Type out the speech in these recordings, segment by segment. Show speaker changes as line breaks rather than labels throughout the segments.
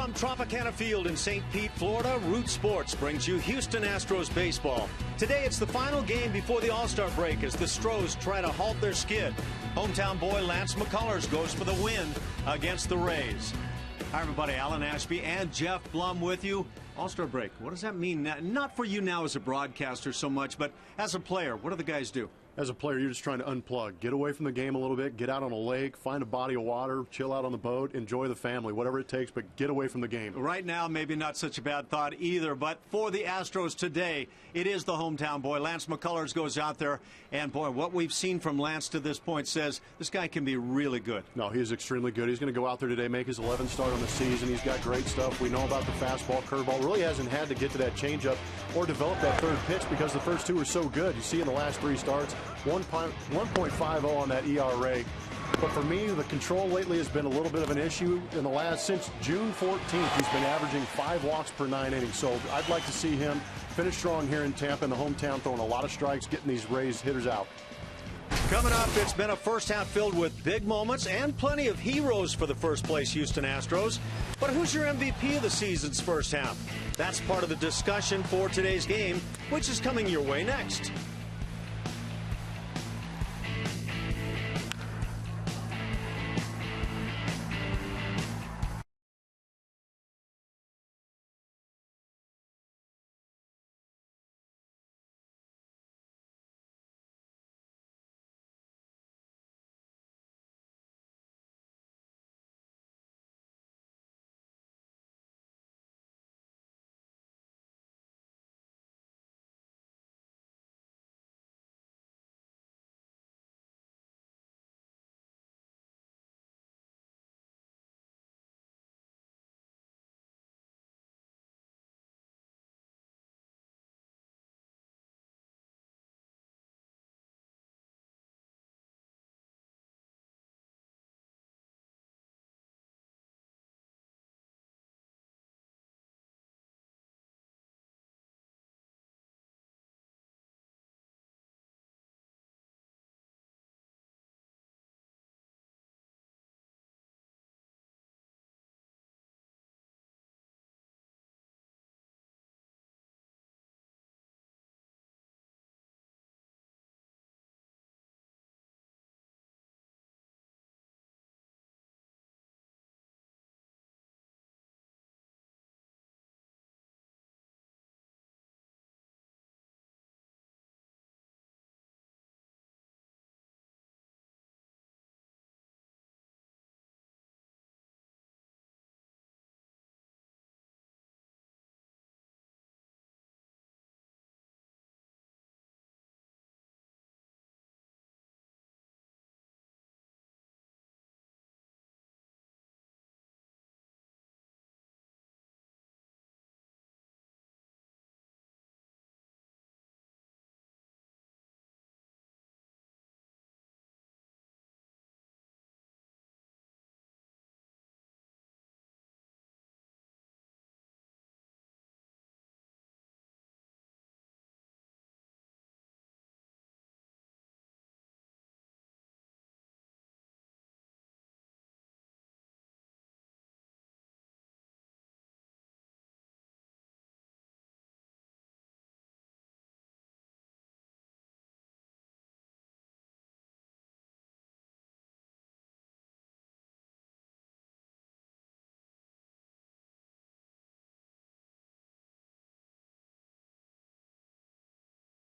From Tropicana Field in St. Pete, Florida, Root Sports brings you Houston Astros baseball. Today it's the final game before the All-Star break as the Astros try to halt their skid. Hometown boy Lance McCullers goes for the win against the Rays. Hi everybody, Alan Ashby and Jeff Blum with you. All-Star break, what does that mean? Not for you now as a broadcaster so much, but as a player, what do the guys do?
As a player, you're just trying to unplug, get away from the game a little bit, get out on a lake, find a body of water, chill out on the boat, enjoy the family, whatever it takes, but get away from the game.
Right now, maybe not such a bad thought either, but for the Astros today, it is the hometown boy. Lance McCullers goes out there, and boy, what we've seen from Lance to this point says this guy can be really good.
No, he is extremely good. He's going to go out there today, make his 11th start on the season. He's got great stuff. We know about the fastball, curveball. Really hasn't had to get to that changeup or develop that third pitch because the first two were so good. You see in the last three starts, 1.50 on that ERA. But for me, the control lately has been a little bit of an issue. Since June 14th, he's been averaging 5 walks per 9 innings. So I'd like to see him finish strong here in Tampa in the hometown, throwing a lot of strikes, getting these Rays hitters out.
Coming up, it's been a first half filled with big moments and plenty of heroes for the first place Houston Astros. But who's your MVP of the season's first half? That's part of the discussion for today's game, which is coming your way next.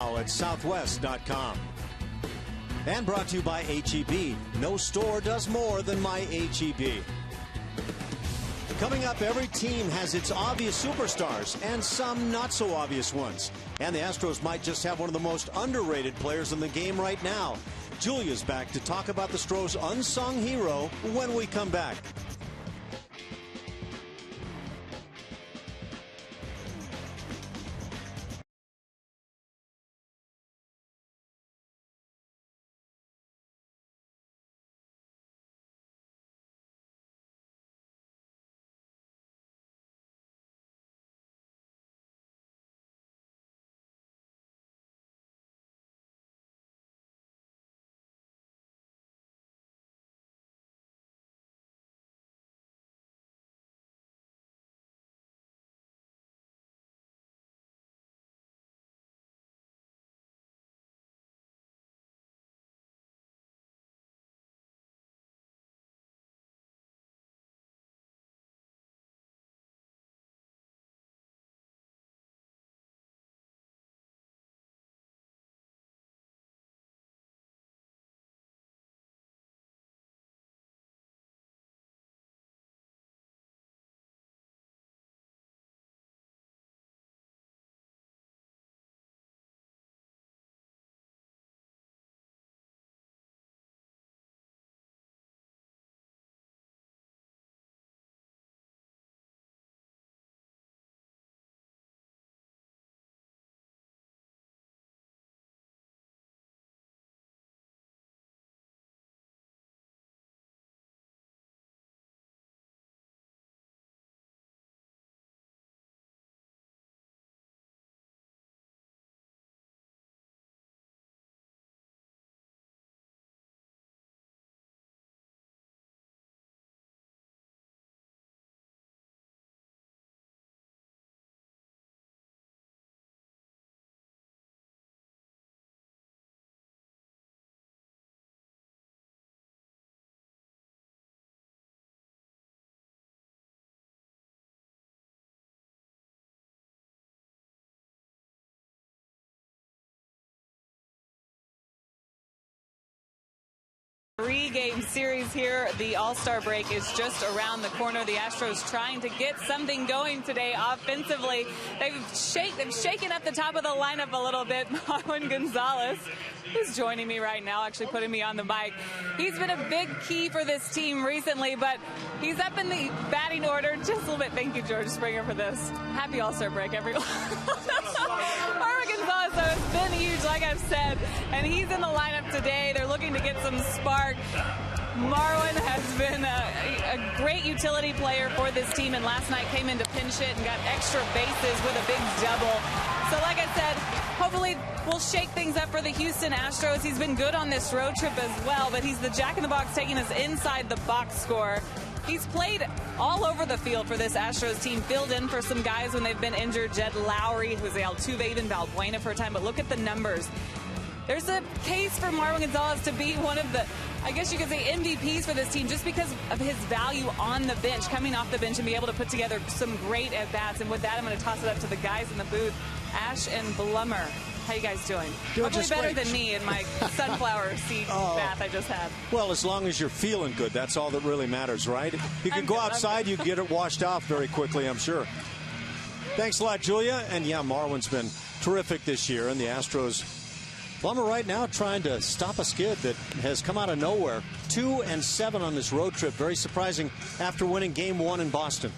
At southwest.com. And brought to you by HEB. No store does more than my HEB. Coming up, every team has its obvious superstars and some not so obvious ones. And the Astros might just have one of the most underrated players in the game right now. Julia's back to talk about the Astros' unsung hero when we come back.
Three-game series here. The All-Star break is just around the corner. The Astros trying to get something going today offensively. They've shaken up the top of the lineup a little bit. Marwin Gonzalez, who's joining me right now, actually putting me on the mic. He's been a big key for this team recently, but he's up in the batting order just a little bit. Thank you, George Springer, for this. Happy All-Star break, everyone. Marwin Gonzalez has been huge, like I've said, and he's in the lineup today. They're looking to get some spark. Marwin has been a great utility player for this team, and last night came into pinch hit and got extra bases with a big double. So like I said, hopefully we'll shake things up for the Houston Astros. He's been good on this road trip as well, but he's the jack-in-the-box taking us inside the box score. He's played all over the field for this Astros team, filled in for some guys when they've been injured. Jed Lowry, Jose Altuve, even Valbuena for a time, but look at the numbers. There's a case for Marwin Gonzalez to be one of the, I guess you could say, MVPs for this team just because of his value on the bench, coming off the bench and be able to put together some great at-bats. And with that, I'm going to toss it up to the guys in the booth, Ash and Blummer. How you guys doing? Hopefully better than me in my sunflower seed bath I just had.
Well, as long as you're feeling good, that's all that really matters, right? You can go outside, you can get it washed off very quickly, I'm sure. Thanks a lot, Julia. And yeah, Marwin's been terrific this year, and the Astros, Blummer right now trying to stop a skid that has come out of nowhere. 2-7 on this road trip. Very surprising after winning Game 1 in Boston.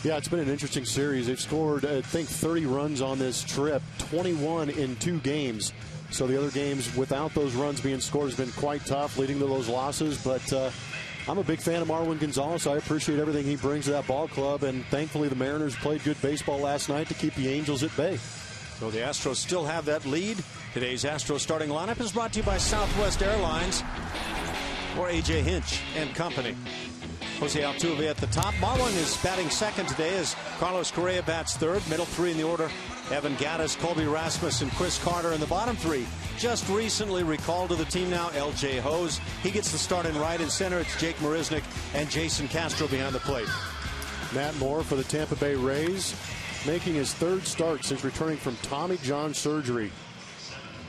Yeah, it's been an interesting series. They've scored, I think, 30 runs on this trip, 21 in 2 games. So the other games without those runs being scored has been quite tough, leading to those losses. But I'm a big fan of Marwin Gonzalez. I appreciate everything he brings to that ball club. And thankfully, the Mariners played good baseball last night to keep the Angels at bay.
So the Astros still have that lead. Today's Astros starting lineup is brought to you by Southwest Airlines or A.J. Hinch and Company. Jose Altuve at the top. Marwin is batting second today as Carlos Correa bats third. Middle three in the order: Evan Gattis, Colby Rasmus, and Chris Carter. In the bottom three, just recently recalled to the team now, L.J. Hose. He gets the start in right. In center, it's Jake Marisnick and Jason Castro behind the plate.
Matt Moore for the Tampa Bay Rays, making his third start since returning from Tommy John surgery.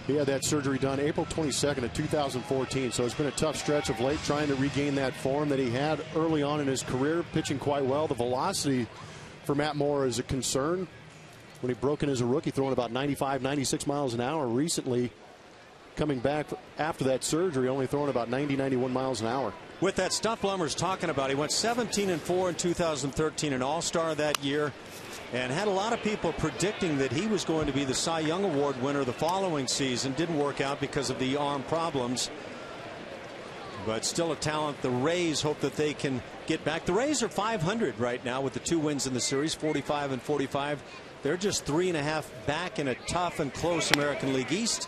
He had that surgery done April 22nd of 2014, so it's been a tough stretch of late trying to regain that form that he had early on in his career, pitching quite well. The velocity for Matt Moore is a concern. When he broke in as a rookie, throwing about 95, 96 miles an hour. Recently, coming back after that surgery, only throwing about 90, 91 miles an hour.
With that stuff Blummer's talking about, he went 17-4 in 2013, an All-Star that year, and had a lot of people predicting that he was going to be the Cy Young Award winner the following season. Didn't work out because of the arm problems, but still a talent. The Rays hope that they can get back. The Rays are 500 right now with the 2 wins in the series, 45-45. They're just 3.5 back in a tough and close American League East.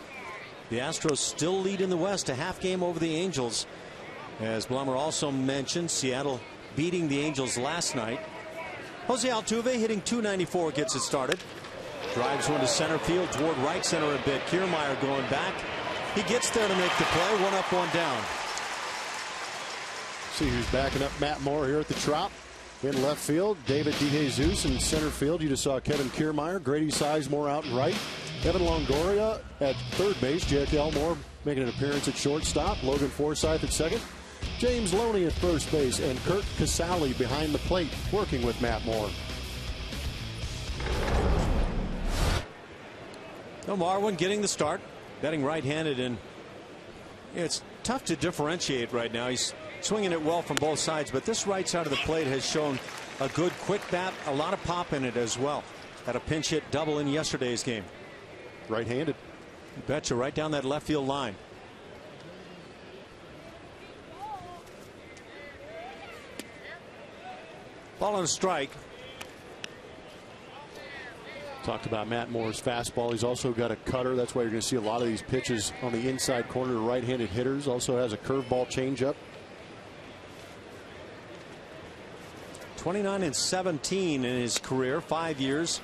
The Astros still lead in the West, a half game over the Angels. As Blummer also mentioned, Seattle beating the Angels last night. Jose Altuve hitting .294 gets it started. Drives one to center field, toward right center a bit. Kiermaier going back. He gets there to make the play. 1 up, 1 down.
See who's backing up Matt Moore here at the Trop. In left field, David DeJesus. In center field, you just saw Kevin Kiermaier. Grady Sizemore out in right. Evan Longoria at third base. Jake Elmore making an appearance at shortstop. Logan Forsythe at second. James Loney at first base, and Kurt Casale behind the plate working with Matt Moore.
No, Marwin getting the start, batting right-handed, and it's tough to differentiate right now. He's swinging it well from both sides, but this right side of the plate has shown a good quick bat, a lot of pop in it as well. Had a pinch hit double in yesterday's game.
Right-handed.
You betcha, right down that left field line. Ball and a strike.
Talked about Matt Moore's fastball. He's also got a cutter. That's why you're going to see a lot of these pitches on the inside corner to right-handed hitters. Also has a curveball changeup.
29-17 in his career, 5 years.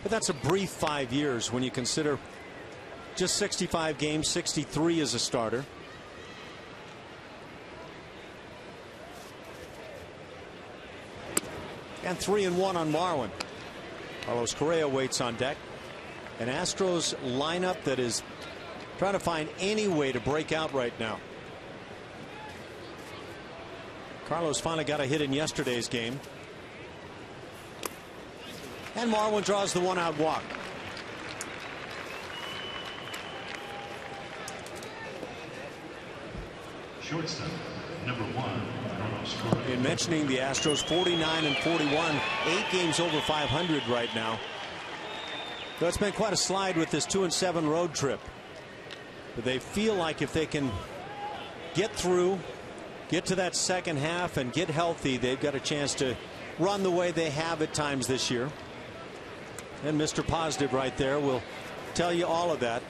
But that's a brief 5 years when you consider just 65 games, 63 as a starter. And 3-1 on Marwin. Carlos Correa waits on deck. An Astros lineup that is trying to find any way to break out right now. Carlos finally got a hit in yesterday's game. And Marwin draws the 1-out walk.
Shortstop, number 1.
In mentioning the Astros, 49-41, 8 games over 500 right now. So it's been quite a slide with this 2-7 road trip. But they feel like if they can get through, get to that second half and get healthy, they've got a chance to run the way they have at times this year. And Mr. Positive right there will tell you all of that.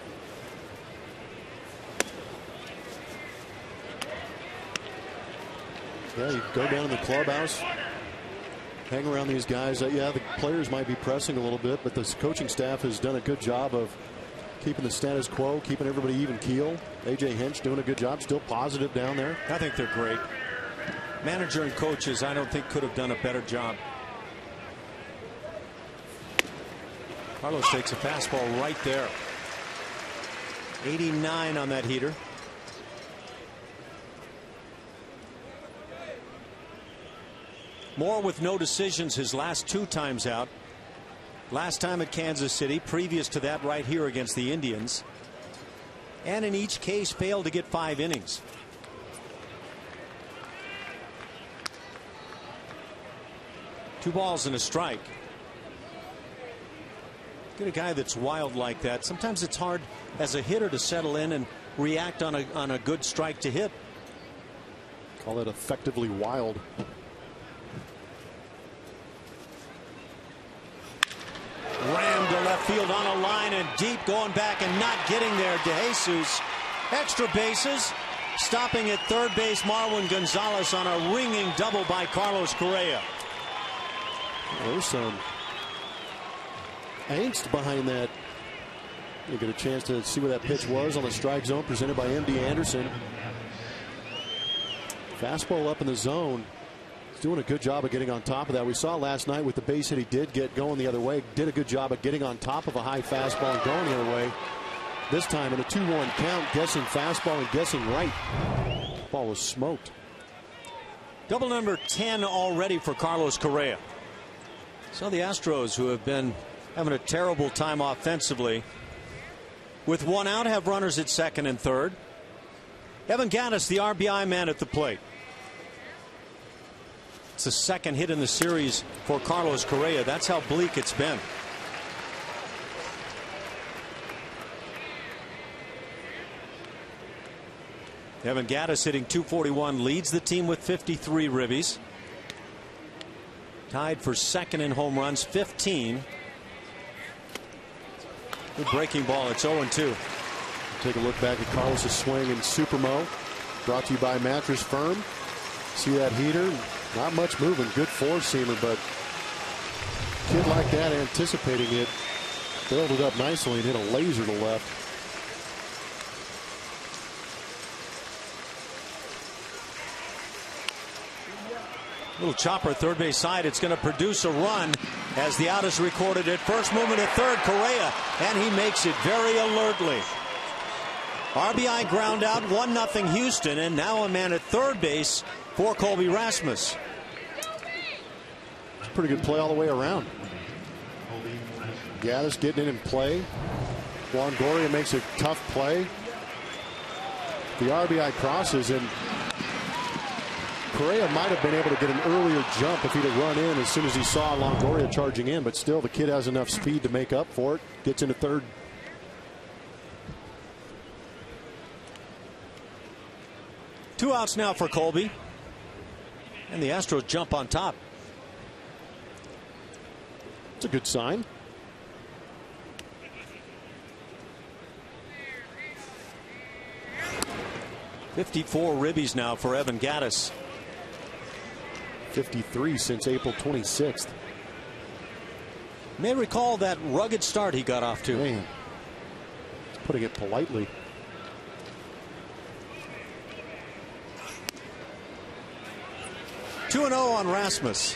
Yeah, you go down in the clubhouse, hang around these guys. Yeah, the players might be pressing a little bit, but this coaching staff has done a good job of keeping the status quo, keeping everybody even keel. A.J. Hinch doing a good job, still positive down there.
I think they're great. Manager and coaches, I don't think could have done a better job. Carlos takes a fastball right there. 89 on that heater. Moore with no decisions his last 2 times out. Last time at Kansas City, previous to that right here against the Indians. And in each case failed to get 5 innings. Two balls and a strike. Get a guy that's wild like that. Sometimes it's hard as a hitter to settle in and react on a good strike to hit.
Call it effectively wild.
Rammed to left field on a line and deep, going back and not getting there. DeJesus, extra bases. Stopping at third base, Marwin Gonzalez on a ringing double by Carlos Correa.
There's some angst behind that. You get a chance to see where that pitch was on the strike zone, presented by M.D. Anderson. Fastball up in the zone. He's doing a good job of getting on top of that. We saw last night with the base hit he did get going the other way. Did a good job of getting on top of a high fastball and going the other way. This time in a 2-1 count, guessing fastball and guessing right. Ball was smoked.
Double number 10 already for Carlos Correa. So the Astros, who have been having a terrible time offensively, with 1 out, have runners at second and third. Evan Gattis, the RBI man at the plate. It's the second hit in the series for Carlos Correa. That's how bleak it's been. Evan Gattis hitting .241, leads the team with 53 ribbies. Tied for second in home runs, 15. Good breaking ball. It's 0-2.
Take a look back at Carlos' swing in Supermo. Brought to you by Mattress Firm. See that heater? Not much moving. Good four-seamer, but kid like that anticipating it. Filled it up nicely and hit a laser to left.
Little chopper third base side. It's going to produce a run as the out is recorded at first. Movement at third, Correa, and he makes it very alertly. RBI ground out, 1-0 Houston, and now a man at third base for Colby Rasmus.
It's a pretty good play all the way around. Gattis getting in play. Longoria makes a tough play. The RBI crosses, and Correa might have been able to get an earlier jump if he'd have run in as soon as he saw Longoria charging in, but still the kid has enough speed to make up for it. Gets into third.
Two outs now for Colby, and the Astros jump on top.
It's a good sign.
.54 ribbies now for Evan Gattis.
53 since April 26th.
May recall that rugged start he got off to.
Man, putting it politely.
Two 2-0 on Rasmus.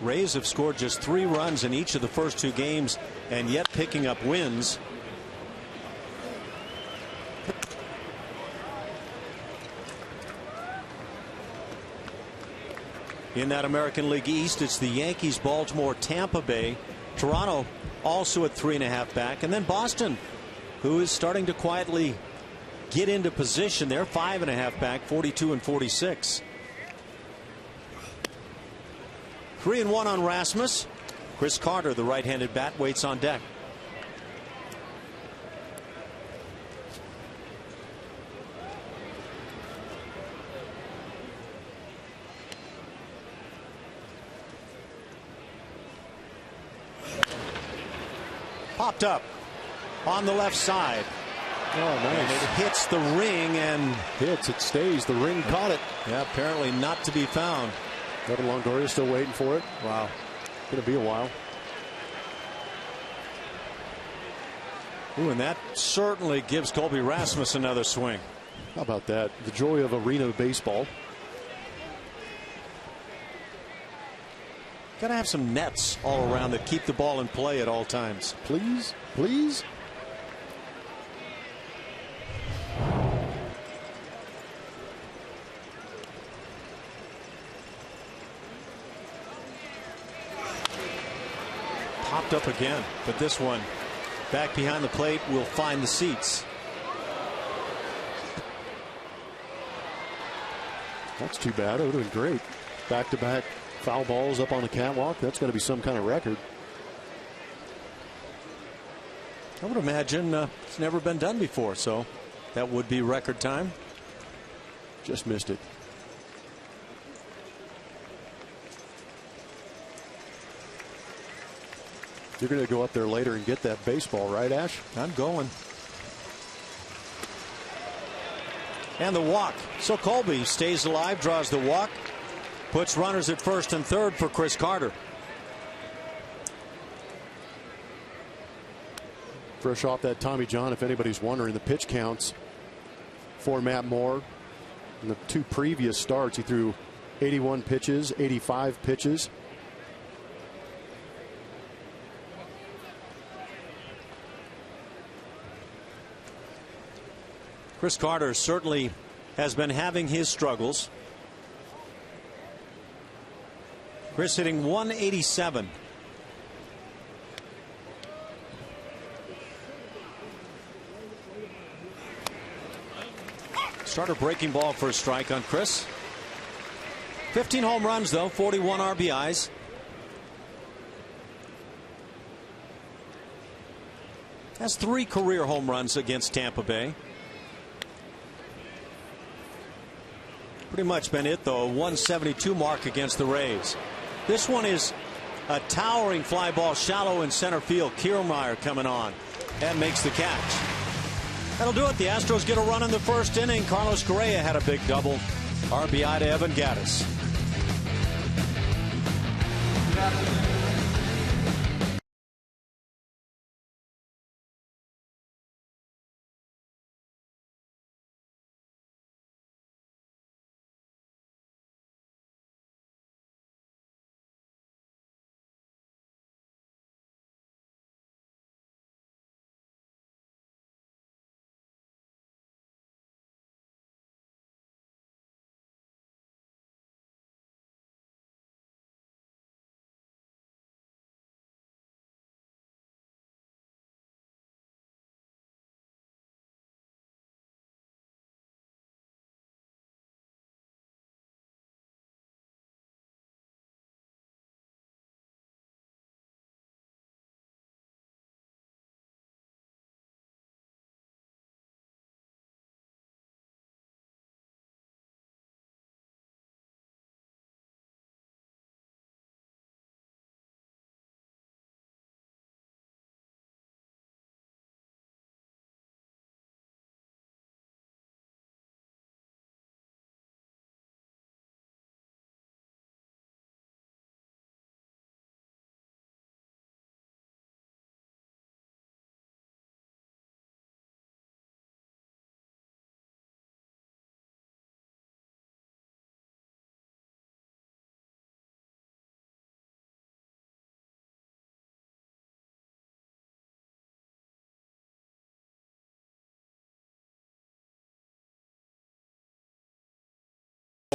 Rays have scored just 3 runs in each of the first 2 games and yet picking up wins. In that American League East, it's the Yankees, Baltimore, Tampa Bay, Toronto also at 3.5 back, and then Boston, who is starting to quietly get into position. They're 5.5 back, 42 and 46. 3-1 on Rasmus. Chris Carter, the right-handed bat, waits on deck. Popped up on the left side.
Oh, nice.
And it hits the ring and
it stays. The ring caught it.
Yeah, apparently not to be found.
Evan Longoria still waiting for it.
Wow.
Going to be a while.
Ooh, and that certainly gives Colby Rasmus another swing.
How about that? The joy of arena baseball.
Got to have some nets all around that keep the ball in play at all times.
Please, please.
Popped up again, but this one back behind the plate will find the seats.
That's too bad. It would have been great. Back-to-back foul balls up on the catwalk. That's going to be some kind of record.
I would imagine it's never been done before, so that would be record time.
Just missed it. You're going to go up there later and get that baseball, right, Ash?
I'm going. And the walk. So Colby stays alive, draws the walk, puts runners at first and third for Chris Carter.
Fresh off that Tommy John, if anybody's wondering, the pitch counts for Matt Moore. In the 2 previous starts, he threw 81 pitches, 85 pitches.
Chris Carter certainly has been having his struggles. Chris hitting 187. Starter breaking ball for a strike on Chris. 15 home runs, though, 41 RBIs. Has 3 career home runs against Tampa Bay. Pretty much been it, though. A 172 mark against the Rays. This one is a towering fly ball shallow in center field. Kiermaier coming on and makes the catch. That'll do it. The Astros get a run in the first inning. Carlos Correa had a big double. RBI to Evan Gattis.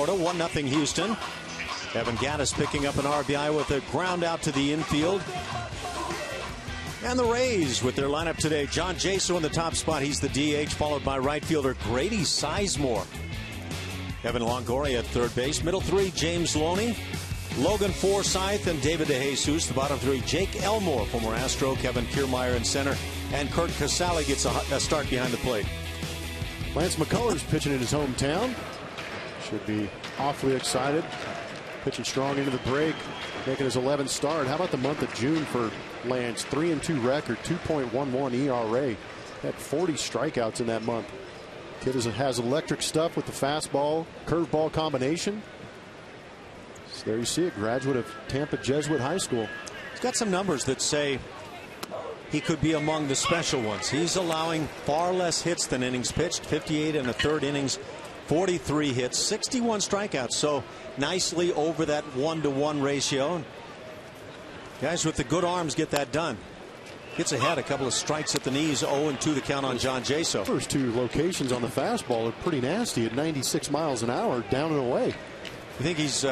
1-0 Houston. Evan Gattis picking up an RBI with a ground out to the infield. And the Rays with their lineup today. John Jaso in the top spot. He's the DH, followed by right fielder Grady Sizemore. Evan Longoria at third base. Middle three, James Loney, Logan Forsythe, and David DeJesus. The bottom three, Jake Elmore, former Astro, Kevin Kiermaier in center, and Kurt Casale gets a start behind the plate.
Lance McCullers pitching in his hometown. Should be awfully excited. Pitching strong into the break, making his 11th start. How about the month of June for Lance? 3-2 record, 2.11 ERA. Had 40 strikeouts in that month. Kid has electric stuff with the fastball, curveball combination. So there you see it, graduate of Tampa Jesuit High School.
He's got some numbers that say he could be among the special ones. He's allowing far less hits than innings pitched, 58 and a third innings, 43 hits, 61 strikeouts. So nicely over that 1-to-1 ratio. Guys with the good arms get that done. Gets ahead, a couple of strikes at the knees. 0-2 the count on John Jaso.
First two locations on the fastball are pretty nasty at 96 miles an hour, down and away.
You think he's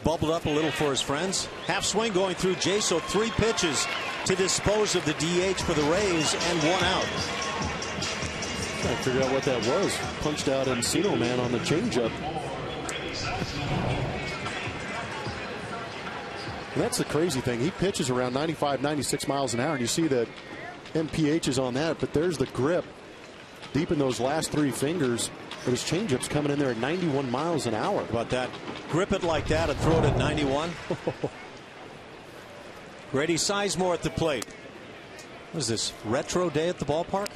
bubbled up a little for his friends? Half swing going through Jaso. 3 pitches to dispose of the DH for the Rays and 1 out.
Trying to figure out what that was. Punched out Encino Man on the changeup. And that's the crazy thing. He pitches around 95, 96 miles an hour, and you see that MPH is on that, but there's the grip deep in those last 3 fingers. But his changeup's coming in there at 91 miles an hour.
How about that? Grip it like that and throw it at 91. Grady Sizemore at the plate. What is this, retro day at the ballpark?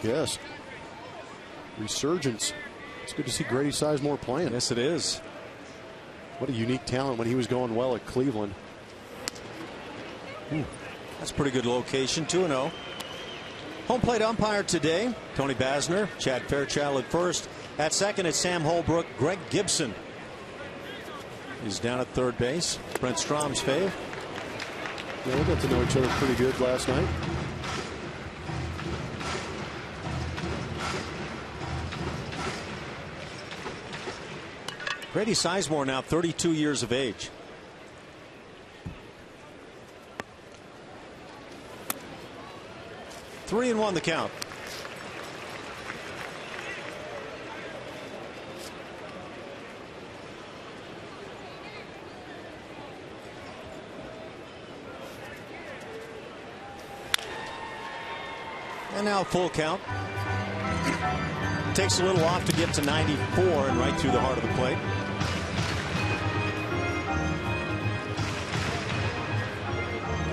Yes. Resurgence. It's good to see Grady Sizemore playing.
Yes, it is.
What a unique talent when he was going well at Cleveland.
That's a pretty good location. 2-0. Home plate umpire today, Tony Basner. Chad Fairchild at first. At second, it's Sam Holbrook. Greg Gibson is down at third base. Brent Strom's fave.
Yeah, we got to know each other pretty good last night.
Grady Sizemore now 32 years of age. Three and 1 the count. And now full count. Takes a little off to get to 94 and right through the heart of the plate.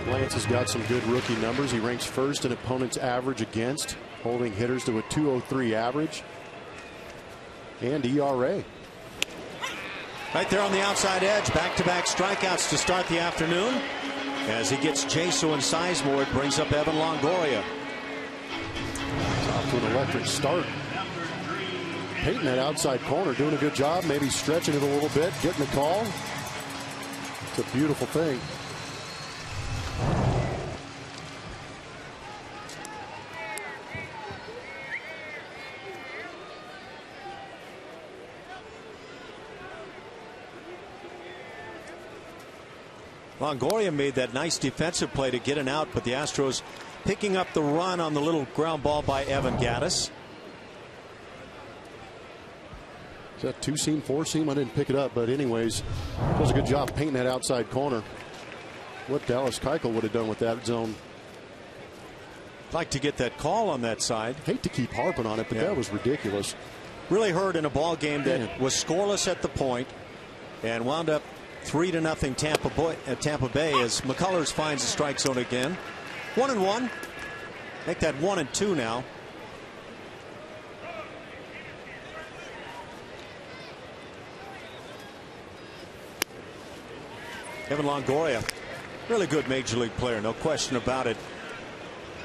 Lance has got some good rookie numbers. He ranks first in opponents' average against, holding hitters to a 203 average and ERA.
Right there on the outside edge. Back-to-back strikeouts to start the afternoon. As he gets Jaso and Sizemore, it brings up Evan Longoria.
Off to an electric start. Painting that outside corner, doing a good job, maybe stretching it a little bit, getting the call. It's a beautiful thing.
Longoria made that nice defensive play to get an out, but the Astros picking up the run on the little ground ball by Evan Gattis.
Is that 2-seam, 4-seam? I didn't pick it up, but anyways, does a good job painting that outside corner. What Dallas Keuchel would have done with that zone.
Like to get that call on that side.
Hate to keep harping on it, but that was ridiculous.
Really hurt in a ball game that was scoreless at the point and wound up 3-0 Tampa Bay as McCullers finds the strike zone again. 1-1. Make that 1-2 now. Evan Longoria, really good major league player, no question about it.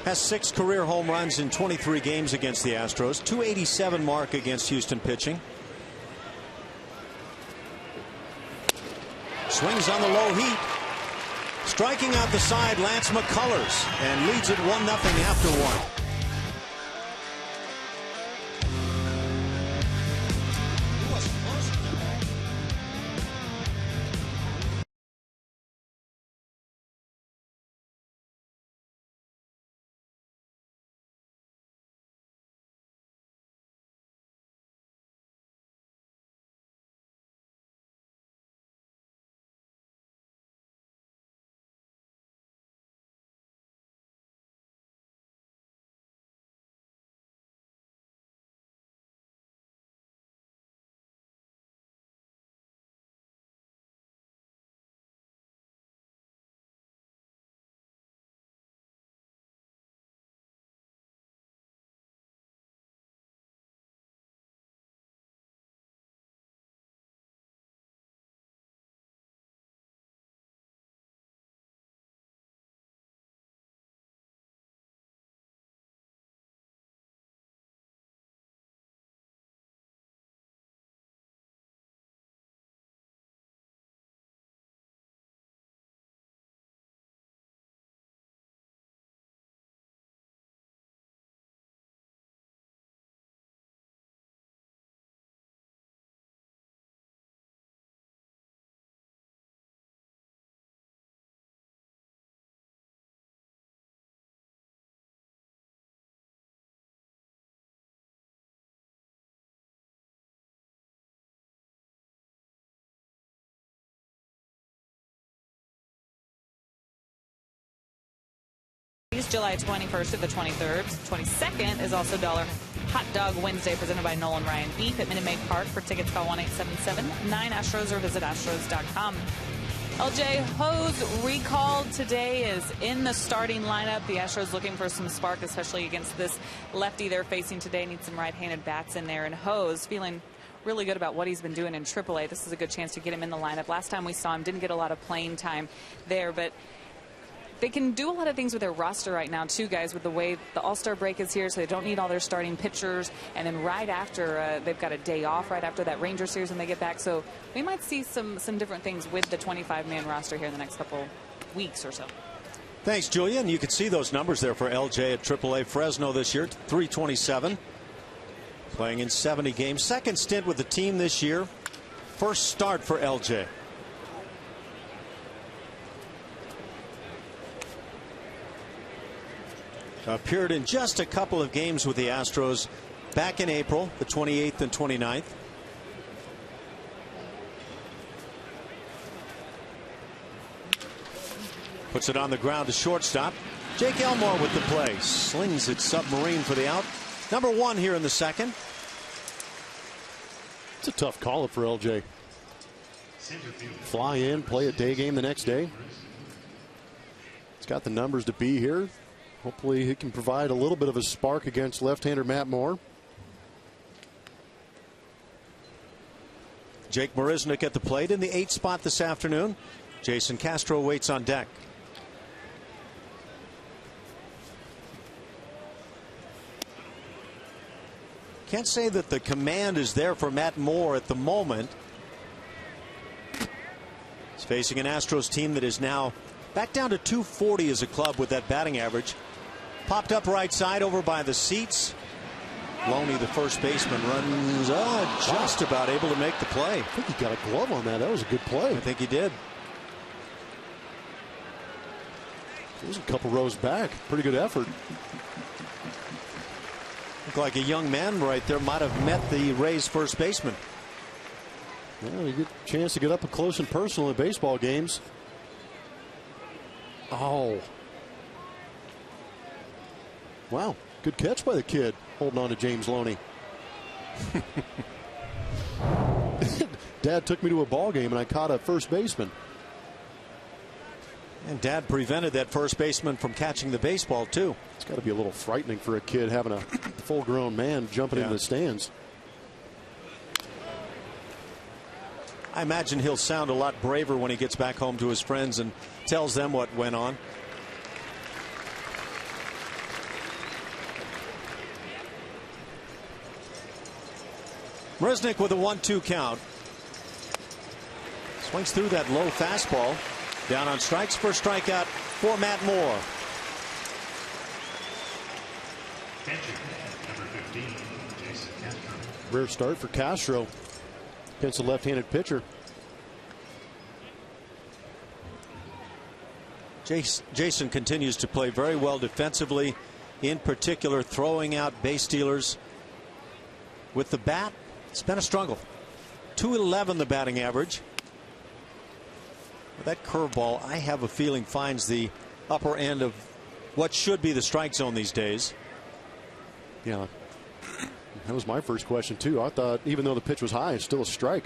Has 6 career home runs in 23 games against the Astros. 287 mark against Houston pitching. Swings on the low heat. Striking out the side, Lance McCullers, and leads it 1-0 after 1.
July 21st to the 23rd. 22nd is also Dollar Hot Dog Wednesday presented by Nolan Ryan Beef at Minute Maid Park. For tickets, call 1-877-9-ASTROS or visit astros.com. LJ, HOU's recalled today is in the starting lineup. The Astros looking for some spark, especially against this lefty they're facing today. Need some right-handed bats in there. And HOU's feeling really good about what he's been doing in AAA. This is a good chance to get him in the lineup. Last time we saw him, didn't get a lot of playing time there, but they can do a lot of things with their roster right now, too, guys, with the way the All-Star break is here, so they don't need all their starting pitchers. And then right after, they've got a day off right after that Ranger series when they get back. So we might see some different things with the 25-man roster here in the next couple weeks or so.
Thanks, Julia. And you can see those numbers there for LJ at AAA. Fresno this year, 327. Playing in 70 games. Second stint with the team this year. First start for LJ. Appeared in just a couple of games with the Astros back in April, the 28th and 29th. Puts it on the ground to shortstop. Jake Elmore with the play. Slings it submarine for the out. Number one here in the second.
It's a tough call up for LJ. Fly in, play a day game the next day. He's got the numbers to be here. Hopefully he can provide a little bit of a spark against left-hander Matt Moore.
Jake Marisnick at the plate in the 8th spot this afternoon. Jason Castro waits on deck. Can't say that the command is there for Matt Moore at the moment. He's facing an Astros team that is now back down to 240 as a club with that batting average. Popped up right side over by the seats. Loney, the first baseman, runs just about able to make the play.
I think he got a glove on that. That was a good play.
I think he did.
He was a couple rows back. Pretty good effort.
Looked like a young man right there might have met the Rays first baseman.
Well, you get a chance to get up close and personal in baseball games. Oh. Wow, good catch by the kid holding on to James Loney. Dad took me to a ball game and I caught a first baseman.
And Dad prevented that first baseman from catching the baseball too.
It's got to be a little frightening for a kid having a full-grown man jumping into the stands.
I imagine he'll sound a lot braver when he gets back home to his friends and tells them what went on. Marisnick with a 1-2 count. Swings through that low fastball. Down on strikes. First strikeout for Matt Moore.
Rare start for Castro against a left-handed pitcher.
Jason continues to play very well defensively, in particular throwing out base stealers. With the bat, it's been a struggle. 211 the batting average. That curveball, I have a feeling, finds the upper end of what should be the strike zone these days.
Yeah, that was my first question too. I thought even though the pitch was high, it's still a strike.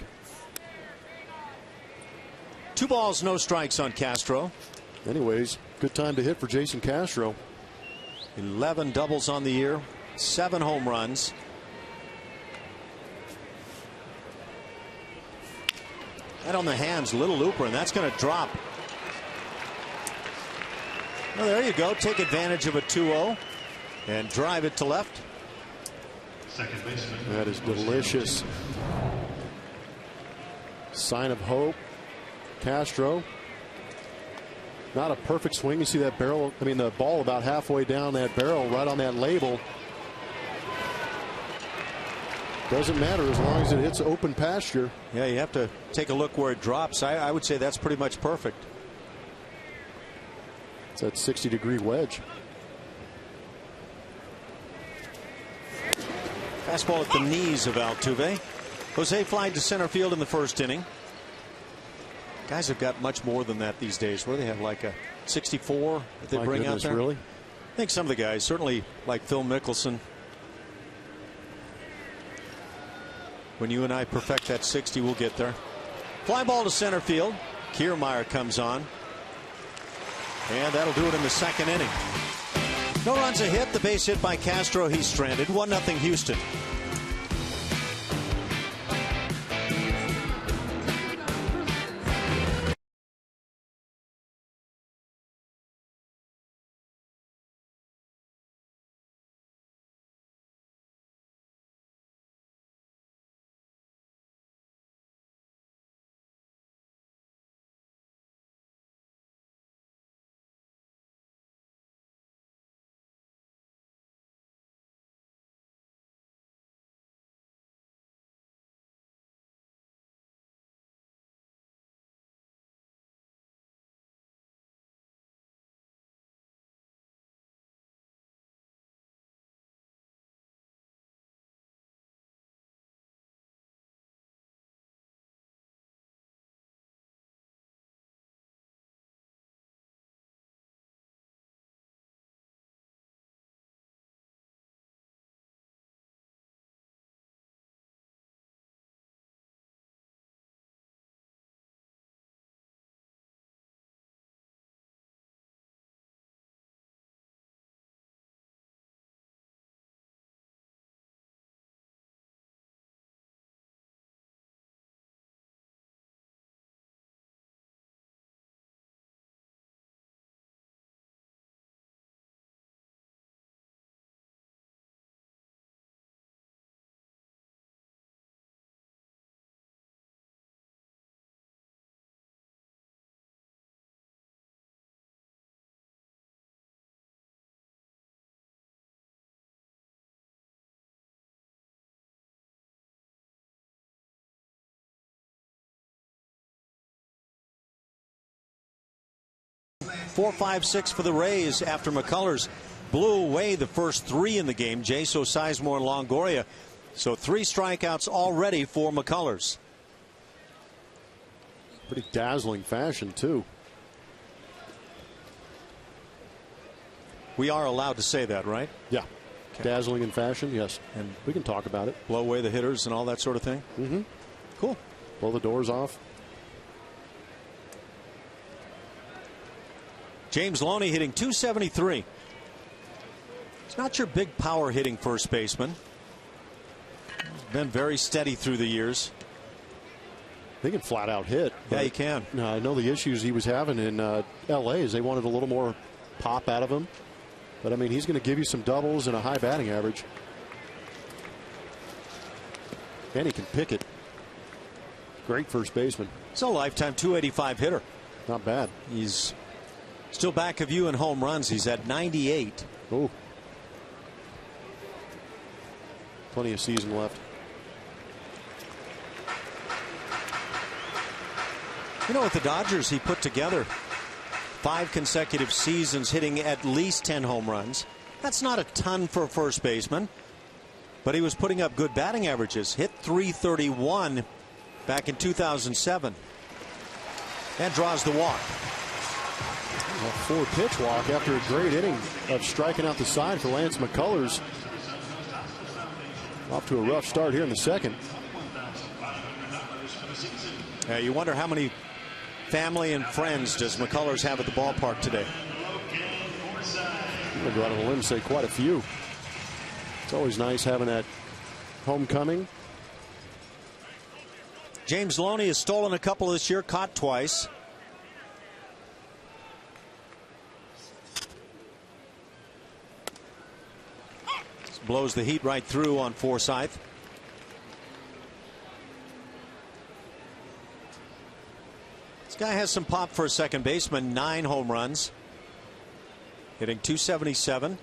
2 balls, no strikes on Castro.
Anyways, good time to hit for Jason Castro.
11 doubles on the year, 7 home runs. Right on the hands, little looper, and that's going to drop. Well, there you go. Take advantage of a 2-0 and drive it to left.
Second baseman.
That is delicious. Sign of hope. Castro. Not a perfect swing. You see that barrel, I mean the ball about halfway down that barrel, right on that label. Doesn't matter as long as it hits open pasture.
Yeah, you have to take a look where it drops. I would say that's pretty much perfect.
It's that 60-degree wedge.
Fastball at the knees of Altuve. Jose flied to center field in the first inning. Guys have got much more than that these days. Where they have like a 64 that they bring out there.
Really?
I think some of the guys, certainly like Phil Mickelson, when you and I perfect that 60, we'll get there. Fly ball to center field. Kiermaier comes on. And that'll do it in the second inning. No runs, a hit. The base hit by Castro. He's stranded. 1-0 Houston. Four, 5, 6 for the Rays after McCullers blew away the first 3 in the game. Jaso, Sizemore, and Longoria. So 3 strikeouts already for McCullers.
Pretty dazzling fashion, too.
We are allowed to say that, right?
Yeah. Okay. Dazzling in fashion, yes. And we can talk about it.
Blow away the hitters and all that sort of thing?
Mm-hmm.
Cool.
Blow the doors off.
James Loney hitting .273. It's not your big power hitting first baseman. He's been very steady through the years.
They can flat out hit.
Yeah, he can.
I know the issues he was having in L.A. is they wanted a little more pop out of him. But, I mean, he's going to give you some doubles and a high batting average. And he can pick it. Great first baseman.
He's a lifetime .285 hitter.
Not bad.
He's still back of you in home runs. He's at 98.
Oh. Plenty of season left.
You know, with the Dodgers, he put together 5 consecutive seasons hitting at least 10 home runs. That's not a ton for a first baseman, but he was putting up good batting averages. Hit .331 back in 2007 and draws the walk.
A 4-pitch walk after a great inning of striking out the side for Lance McCullers. Off to a rough start here in the second.
You wonder how many family and friends does McCullers have at the ballpark today?
I'm going to go out on a limb and say quite a few. It's always nice having that homecoming.
James Loney has stolen a couple this year, caught twice. Blows the heat right through on Forsythe. This guy has some pop for a second baseman. 9 home runs. Hitting .277.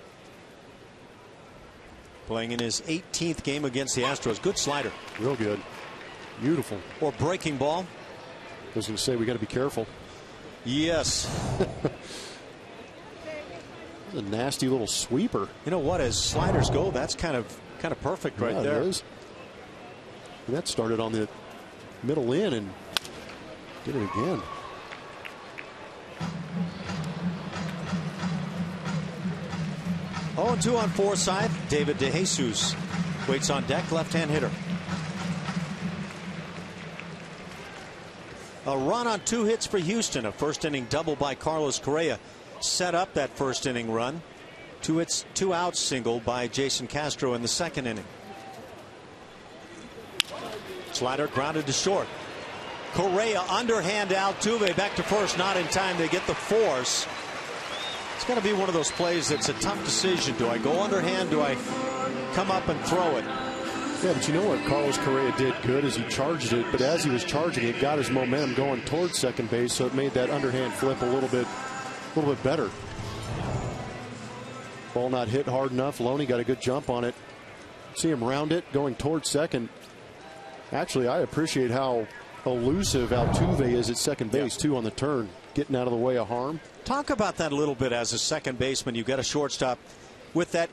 Playing in his 18th game against the Astros. Good slider.
Real good. Beautiful.
Or breaking ball.
I was going to say we got to be careful.
Yes.
A nasty little sweeper.
You know what? As sliders go, that's kind of perfect right there.
It is. And that started on the middle in and did it again.
0-2 on Forsythe. David DeJesus waits on deck, left-hand hitter. A run on 2 hits for Houston. A first inning double by Carlos Correa set up that first inning run. 2 hits, 2 outs single by Jason Castro in the second inning. Slider grounded to short. Correa underhand Altuve back to first, not in time. They get the force. It's got to be one of those plays that's a tough decision. Do I go underhand? Do I come up and throw it?
Yeah, but you know what Carlos Correa did good is he charged it, but as he was charging it, got his momentum going towards second base, so it made that underhand flip a little bit better. Ball not hit hard enough. Loney got a good jump on it. See him round it, going towards second. Actually, I appreciate how elusive Altuve is at second base, too, on the turn, getting out of the way of harm.
Talk about that a little bit as a second baseman. You've got a shortstop with that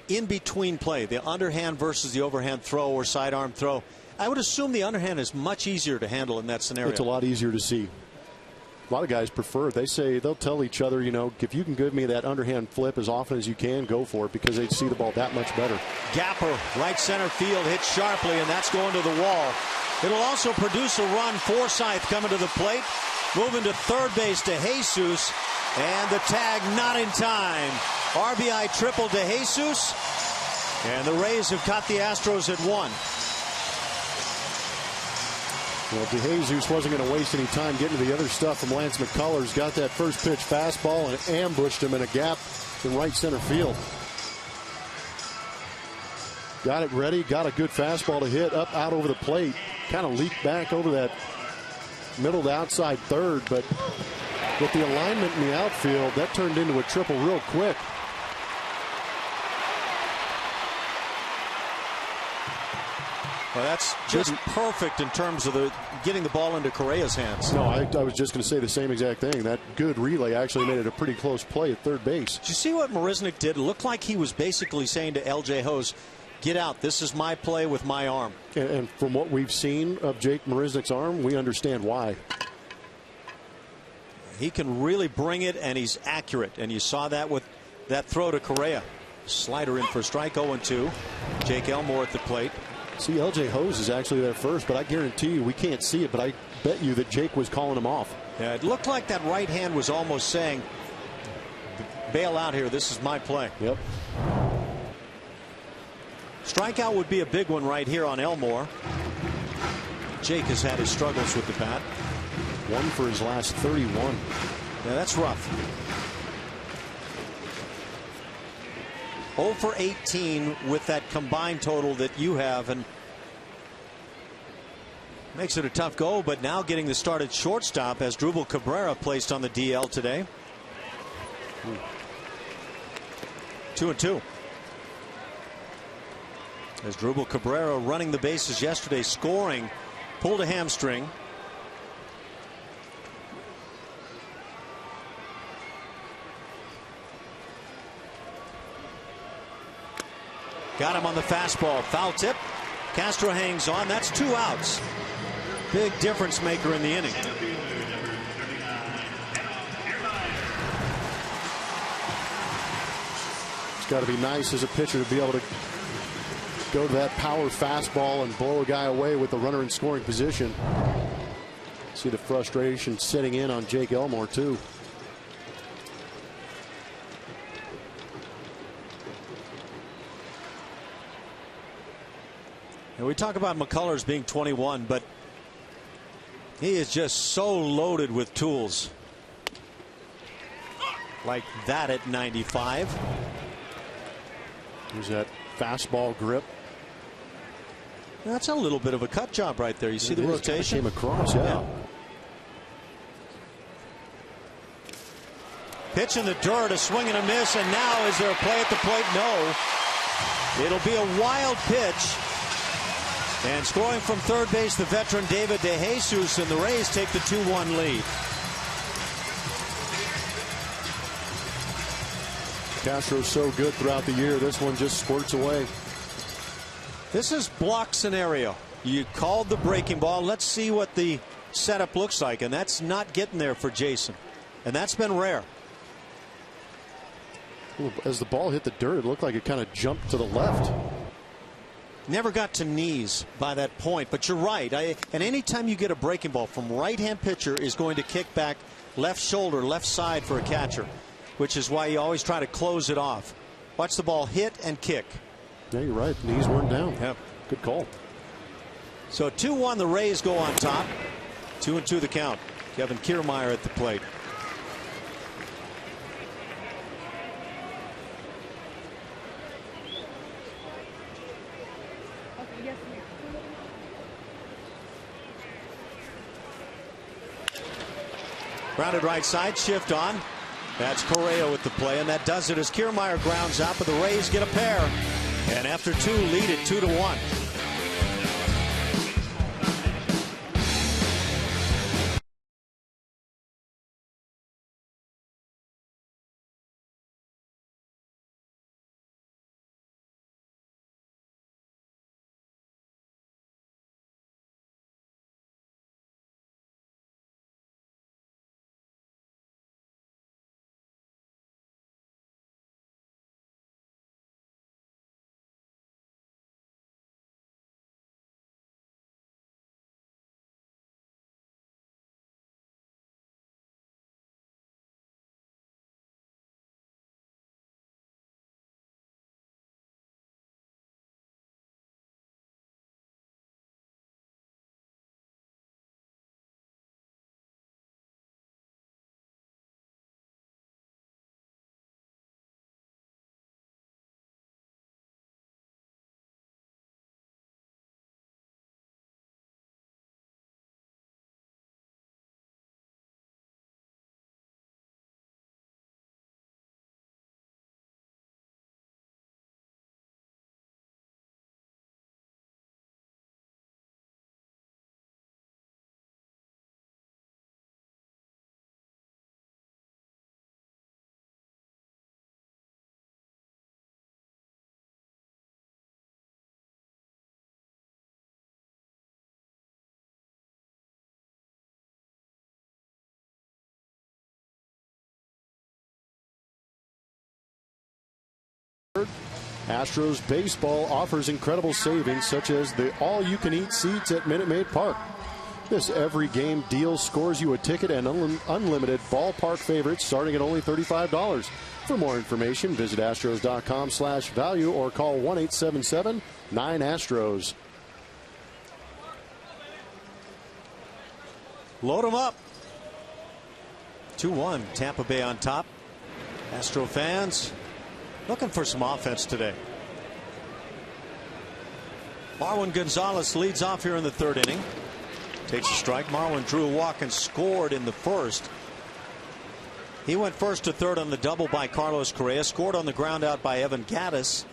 in-between play, the underhand versus the overhand throw or sidearm throw. I would assume the underhand is much easier to handle in that scenario.
It's a lot easier to see. A lot of guys prefer it. They say they'll tell each other, you know, if you can give me that underhand flip as often as you can, go for it, because they see the ball that much better.
Gapper, right center field, hits sharply, and that's going to the wall. It'll also produce a run. Forsythe coming to the plate, moving to third base to Jesus, and the tag not in time. RBI triple to Jesus, and the Rays have caught the Astros at 1.
Well, DeJesus wasn't going to waste any time getting to the other stuff from Lance McCullers. Got that first pitch fastball and ambushed him in a gap in right center field. Got it ready, got a good fastball to hit up out over the plate. Kind of leaked back over that middle to outside third, but with the alignment in the outfield, that turned into a triple real quick.
Well, that's just perfect in terms of getting the ball into Correa's hands.
No, I was just going to say the same exact thing. That good relay actually made it a pretty close play at third base.
Did you see what Marisnick did? It looked like he was basically saying to LJ Hose, get out. This is my play with my arm.
And from what we've seen of Jake Marisnick's arm, we understand why.
He can really bring it, and he's accurate. And you saw that with that throw to Correa. Slider in for strike, 0-2. Jake Elmore at the plate.
See, LJ Hose is actually there first, but I guarantee you we can't see it, but I bet you that Jake was calling him off.
Yeah, it looked like that right hand was almost saying, bail out here. This is my play.
Yep.
Strikeout would be a big one right here on Elmore. Jake has had his struggles with the bat.
1 for his last 31.
Yeah, that's rough. 0 for 18 with that combined total that you have, and makes it a tough go. But now getting the start at shortstop as Drupal Cabrera placed on the DL today. 2-2. As Drupal Cabrera running the bases yesterday, scoring, pulled a hamstring. Got him on the fastball. Foul tip. Castro hangs on. That's 2 outs. Big difference maker in the inning.
It's got to be nice as a pitcher to be able to go to that power fastball and blow a guy away with the runner in scoring position. See the frustration setting in on Jake Elmore, too.
And we talk about McCullers being 21, but he is just so loaded with tools. Like that at 95.
There's that fastball grip.
That's a little bit of a cut job right there. You see the rotation?
Came across, yeah.
Pitch in the dirt, a swing and a miss, and now is there a play at the plate? No. It'll be a wild pitch. And scoring from third base, the veteran David DeJesus, and the Rays take the 2-1 lead.
Castro's so good throughout the year. This one just squirts away.
This is block scenario. You called the breaking ball. Let's see what the setup looks like. And that's not getting there for Jason. And that's been rare.
As the ball hit the dirt, it looked like it kind of jumped to the left.
Never got to knees by that point, but you're right. And anytime you get a breaking ball from right-hand pitcher is going to kick back left shoulder, left side for a catcher, which is why you always try to close it off. Watch the ball hit and kick.
Yeah, you're right. Knees weren't down.
Yep.
Good call.
So 2-1, the Rays go on top. 2-2 the count. Kevin Kiermaier at the plate. Grounded right side, shift on. That's Correa with the play, and that does it as Kiermaier grounds out, but the Rays get a pair. And after 2, lead it 2-1.
Astros baseball offers incredible savings, such as the all-you-can-eat seats at Minute Maid Park. This every game deal scores you a ticket and unlimited ballpark favorites starting at only $35. For more information, visit astros.com/value or call 1-877-9-ASTROS.
Load them up. 2-1, Tampa Bay on top. Astro fans looking for some offense today. Marwin Gonzalez leads off here in the 3rd inning. Takes a strike. Marwin drew a walk and scored in the 1st. He went 1st to 3rd on the double by Carlos Correa. Scored on the ground out by Evan Gattis.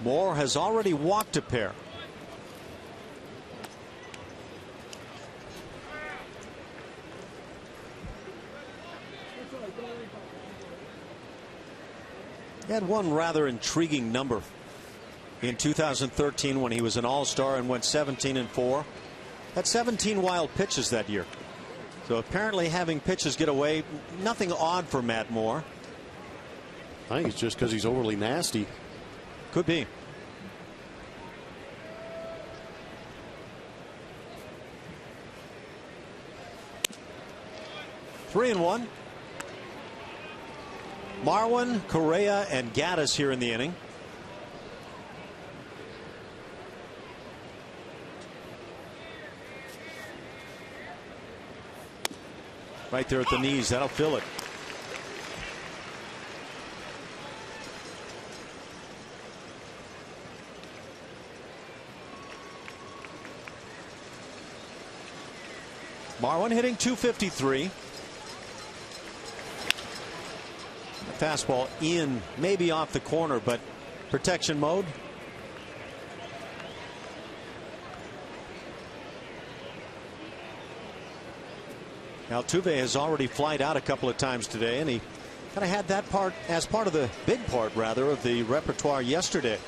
Moore has already walked a pair. He had one rather intriguing number in 2013 when he was an all-star and went 17-4. Had 17 wild pitches that year. So apparently having pitches get away, nothing odd for Matt Moore.
I think it's just because he's overly nasty.
Could be. Three and one. Marwin, Correa, and Gattis here in the inning. Right there at the knees. That'll fill it. Marwin hitting .253. Fastball in, maybe off the corner, but protection mode. Altuve has already flied out a couple of times today, and he kind of had that part as part of the big part, rather, of the repertoire yesterday.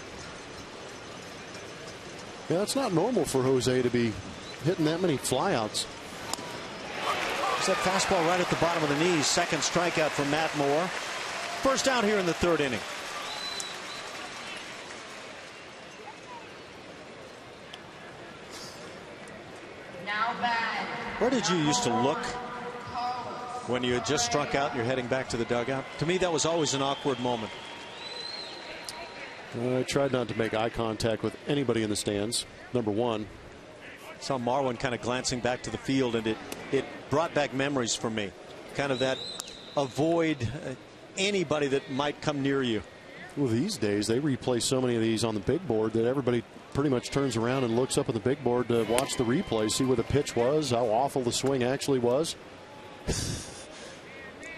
Yeah, it's not normal for Jose to be hitting that many flyouts.
It's that fastball right at the bottom of the knees. Second strikeout from Matt Moore. First out here in the third inning. Where did you used to look when you had just struck out and you're heading back to the dugout? To me, that was always an awkward moment.
I tried not to make eye contact with anybody in the stands. Number one.
Saw Marwin kind of glancing back to the field, and it brought back memories for me. Kind of that avoid anybody that might come near you.
Well, these days they replay so many of these on the big board that everybody pretty much turns around and looks up at the big board to watch the replay, see where the pitch was, how awful the swing actually was.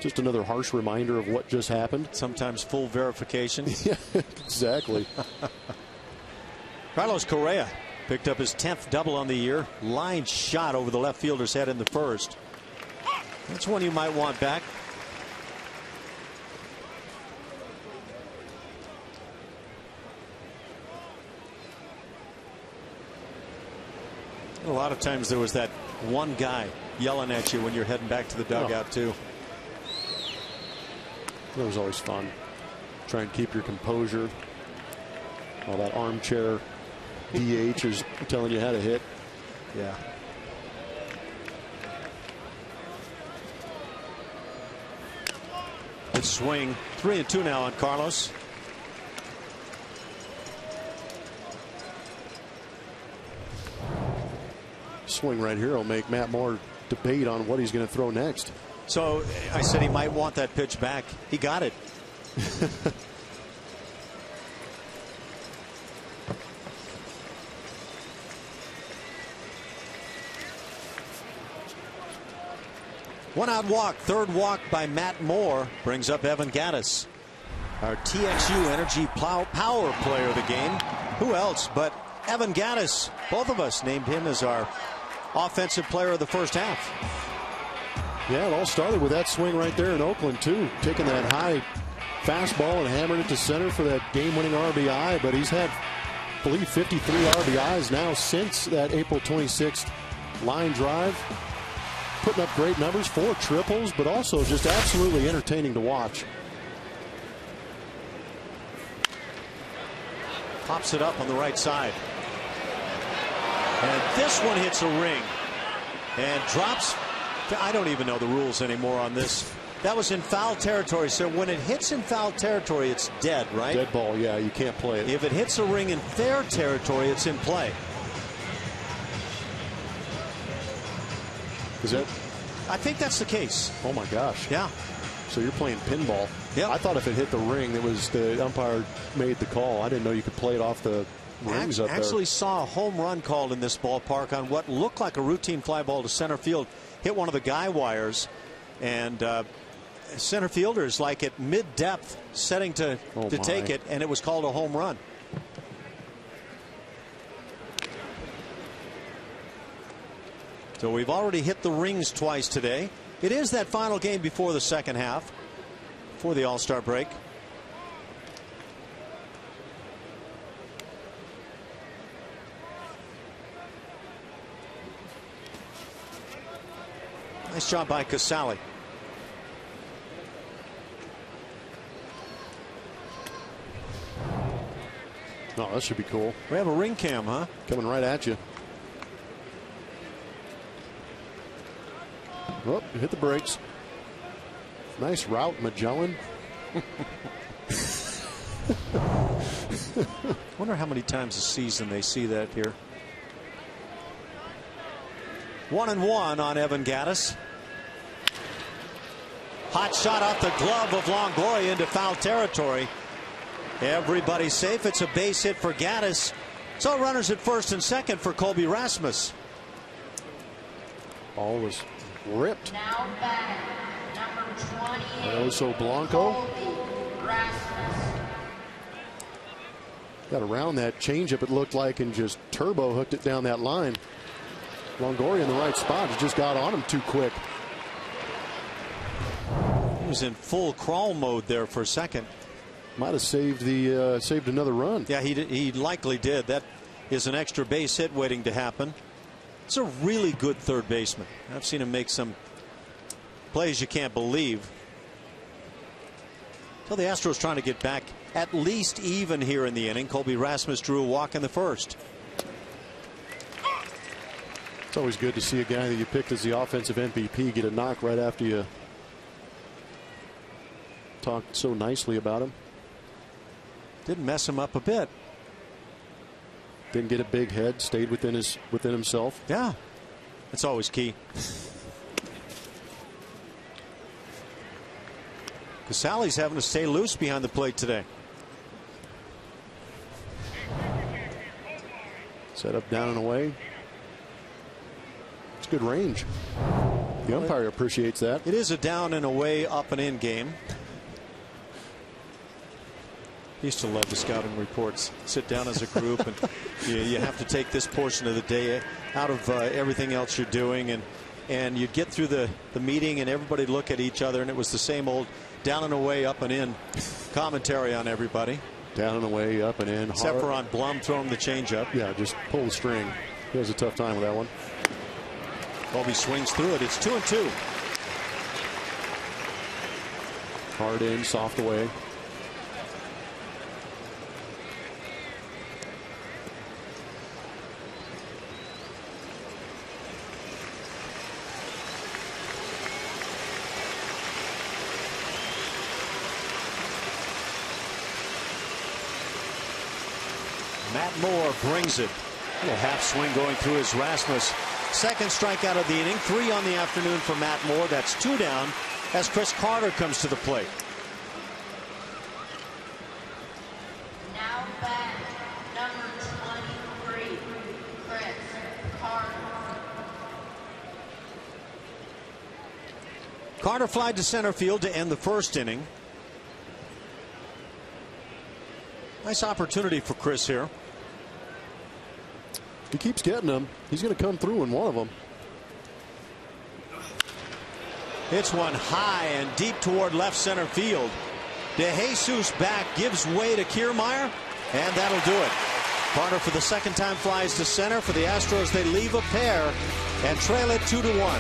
Just another harsh reminder of what just happened.
Sometimes full verification.
Yeah, exactly.
Carlos Correa picked up his 10th double on the year. Line shot over the left fielder's head in the first. That's one you might want back. A lot of times there was that one guy yelling at you when you're heading back to the dugout, too.
That was always fun. Try and keep your composure while that armchair DH is telling you how to hit.
Yeah. Good swing. 3-2 now on Carlos.
Swing right here will make Matt Moore debate on what he's going to throw next.
So I said he might want that pitch back. He got it. One out walk. Third walk by Matt Moore brings up Evan Gattis, our TXU Energy Power player of the game. Who else but Evan Gattis? Both of us named him as our offensive player of the first half.
Yeah, it all started with that swing right there in Oakland, too. Taking that high fastball and hammering it to center for that game-winning RBI. But he's had, I believe, 53 RBIs now since that April 26th line drive. Putting up great numbers, 4 triples, but also just absolutely entertaining to watch.
Pops it up on the right side. And this one hits a ring and drops. I don't even know the rules anymore on this. That was in foul territory. So when it hits in foul territory, it's dead, right?
Dead ball, yeah. You can't play it.
If it hits a ring in fair territory, it's in play.
Is that?
I think that's the case.
Oh, my gosh.
Yeah.
So you're playing pinball.
Yeah.
I thought if it hit the ring, it was the umpire made the call. I didn't know you could play it off the rings up there.
Actually saw a home run called in this ballpark on what looked like a routine fly ball to center field. Hit one of the guy wires, and center fielder is like at mid-depth setting to take it, and it was called a home run. So we've already hit the rings twice today. It is that final game before the second half, before the All-Star break. Nice job by Casale.
Oh, that should be cool.
We have a ring cam, huh?
Coming right at you. Oh, you hit the brakes. Nice route, Magellan.
Wonder how many times a season they see that here. 1-1 on Evan Gattis. Hot shot off the glove of Longoria into foul territory. Everybody's safe. It's a base hit for Gattis. So runners at first and second for Colby Rasmus.
Ball was ripped.
Now back, number 28.
Oso Blanco.
Colby Rasmus.
Got around that changeup, it looked like, and just turbo hooked it down that line. Longoria in the right spot. He just got on him too quick.
He was in full crawl mode there for a second.
Might have saved another run.
Yeah, he likely did. That is an extra base hit waiting to happen. It's a really good third baseman. I've seen him make some Plays you can't believe. So the Astros trying to get back at least even here in the inning. Colby Rasmus drew a walk in the first.
It's always good to see a guy that you picked as the offensive MVP get a knock right after you talked so nicely about him.
Didn't mess him up a bit.
Didn't get a big head. Stayed within himself.
Yeah, that's always key. Casali's having to stay loose behind the plate today.
Set up down and away. It's good range. The umpire appreciates that.
It is a down and away, up and in game. Used to love the scouting reports. Sit down as a group, and you have to take this portion of the day out of everything else you're doing, and you'd get through the meeting, and everybody look at each other, and it was the same old down and away, up and in commentary on everybody.
Down and away, up and in.
Except for on Blum throwing the changeup.
Yeah, just pull the string. He has a tough time with that one.
Colby swings through it. It's 2-2.
Hard in, soft away.
Matt Moore brings it. A little half swing going through his Rasmus. Second strikeout of the inning. 3 on the afternoon for Matt Moore. That's 2 down as Chris Carter comes to the plate.
Now back, number 23, Chris Carter.
Carter flied to center field to end the first inning. Nice opportunity for Chris here.
He keeps getting them. He's going to come through in one of them.
Hits one high and deep toward left center field. DeJesus back, gives way to Kiermaier, and that'll do it. Carter for the second time flies to center. For the Astros, they leave a pair and trail it 2-1.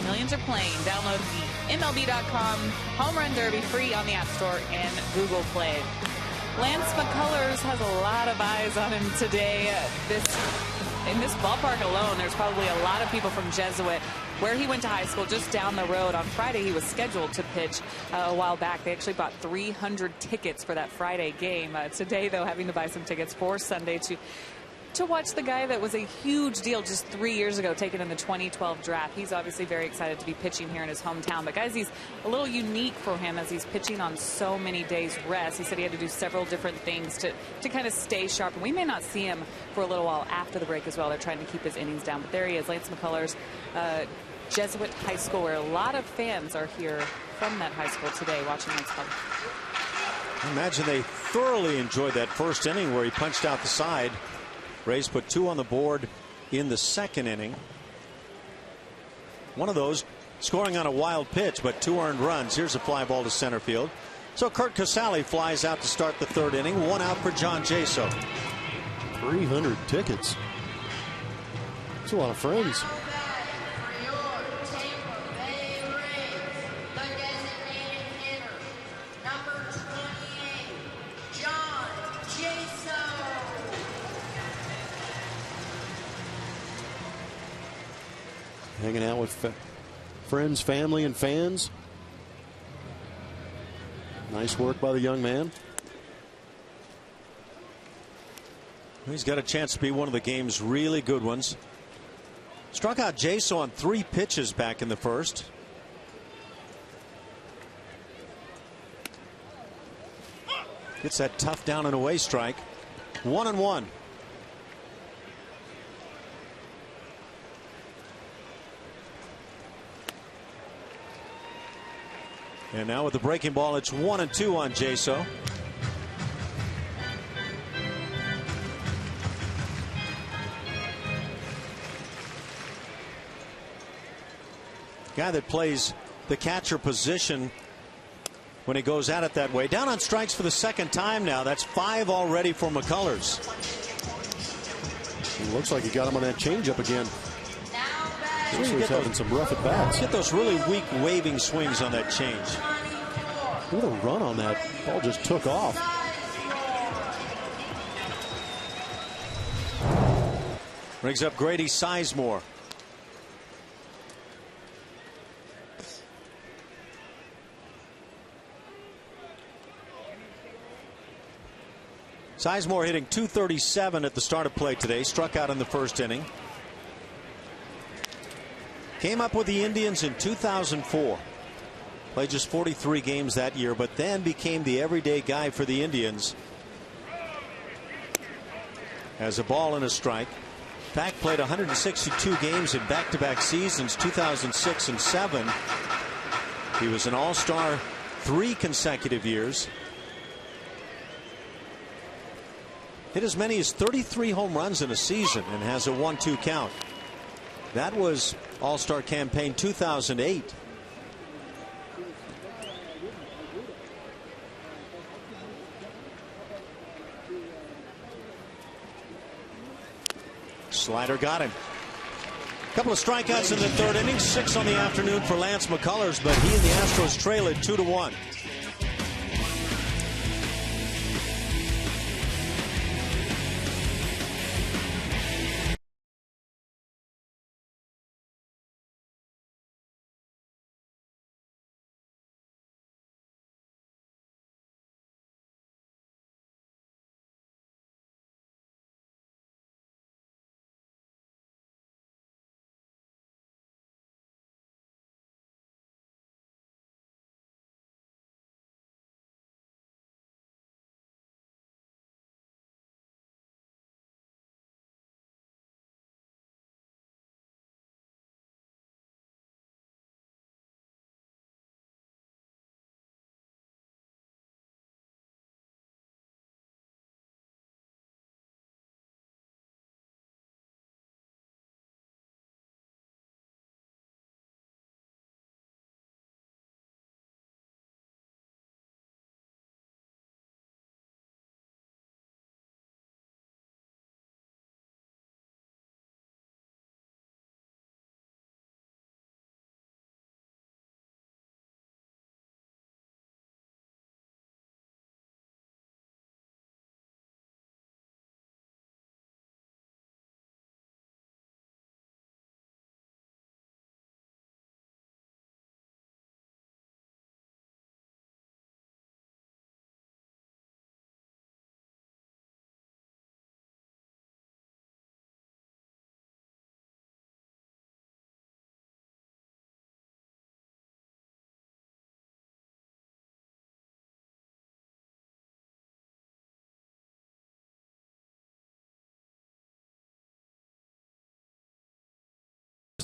Millions are playing. Download the MLB.com Home Run Derby free on the App Store and Google Play. Lance McCullers has a lot of eyes on him today. In this ballpark alone, there's probably a lot of people from Jesuit, where he went to high school, just down the road. On Friday, he was scheduled to pitch a while back. They actually bought 300 tickets for that Friday game. Today, though, having to buy some tickets for Sunday to watch the guy that was a huge deal just 3 years ago, taken in the 2012 draft. He's obviously very excited to be pitching here in his hometown. But, guys, he's a little unique for him as he's pitching on so many days rest. He said he had to do several different things to kind of stay sharp. And we may not see him for a little while after the break as well. They're trying to keep his innings down. But there he is, Lance McCullers, Jesuit High School, where a lot of fans are here from that high school today watching Lance McCullers.
I imagine they thoroughly enjoyed that first inning where he punched out the side. Rays put 2 on the board in the second inning. One of those scoring on a wild pitch, but 2 earned runs. Here's a fly ball to center field. So Curt Casali flies out to start the third inning. 1 out for John Jaso.
300 tickets. That's a lot of friends.
For your Tampa Bay Rays, the designated hitter, number 28, John Jaso.
Hanging out with friends, family, and fans. Nice work by the young man.
He's got a chance to be one of the game's really good ones. Struck out Jaso on 3 pitches back in the first. Gets that tough down and away strike. 1-1. And now with the breaking ball, it's 1-2 on Jaso. Guy that plays the catcher position when he goes at it that way. Down on strikes for the second time now. That's 5 already for McCullers.
It looks like he got him on that changeup again. He's having some rough at bats.
Get those really weak waving swings on that change.
What a run on that. Ball just took off.
Brings up Grady Sizemore. Sizemore hitting .237 at the start of play today. Struck out in the first inning. Came up with the Indians in 2004. Played just 43 games that year, but then became the everyday guy for the Indians. Has a ball and a strike. Pack played 162 games in back-to-back seasons, 2006 and 7. He was an all-star 3 consecutive years. Hit as many as 33 home runs in a season and has a 1-2 count. That was All-Star campaign 2008. Slider got him. Couple of strikeouts in the third inning. 6 on the afternoon for Lance McCullers, but he and the Astros trail it 2-1.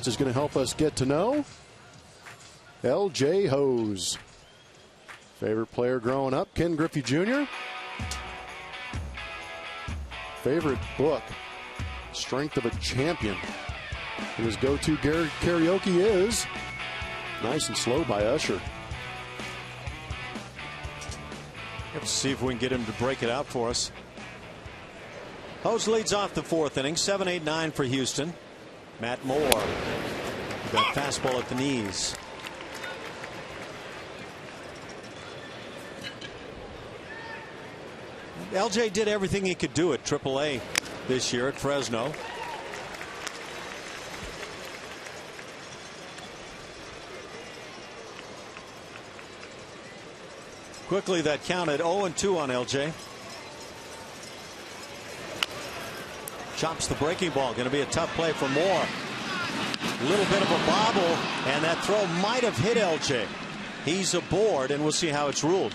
Is going to help us get to know LJ HOUs. Favorite player growing up, Ken Griffey Jr. Favorite book, Strength of a Champion. And his go-to karaoke is Nice and Slow by Usher.
Let's see if we can get him to break it out for us. HOUs leads off the 4th inning, 7-8-9 for Houston. Matt Moore. Got fastball at the knees. LJ did everything he could do at AAA this year at Fresno. Quickly that counted 0-2 on LJ. Chops the breaking ball. Going to be a tough play for Moore. A little bit of a bobble, and that throw might have hit LJ. He's aboard, and we'll see how it's ruled.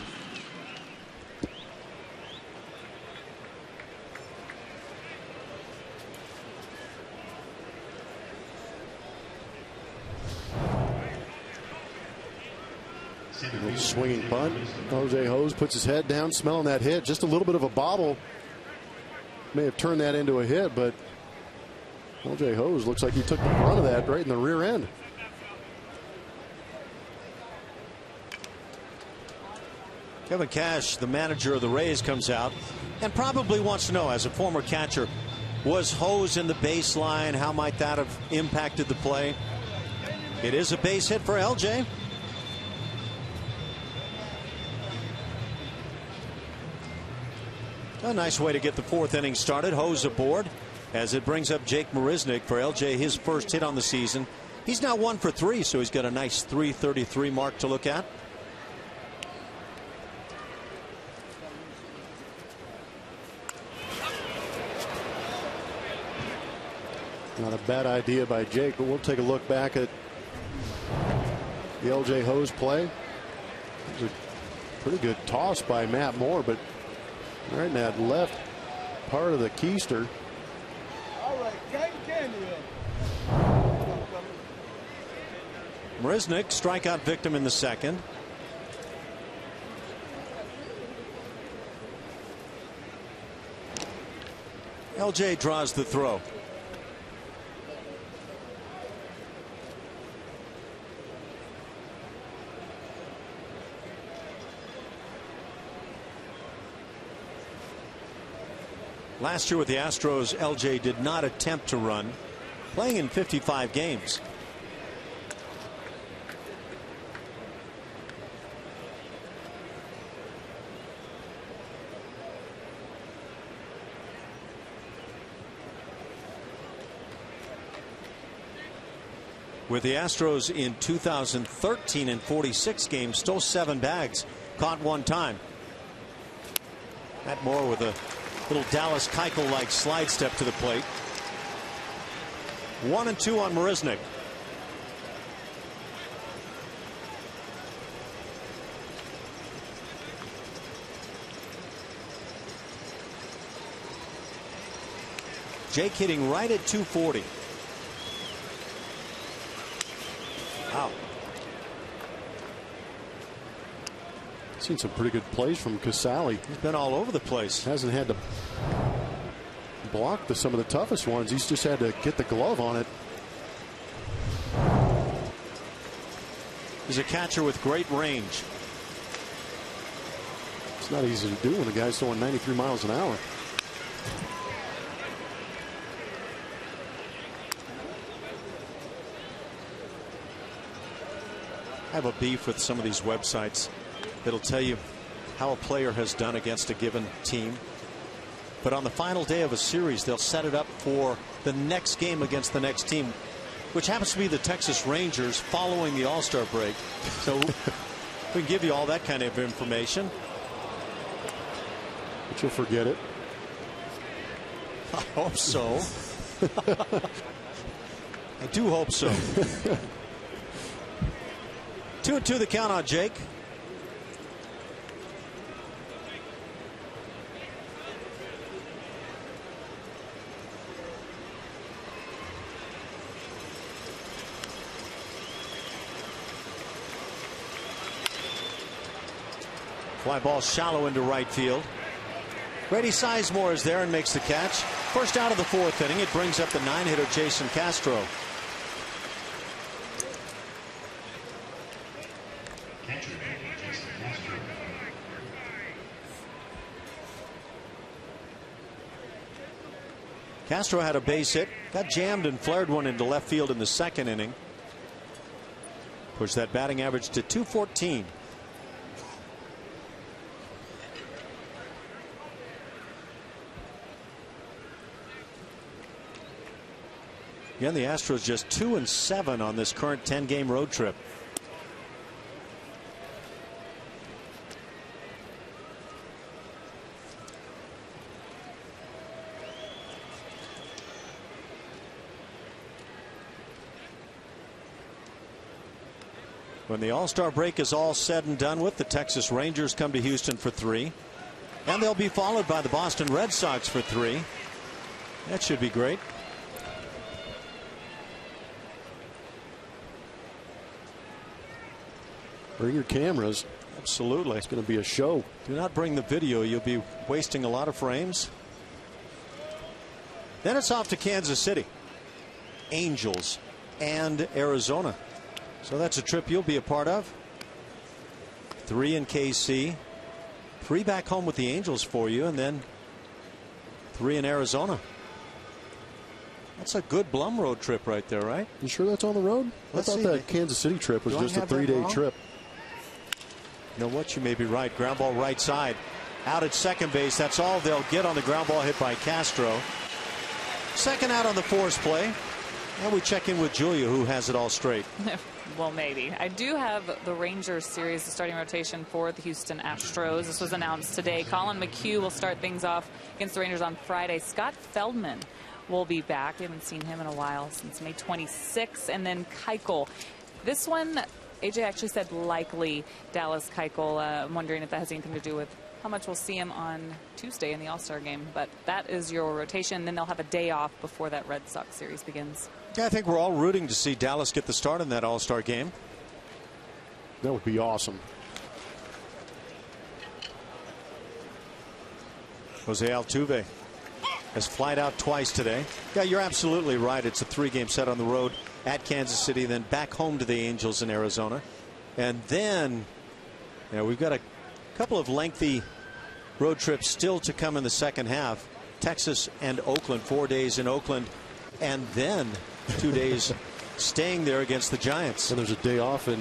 Swinging bunt. Jose HOUs puts his head down, smelling that hit. Just a little bit of a bobble. May have turned that into a hit, but LJ HOUs looks like he took the brunt of that right in the rear end.
Kevin Cash, the manager of the Rays, comes out and probably wants to know, as a former catcher, was HOUs in the baseline? How might that have impacted the play? It is a base hit for LJ. A nice way to get the 4th inning started. HOUs aboard as it brings up Jake Marisnick for LJ, his first hit on the season. He's now 1 for 3, so he's got a nice 333 mark to look at.
Not a bad idea by Jake, but we'll take a look back at the LJ HOUs play. It was a pretty good toss by Matt Moore, but right in that left part of the keister.
All right, candy
Marisnick, strikeout victim in the 2nd. LJ draws the throw. Last year with the Astros, LJ did not attempt to run, playing in 55 games. With the Astros in 2013 in 46 games, stole 7 bags, caught 1 time. Matt Moore with a little Dallas Keuchel-like slide step to the plate. 1-2 on Marisnick. Jake hitting right at 240. Wow.
Seen some pretty good plays from Casale.
He's been all over the place.
Hasn't had to block some of the toughest ones. He's just had to get the glove on it.
He's a catcher with great range.
It's not easy to do when the guy's throwing 93 miles an hour.
I have a beef with some of these websites that'll tell you how a player has done against a given team. But on the final day of a series, they'll set it up for the next game against the next team, which happens to be the Texas Rangers following the All-Star break. So we can give you all that kind of information.
But you'll forget it.
I hope so. I do hope so. 2-2 the count on Jake. Fly ball shallow into right field. Grady Sizemore is there and makes the catch. First out of the 4th inning. It brings up the 9-hitter Jason Castro. Castro had a base hit, got jammed and flared one into left field in the 2nd inning. Pushed that batting average to .214. Again, the Astros just 2-7 on this current 10-game road trip. When the All-Star break is all said and done with, the Texas Rangers come to Houston for 3. And they'll be followed by the Boston Red Sox for 3. That should be great.
Bring your cameras.
Absolutely.
It's going to be a show.
Do not bring the video. You'll be wasting a lot of frames. Then it's off to Kansas City, Angels, and Arizona. So that's a trip you'll be a part of. 3 in KC, 3 back home with the Angels for you, and then 3 in Arizona. That's a good Blum road trip right there, right?
You sure that's on the road?
Let's
I thought
see.
that Kansas City trip was
Do I
just a
have that
3-day
wrong?
trip.
You know what? You may be right. Ground ball right side. Out at second base. That's all they'll get on the ground ball hit by Castro. Second out on the force play. And we check in with Julia, who has it all straight.
Well, maybe. I do have the Rangers series, the starting rotation for the Houston Astros. This was announced today. Colin McHugh will start things off against the Rangers on Friday. Scott Feldman will be back. We haven't seen him in a while, since May 26th. And then Keuchel. This one, AJ actually said likely Dallas Keuchel. I'm wondering if that has anything to do with how much we'll see him on Tuesday in the All-Star game. But that is your rotation. Then they'll have a day off before that Red Sox series begins.
Yeah, I think we're all rooting to see Dallas get the start in that All-Star game.
That would be awesome.
Jose Altuve has flied out twice today. Yeah, you're absolutely right. It's a 3-game set on the road at Kansas City, then back home to the Angels in Arizona. And then, you know, we've got a couple of lengthy road trips still to come in the second half. Texas and Oakland, 4 days in Oakland, and then 2 days staying there against the Giants.
And there's a day off in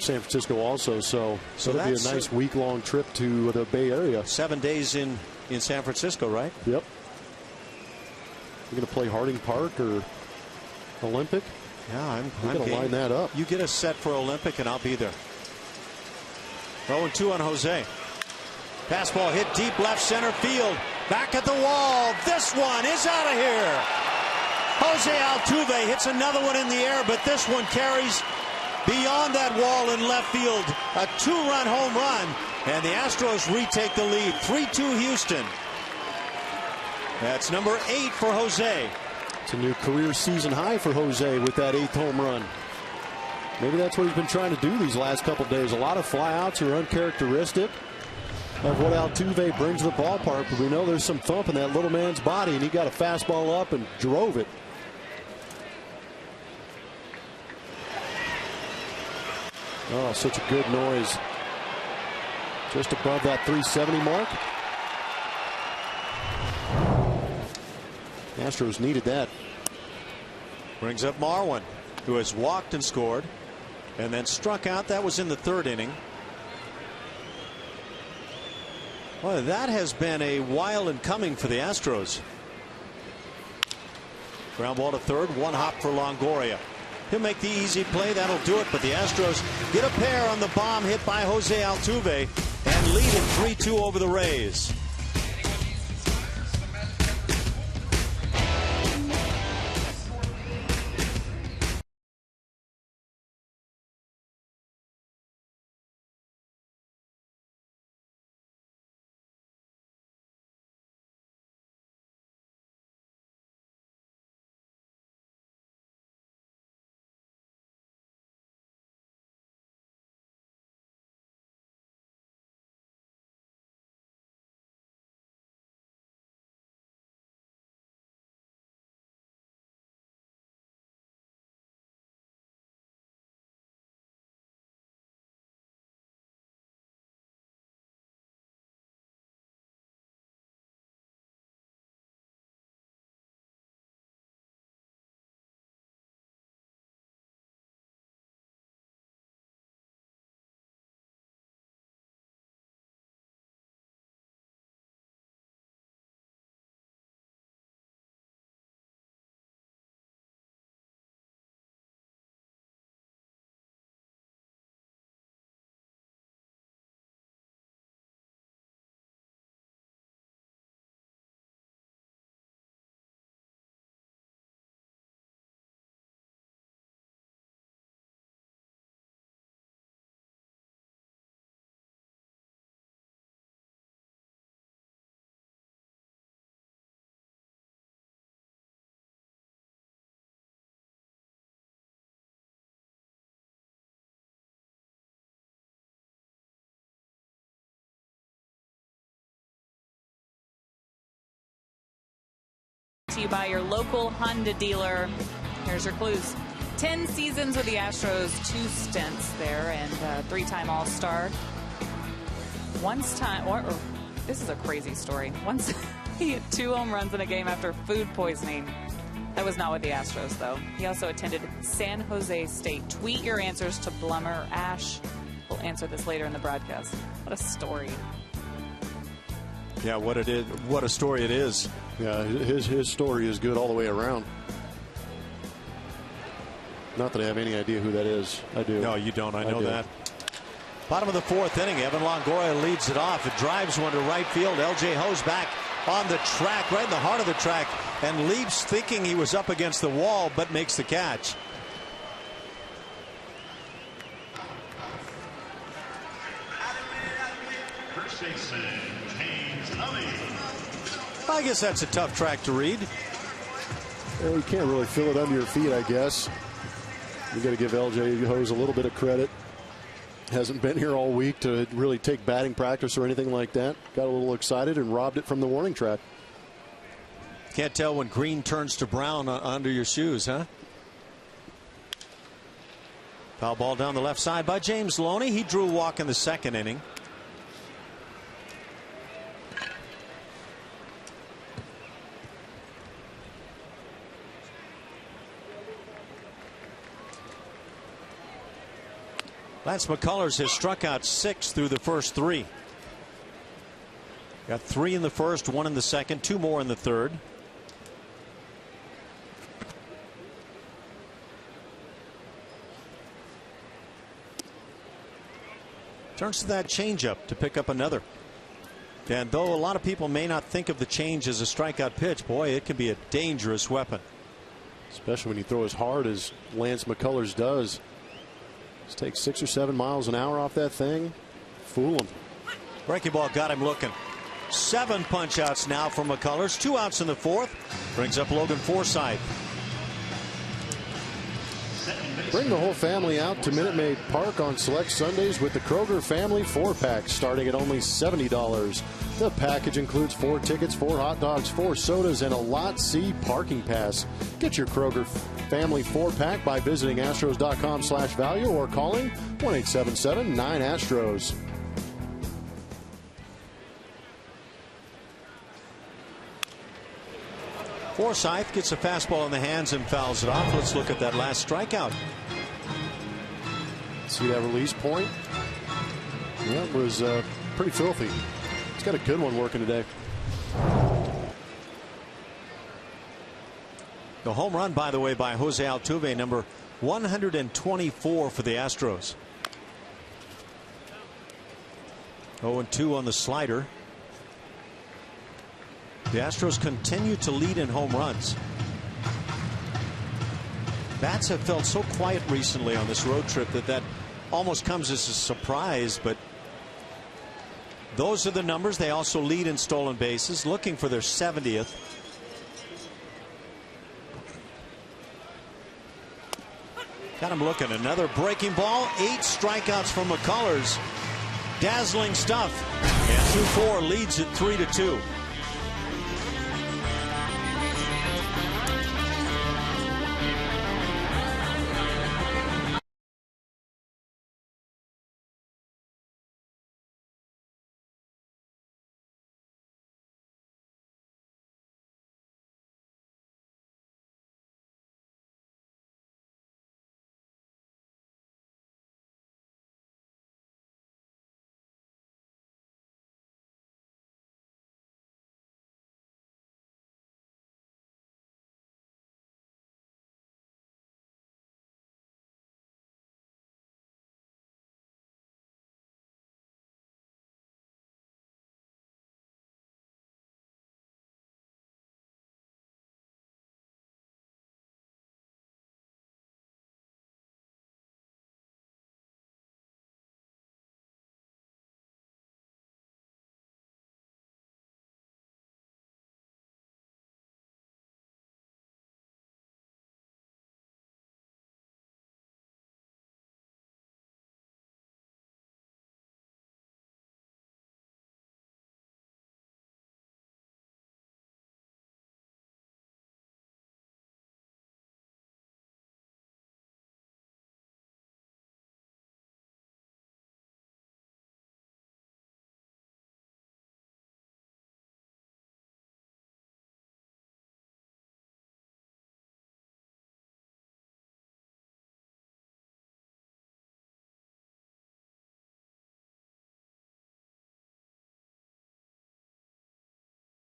San Francisco also, so that'll be a nice week-long trip to the Bay Area.
7 days in San Francisco, right?
Yep. You're going to play Harding Park or Olympic?
Yeah, I'm
going to line that up.
You get us set for Olympic, and I'll be there. 0-2 on Jose. Fastball hit deep left center field. Back at the wall. This one is out of here. Jose Altuve hits another one in the air, but this one carries beyond that wall in left field. A 2-run home run, and the Astros retake the lead. 3-2 Houston. That's number 8 for Jose.
It's a new career season high for Jose with that 8th home run. Maybe that's what he's been trying to do these last couple days. A lot of flyouts are uncharacteristic of what Altuve brings to the ballpark, but we know there's some thump in that little man's body, and he got a fastball up and drove it. Oh, such a good noise. Just above that 370 mark. Astros needed that.
Brings up Marwin, who has walked and scored and then struck out. That was in the 3rd inning. Well, that has been a while in coming for the Astros. Ground ball to 3rd, 1 hop for Longoria. He'll make the easy play. That'll do it. But the Astros get a pair on the bomb hit by Jose Altuve and lead it 3-2 over the Rays.
to you by your local Honda dealer. Here's your clues. 10 seasons with the Astros, 2 stints there, and 3-time All-Star. This is a crazy story. Once he hit 2 home runs in a game after food poisoning. That was not with the Astros, though. He also attended San Jose State. Tweet your answers to Blummer. Ash will answer this later in the broadcast. What a story.
Yeah, what a story it is.
Yeah, his story is good all the way around. Not that I have any idea who that is. I do.
No, you don't. I know that. Bottom of the 4th inning, Evan Longoria leads it off. It drives one to right field. LJ Ho's back on the track, right in the heart of the track, and leaps thinking he was up against the wall, but makes the catch. I guess that's a tough track to read.
Well, you can't really feel it under your feet, I guess. You got to give LJ Hose a little bit of credit. Hasn't been here all week to really take batting practice or anything like that. Got a little excited and robbed it from the warning track.
Can't tell when green turns to brown under your shoes, huh? Foul ball down the left side by James Loney. He drew a walk in the 2nd inning. Lance McCullers has struck out 6 through the first 3. Got 3 in the first, 1 in the second, 2 more in the third. Turns to that changeup to pick up another. And though a lot of people may not think of the change as a strikeout pitch, boy, it can be a dangerous weapon.
Especially when you throw as hard as Lance McCullers does. Just take 6 or 7 miles an hour off that thing. Fool him.
Breaking ball got him looking. 7 punch outs now from McCullers. 2 outs in the 4th. Brings up Logan Forsythe.
Bring the whole family out to Minute Maid Park on select Sundays with the Kroger Family 4-pack starting at only $70. The package includes 4 tickets, 4 hot dogs, 4 sodas, and a Lot C parking pass. Get your Kroger Family 4-pack by visiting Astros.com/value or calling 1-877-9-ASTROS.
Forsythe gets a fastball in the hands and fouls it off. Let's look at that last strikeout.
See that release point? Yeah, it was pretty filthy. He's got a good one working today.
The home run, by the way, by Jose Altuve, number 124 for the Astros. 0-2 on the slider. The Astros continue to lead in home runs. Bats have felt so quiet recently on this road trip that almost comes as a surprise, but those are the numbers. They also lead in stolen bases, looking for their 70th. Got him looking. Another breaking ball. 8 strikeouts from McCullers. Dazzling stuff. And 2-4 leads it 3-2.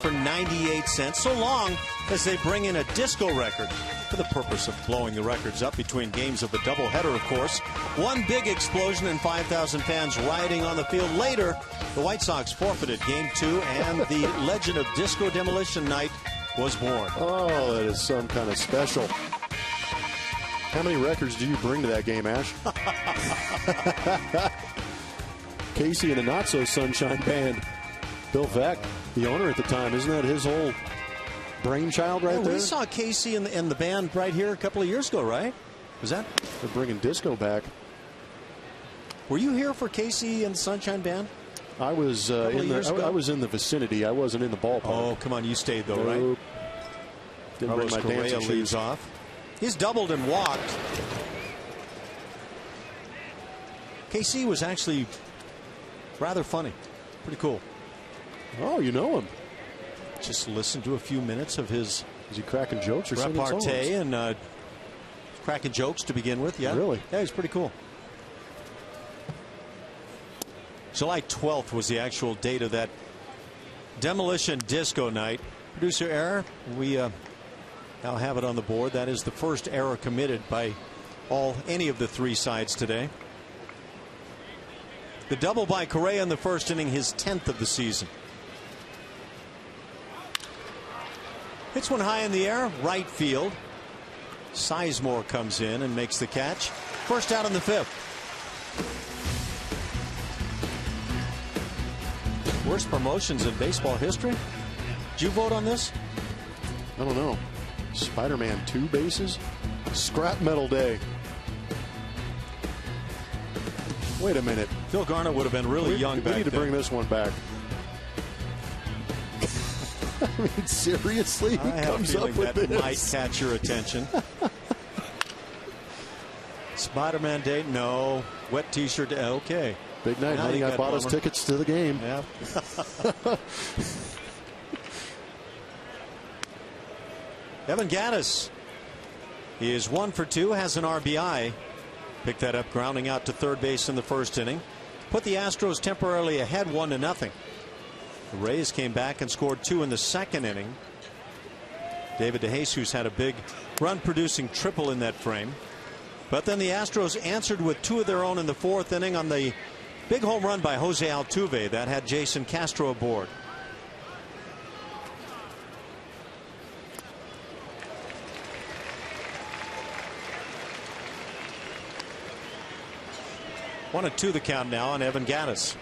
for 98 cents, so long as they bring in a disco record for the purpose of blowing the records up between games of the doubleheader, of course. One big explosion and 5,000 fans rioting on the field. Later, the White Sox forfeited Game 2, and the legend of Disco Demolition Night was born.
Oh, that is some kind of special. How many records do you bring to that game, Ash? Casey and a not-so-sunshine band. Bill Veck, the owner at the time, isn't that his whole brainchild right there?
We saw Casey and the band right here a couple of years ago, right? Was that?
They're bringing disco back.
Were you here for Casey and the Sunshine Band?
I was I was in the vicinity. I wasn't in the ballpark.
Oh, come on, you stayed though, right?
Didn't bring my dancing shoes.
Leads off. He's doubled and walked. KC was actually rather funny. Pretty cool.
Oh, you know him.
Just listen to a few minutes of his.
Is he cracking jokes or singing songs?
Repartee and cracking jokes to begin with. Yeah.
Really?
Yeah, he's pretty cool. July 12th was the actual date of that demolition disco night. Producer error. We now have it on the board. That is the first error committed by any of the three sides today. The double by Correa in the first inning, his 10th of the season. Hits one high in the air, right field. Sizemore comes in and makes the catch. First out in the fifth. Worst promotions in baseball history. Did you vote on this?
I don't know. Spider-Man 2 bases? Scrap metal day. Wait a minute.
Phil Garner would have been really young back then.
We need to bring this one back. I mean, seriously?
I have a feeling that might catch your attention. Spider-Man Day? No. Wet T-shirt? Okay.
Big night, honey. I bought us tickets to the game.
Yeah. Evan Gattis. He is 1 for 2, has an RBI. Picked that up, grounding out to third base in the first inning. Put the Astros temporarily ahead 1-0. The Rays came back and scored 2 in the second inning. David DeJesus had a big run-producing triple in that frame. But then the Astros answered with 2 of their own in the fourth inning on the big home run by Jose Altuve that had Jason Castro aboard. One and 2 the count now on Evan Gattis.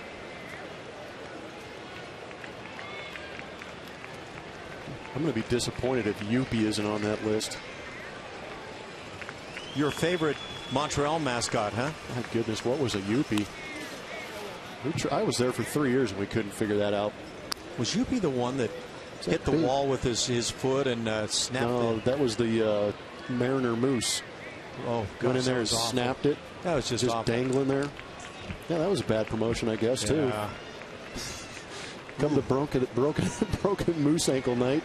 I'm going to be disappointed if Youppi isn't on that list.
Your favorite Montreal mascot, huh?
My goodness, what was a Youppi? I was there for 3 years and we couldn't figure that out.
Was Youppi the one that hit the wall with his foot and snapped it?
No, that was the Mariner Moose.
Oh,
went in there and snapped it.
That was just
dangling there. Yeah, that was a bad promotion, I guess, too. Come to broken moose ankle night.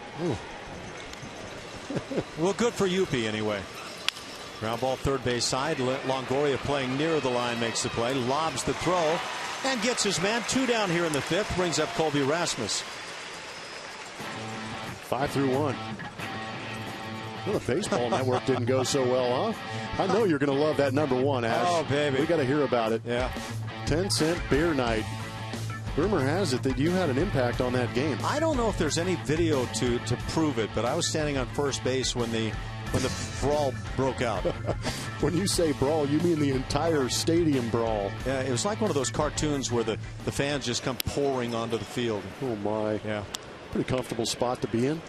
Well, good for Youppi anyway. Ground ball third base side. Longoria playing near the line makes the play. Lobs the throw and gets his man. 2 down here in the fifth. Brings up Colby Rasmus.
5 through 1. Well, the baseball network didn't go so well, huh? I know you're going to love that number 1, Ash.
Oh, baby.
We got to hear about it.
Yeah.
10-cent beer night. Rumor has it that you had an impact on that game.
I don't know if there's any video to prove it, but I was standing on first base when the brawl broke out.
When you say brawl, you mean the entire stadium brawl.
Yeah, it was like one of those cartoons where the fans just come pouring onto the field.
Oh, my.
Yeah.
Pretty comfortable spot to be in.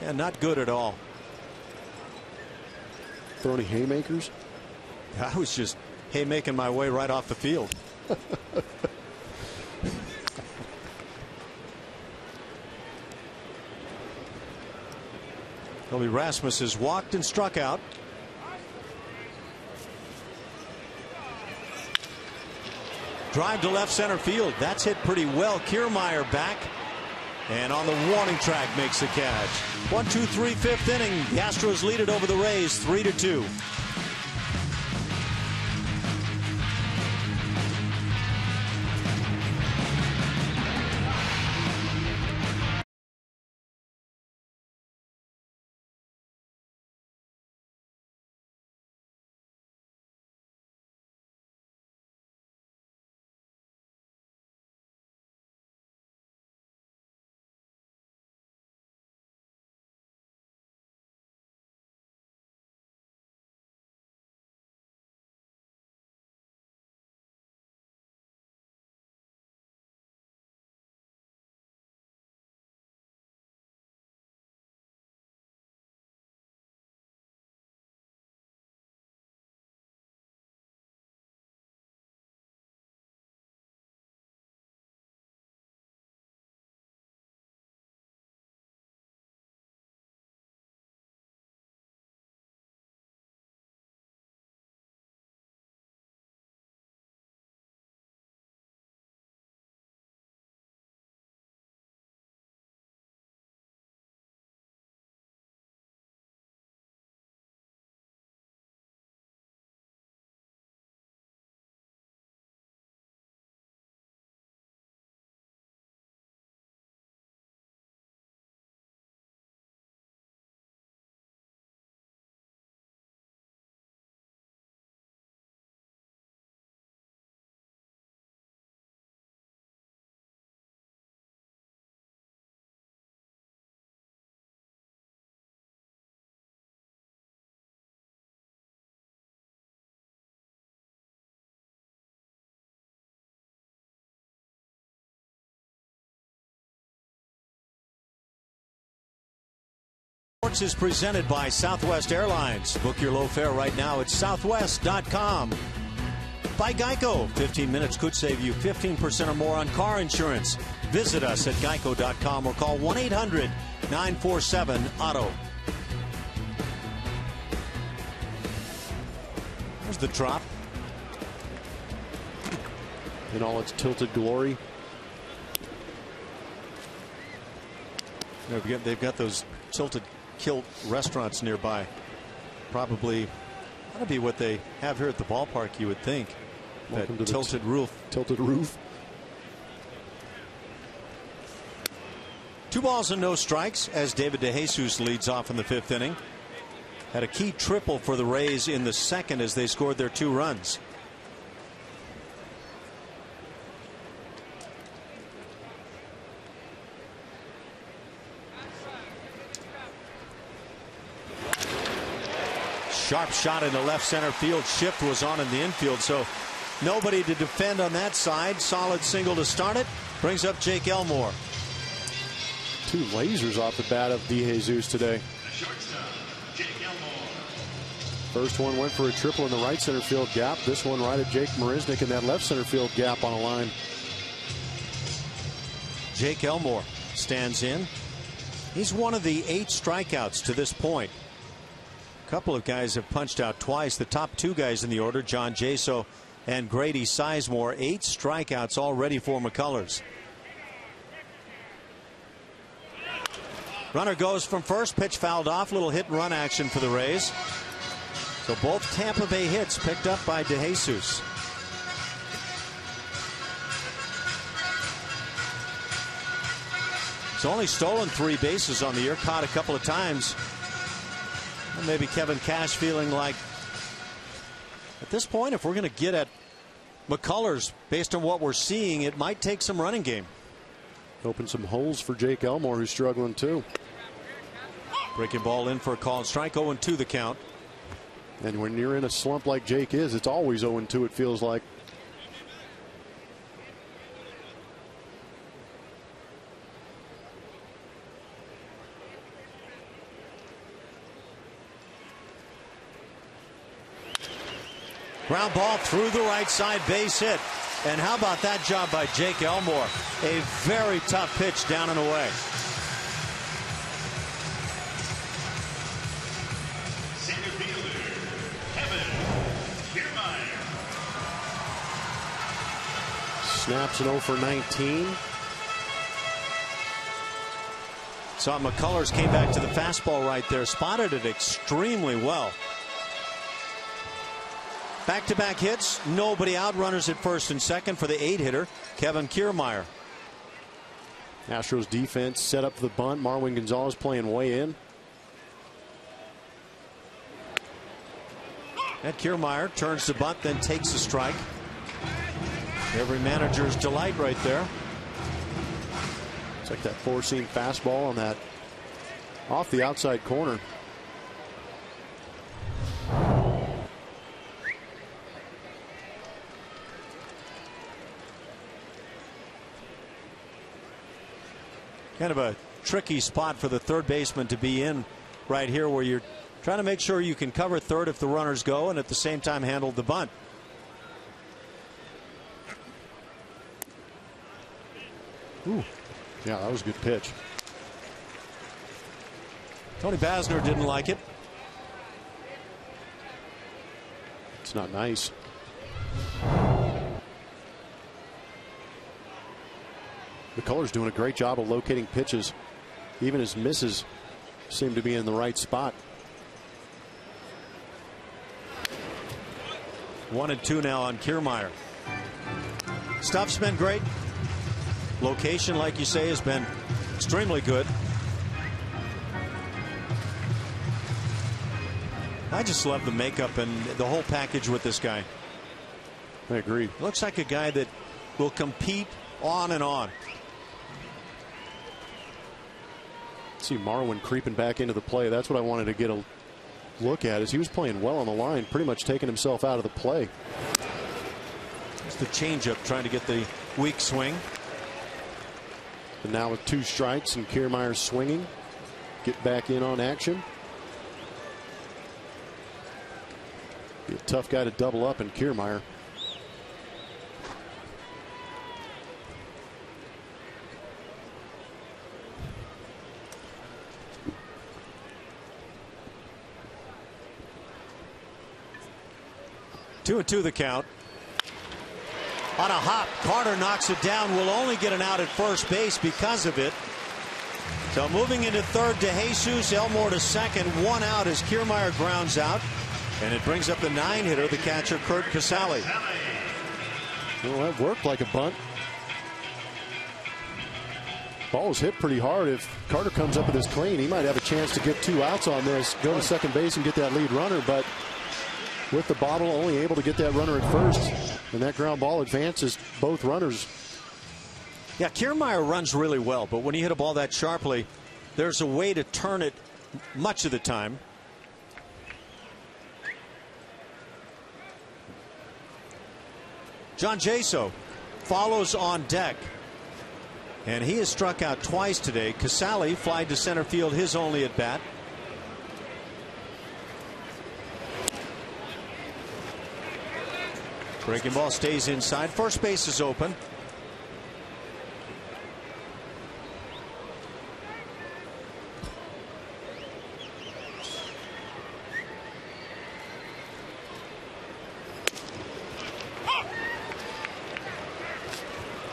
Yeah, not good at all.
Throw any haymakers?
I was just haymaking my way right off the field. Colby Rasmus has walked and struck out. Drive to left center field. That's hit pretty well. Kiermaier back. And on the warning track makes the catch. 1-2-3 fifth inning. The Astros lead it over the Rays 3-2. Sports is presented by Southwest Airlines. Book your low fare right now at southwest.com. By Geico. 15 minutes could save you 15% or more on car insurance. Visit us at geico.com or call 1-800-947-AUTO. There's the drop.
In all its tilted glory.
They've got those tilted kilt restaurants nearby. Probably that'll be what they have here at the ballpark, you would think.
Welcome
that
to
tilted roof.
Tilted roof.
2 balls and no strikes as David DeJesus leads off in the 5th inning. Had a key triple for the Rays in the 2nd as they scored their 2 runs. Sharp shot into left center field. Shift was on in the infield, so nobody to defend on that side. Solid single to start it. Brings up Jake Elmore.
2 lasers off the bat of DeJesus today. First one went for a triple in the right center field gap. This one right at Jake Marisnick in that left center field gap on a line.
Jake Elmore stands in. He's one of the 8 strikeouts to this point. A couple of guys have punched out twice. The top 2 guys in the order, John Jaso and Grady Sizemore, 8 strikeouts already for McCullers. Runner goes from first. Pitch fouled off. Little hit and run action for the Rays. So both Tampa Bay hits picked up by DeJesus. He's only stolen 3 bases on the year. Caught a couple of times. Maybe Kevin Cash feeling like at this point, if we're going to get at McCullers based on what we're seeing, it might take some running game.
Open some holes for Jake Elmore, who's struggling too.
Breaking ball in for a call and strike. 0-2 the count.
And when you're in a slump like Jake is, it's always 0-2 it feels like.
Ground ball through the right side, base hit. And how about that job by Jake Elmore? A very tough pitch down and away.
Center fielder, Kevin Kiermaier.
Snaps an 0 for 19.
Saw McCullers came back to the fastball right there. Spotted it extremely well. Back-to-back hits. Nobody out. Runners at first and second for the 8-hitter, Kevin Kiermaier.
Astros defense set up the bunt. Marwin Gonzalez playing way in.
And Kiermaier turns the bunt, then takes the strike. Every manager's delight right there.
It's like that 4-seam fastball on that off the outside corner.
Kind of a tricky spot for the third baseman to be in right here, where you're trying to make sure you can cover third if the runners go and at the same time handle the bunt.
Ooh. Yeah, that was a good pitch.
Tony Basner didn't like it.
It's not nice. McCullers doing a great job of locating pitches. Even his misses seem to be in the right spot.
1-2 now on Kiermaier. Stuff's been great. Location, like you say, has been extremely good. I just love the makeup and the whole package with this guy.
I agree.
Looks like a guy that will compete on and on.
See Marwin creeping back into the play. That's what I wanted to get a look at, as he was playing well on the line, pretty much taking himself out of the play.
It's the changeup trying to get the weak swing.
And now with 2 strikes and Kiermaier swinging. get back in on action. Be a tough guy to double up in Kiermaier.
Two and two the count. On a hop, Carter knocks it down. Will only get an out at first base because of it. So moving into third to Jesus, Elmore to second. One out as Kiermaier grounds out. And it brings up the 9-hitter, the catcher, Curt Casale.
Well, that worked like a bunt. Ball was hit pretty hard. If Carter comes up with this clean, he might have a chance to get 2 outs on this, go to second base and get that lead runner. But with the bobble, only able to get that runner at first. And that ground ball advances both runners.
Yeah, Kiermaier runs really well, but when you hit a ball that sharply, there's a way to turn it much of the time. John Jaso follows on deck. And he has struck out twice today. Casale flied to center field, his only at bat. Breaking ball stays inside. First base is open.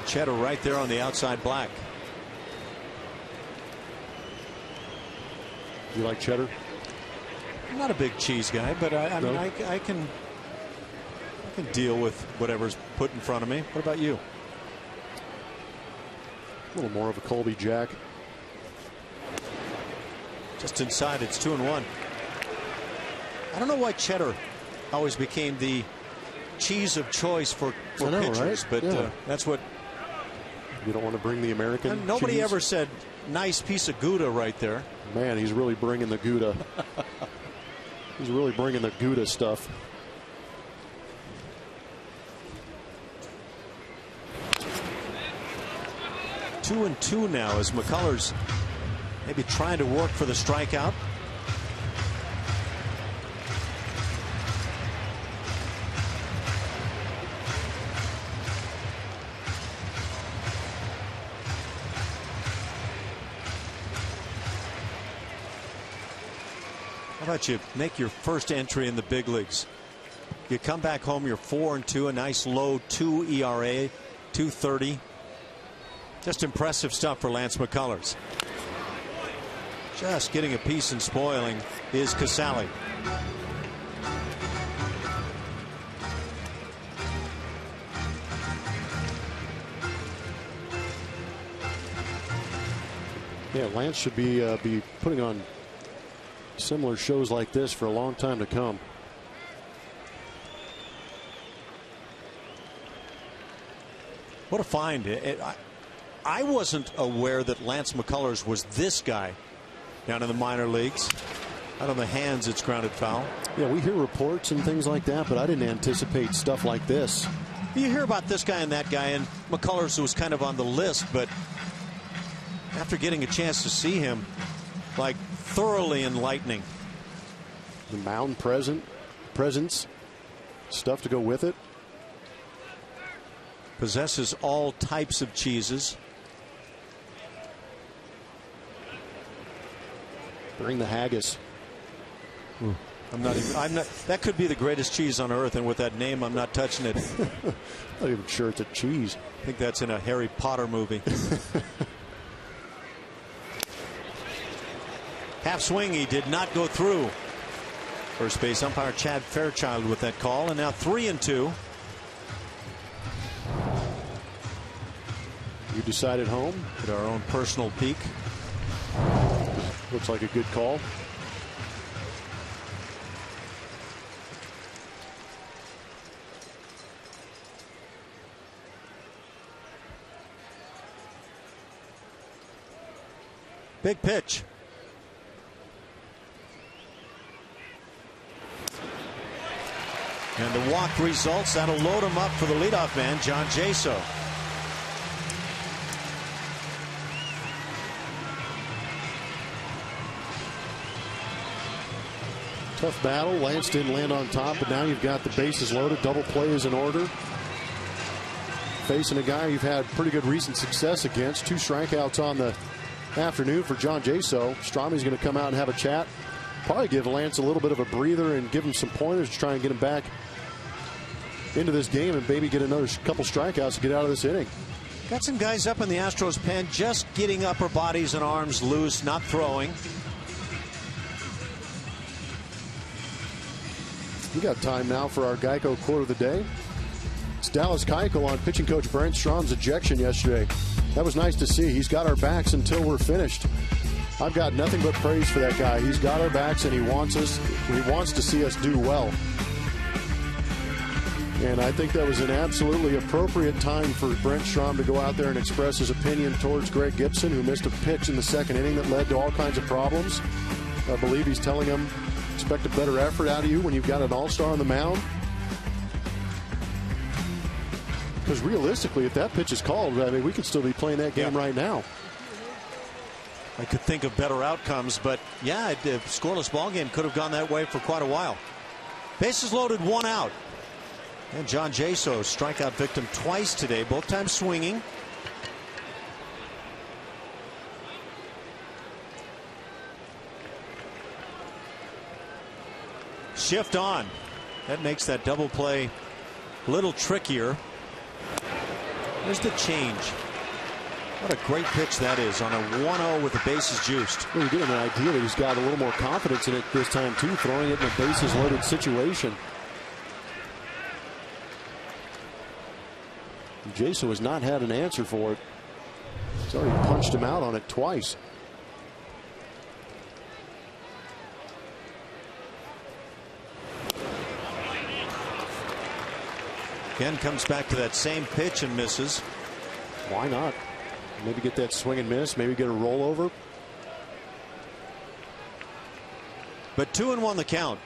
Cheddar right there on the outside black.
You like cheddar?
I'm not a big cheese guy, but I mean, I can deal with whatever's put in front of me. What about you?
A little more of a Colby Jack.
Just inside, it's 2-1. I don't know why cheddar always became the cheese of choice for pitchers,
right?
But that's what.
You don't want to bring the American
And nobody
cheese?
ever said nice piece of Gouda right there.
Man, he's really bringing the Gouda. He's really bringing the Gouda stuff.
Two and two now as McCullers maybe trying to work for the strikeout. How about you make your first entry in the big leagues? You come back home, you're 4-2, a nice low 2 ERA, 2.30. Just impressive stuff for Lance McCullers. Just getting a piece and spoiling is Casale.
Yeah, Lance should be putting on similar shows like this for a long time to come.
What a find. I wasn't aware that Lance McCullers was this guy down in the minor leagues. Out on the hands, it's grounded foul.
Yeah, we hear reports and things like that, but I didn't anticipate stuff like this.
You hear about this guy and that guy, and McCullers was kind of on the list, but after getting a chance to see him, like, thoroughly enlightening.
The mound presence, stuff to go with it.
Possesses all types of cheeses.
Bring the haggis.
I'm not. That could be the greatest cheese on earth, and with that name, I'm not touching it.
Not even sure it's a cheese.
I think that's in a Harry Potter movie. Half swing, he did not go through. First base umpire Chad Fairchild with that call, and now 3-2.
You decide at home.
At our own personal peak.
Looks like a good call.
Big pitch. And the walk results. That'll load him up for the leadoff man, John Jaso.
Tough battle. Lance didn't land on top, but now you've got the bases loaded. Double play is in order. Facing a guy you've had pretty good recent success against. 2 strikeouts on the afternoon for John Jaso. Strami's going to come out and have a chat. Probably give Lance a little bit of a breather and give him some pointers to try and get him back into this game and maybe get another couple strikeouts to get out of this inning.
Got some guys up in the Astros pen just getting upper bodies and arms loose, not throwing.
We got time now for our Geico quote of the day. It's Dallas Keuchel on pitching coach Brent Strom's ejection yesterday. That was nice to see. He's got our backs until we're finished. I've got nothing but praise for that guy. He's got our backs and he wants to see us do well. And I think that was an absolutely appropriate time for Brent Strom to go out there and express his opinion towards Greg Gibson, who missed a pitch in the second inning that led to all kinds of problems. I believe he's telling him, expect a better effort out of you when you've got an all-star on the mound. Because realistically, if that pitch is called, I mean, we could still be playing that game right now.
I could think of better outcomes, but yeah, a scoreless ball game could have gone that way for quite a while. Bases loaded, 1 out. And John Jaso, strikeout victim twice today, both times swinging. Shift on. That makes that double play a little trickier. There's the change. What a great pitch that is on a 1-0 with the bases juiced.
Well, you're getting an idea that he's got a little more confidence in it this time, too, throwing it in a bases loaded situation. Jason has not had an answer for it. He's already punched him out on it twice.
Again, comes back to that same pitch and misses.
Why not? Maybe get that swing and miss, maybe get a rollover.
But 2-1 the count.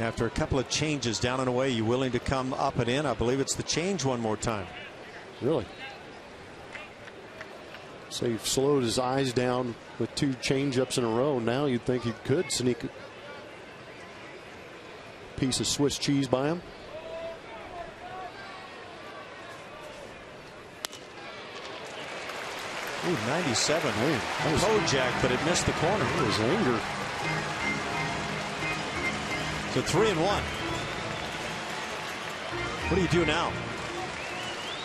After a couple of changes down and away, you willing to come up and in? I believe it's the change one more time.
Really? So you've slowed his eyes down with 2 changeups in a row. Now you'd think he could sneak a piece of Swiss cheese by him.
Ooh, 97. Kojak, but it missed the corner.
It was anger.
So 3-1. What do you do now?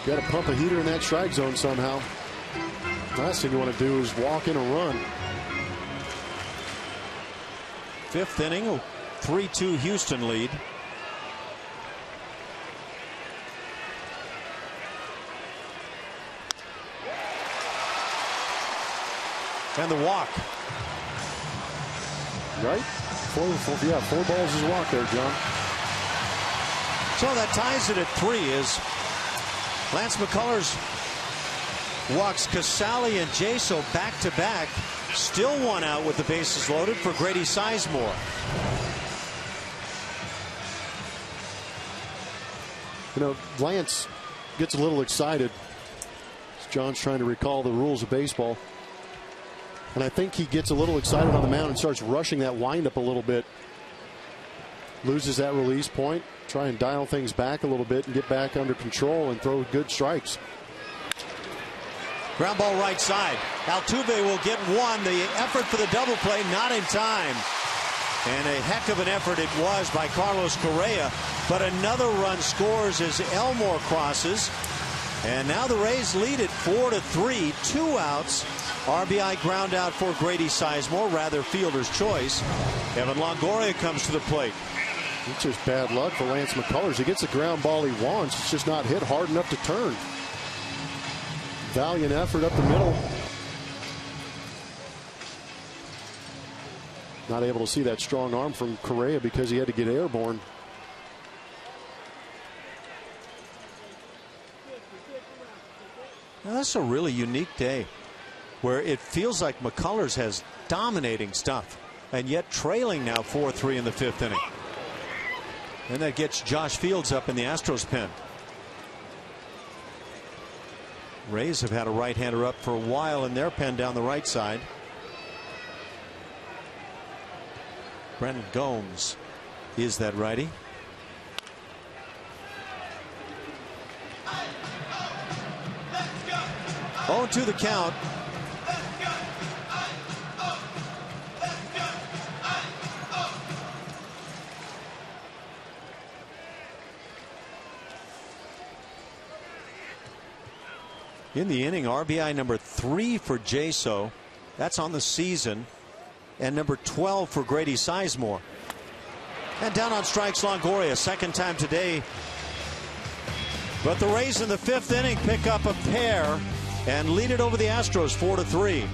Got to pump a heater in that strike zone somehow. Last thing you want to do is walk in a run.
5th inning, 3-2 Houston lead. And the walk.
Right? 4 balls is a walk there, John.
So that ties it at 3 as Lance McCullers walks Casali and Jaso back to back. Still 1 out with the bases loaded for Grady Sizemore.
You know, Lance gets a little excited. John's trying to recall the rules of baseball. And I think he gets a little excited on the mound and starts rushing that windup a little bit. Loses that release point. Try and dial things back a little bit and get back under control and throw good strikes.
Ground ball right side. Altuve will get 1. The effort for the double play not in time. And a heck of an effort it was by Carlos Correa. But another run scores as Elmore crosses. And now the Rays lead it 4-3. 2 outs. RBI ground out for Grady Sizemore, rather fielder's choice. Evan Longoria comes to the plate.
It's just bad luck for Lance McCullers. He gets the ground ball he wants. It's just not hit hard enough to turn. Valiant effort up the middle. Not able to see that strong arm from Correa because he had to get airborne.
Now, that's a really unique day where it feels like McCullers has dominating stuff and yet trailing now 4-3 in the 5th inning. And that gets Josh Fields up in the Astros pen. Rays have had a right-hander up for a while in their pen down the right side. Brandon Gomes is that righty. Oh, to the count. In the inning, RBI number 3 for Jaso. That's on the season. And number 12 for Grady Sizemore. And down on strikes, Longoria, second time today. But the Rays in the 5th inning pick up a pair and lead it over the Astros 4-3.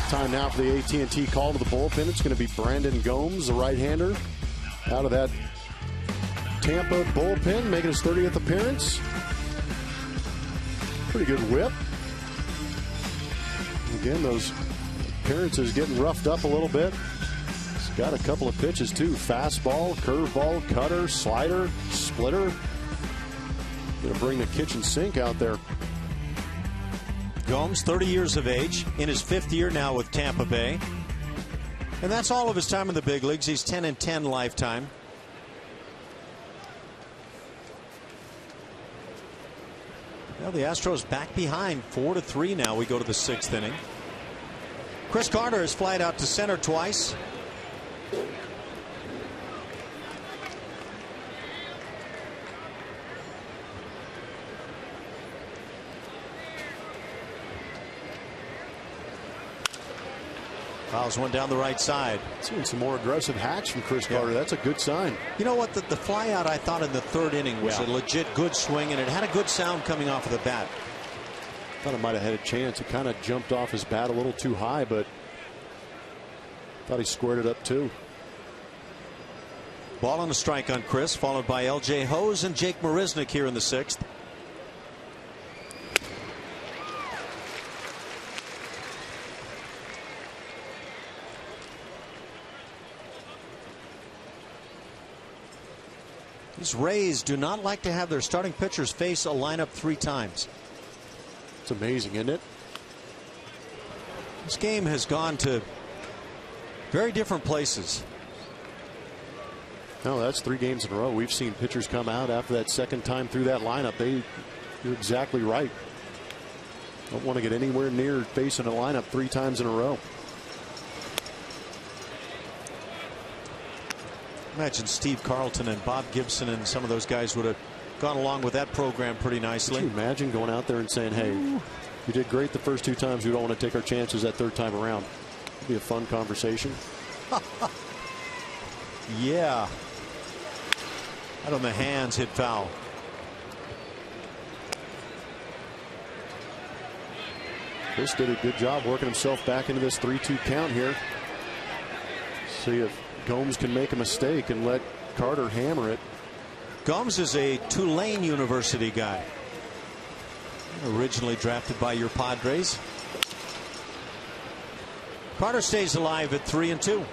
Time now for the AT&T call to the bullpen. It's going to be Brandon Gomes, the right-hander, out of that Tampa bullpen, making his 30th appearance. Pretty good whip. Again, those appearances getting roughed up a little bit. He's got a couple of pitches, too. Fastball, curveball, cutter, slider, splitter. Going to bring the kitchen sink out there.
Gomes, 30 years of age, in his 5th year now with Tampa Bay. And that's all of his time in the big leagues. He's 10-10 lifetime. Well, the Astros back behind 4-3 now. We go to the 6th inning. Chris Carter has flied out to center twice. Fouls one down the right side.
Seeing some more aggressive hacks from Chris Carter. That's a good sign.
You know what? The fly out I thought in the 3rd inning was a legit good swing, and it had a good sound coming off of the bat.
Thought it might have had a chance. It kind of jumped off his bat a little too high, but thought he squared it up too.
Ball and a strike on Chris, followed by L.J. Hose and Jake Marisnick here in the 6th. These Rays do not like to have their starting pitchers face a lineup 3 times.
It's amazing, isn't it?
This game has gone to very different places.
No, that's 3 games in a row. We've seen pitchers come out after that second time through that lineup. You're exactly right. Don't want to get anywhere near facing a lineup 3 times in a row.
Imagine Steve Carlton and Bob Gibson and some of those guys would have gone along with that program pretty nicely.
Could you imagine going out there and saying, hey, you did great the first 2 times. We don't want to take our chances that 3rd time around. It'd be a fun conversation.
Yeah. Out on the hands, hit foul. Chris
did a good job working himself back into this 3-2 count here. See if Gomes can make a mistake and let Carter hammer it.
Gomes is a Tulane University guy, originally drafted by your Padres. Carter stays alive at 3-2.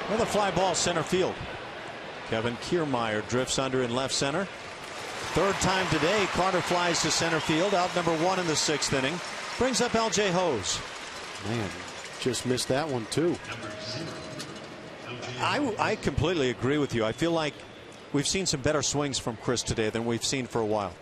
Another fly ball center field. Kevin Kiermaier drifts under in left center. Third time today, Carter flies to center field, out number 1 in the 6th inning. Brings up L.J. Hose.
Man, just missed that one too.
I completely agree with you. I feel like we've seen some better swings from Chris today than we've seen for a while.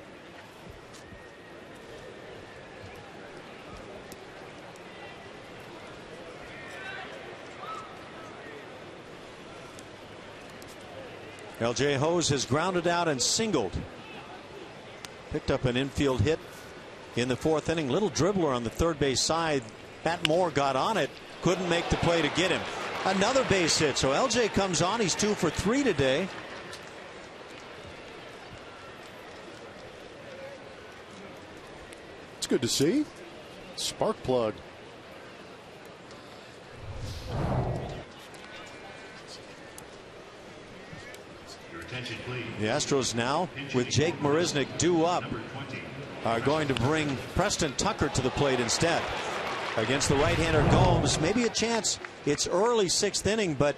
L.J. Hose has grounded out and singled. Picked up an infield hit in the 4th inning. Little dribbler on the third base side. Matt Moore got on it. Couldn't make the play to get him. Another base hit. So L.J. comes on. He's 2 for 3 today.
It's good to see. Spark plug.
The Astros now, with Jake Marisnick due up, are going to bring Preston Tucker to the plate instead. Against the right-hander Gomes, maybe a chance. It's early 6th inning, but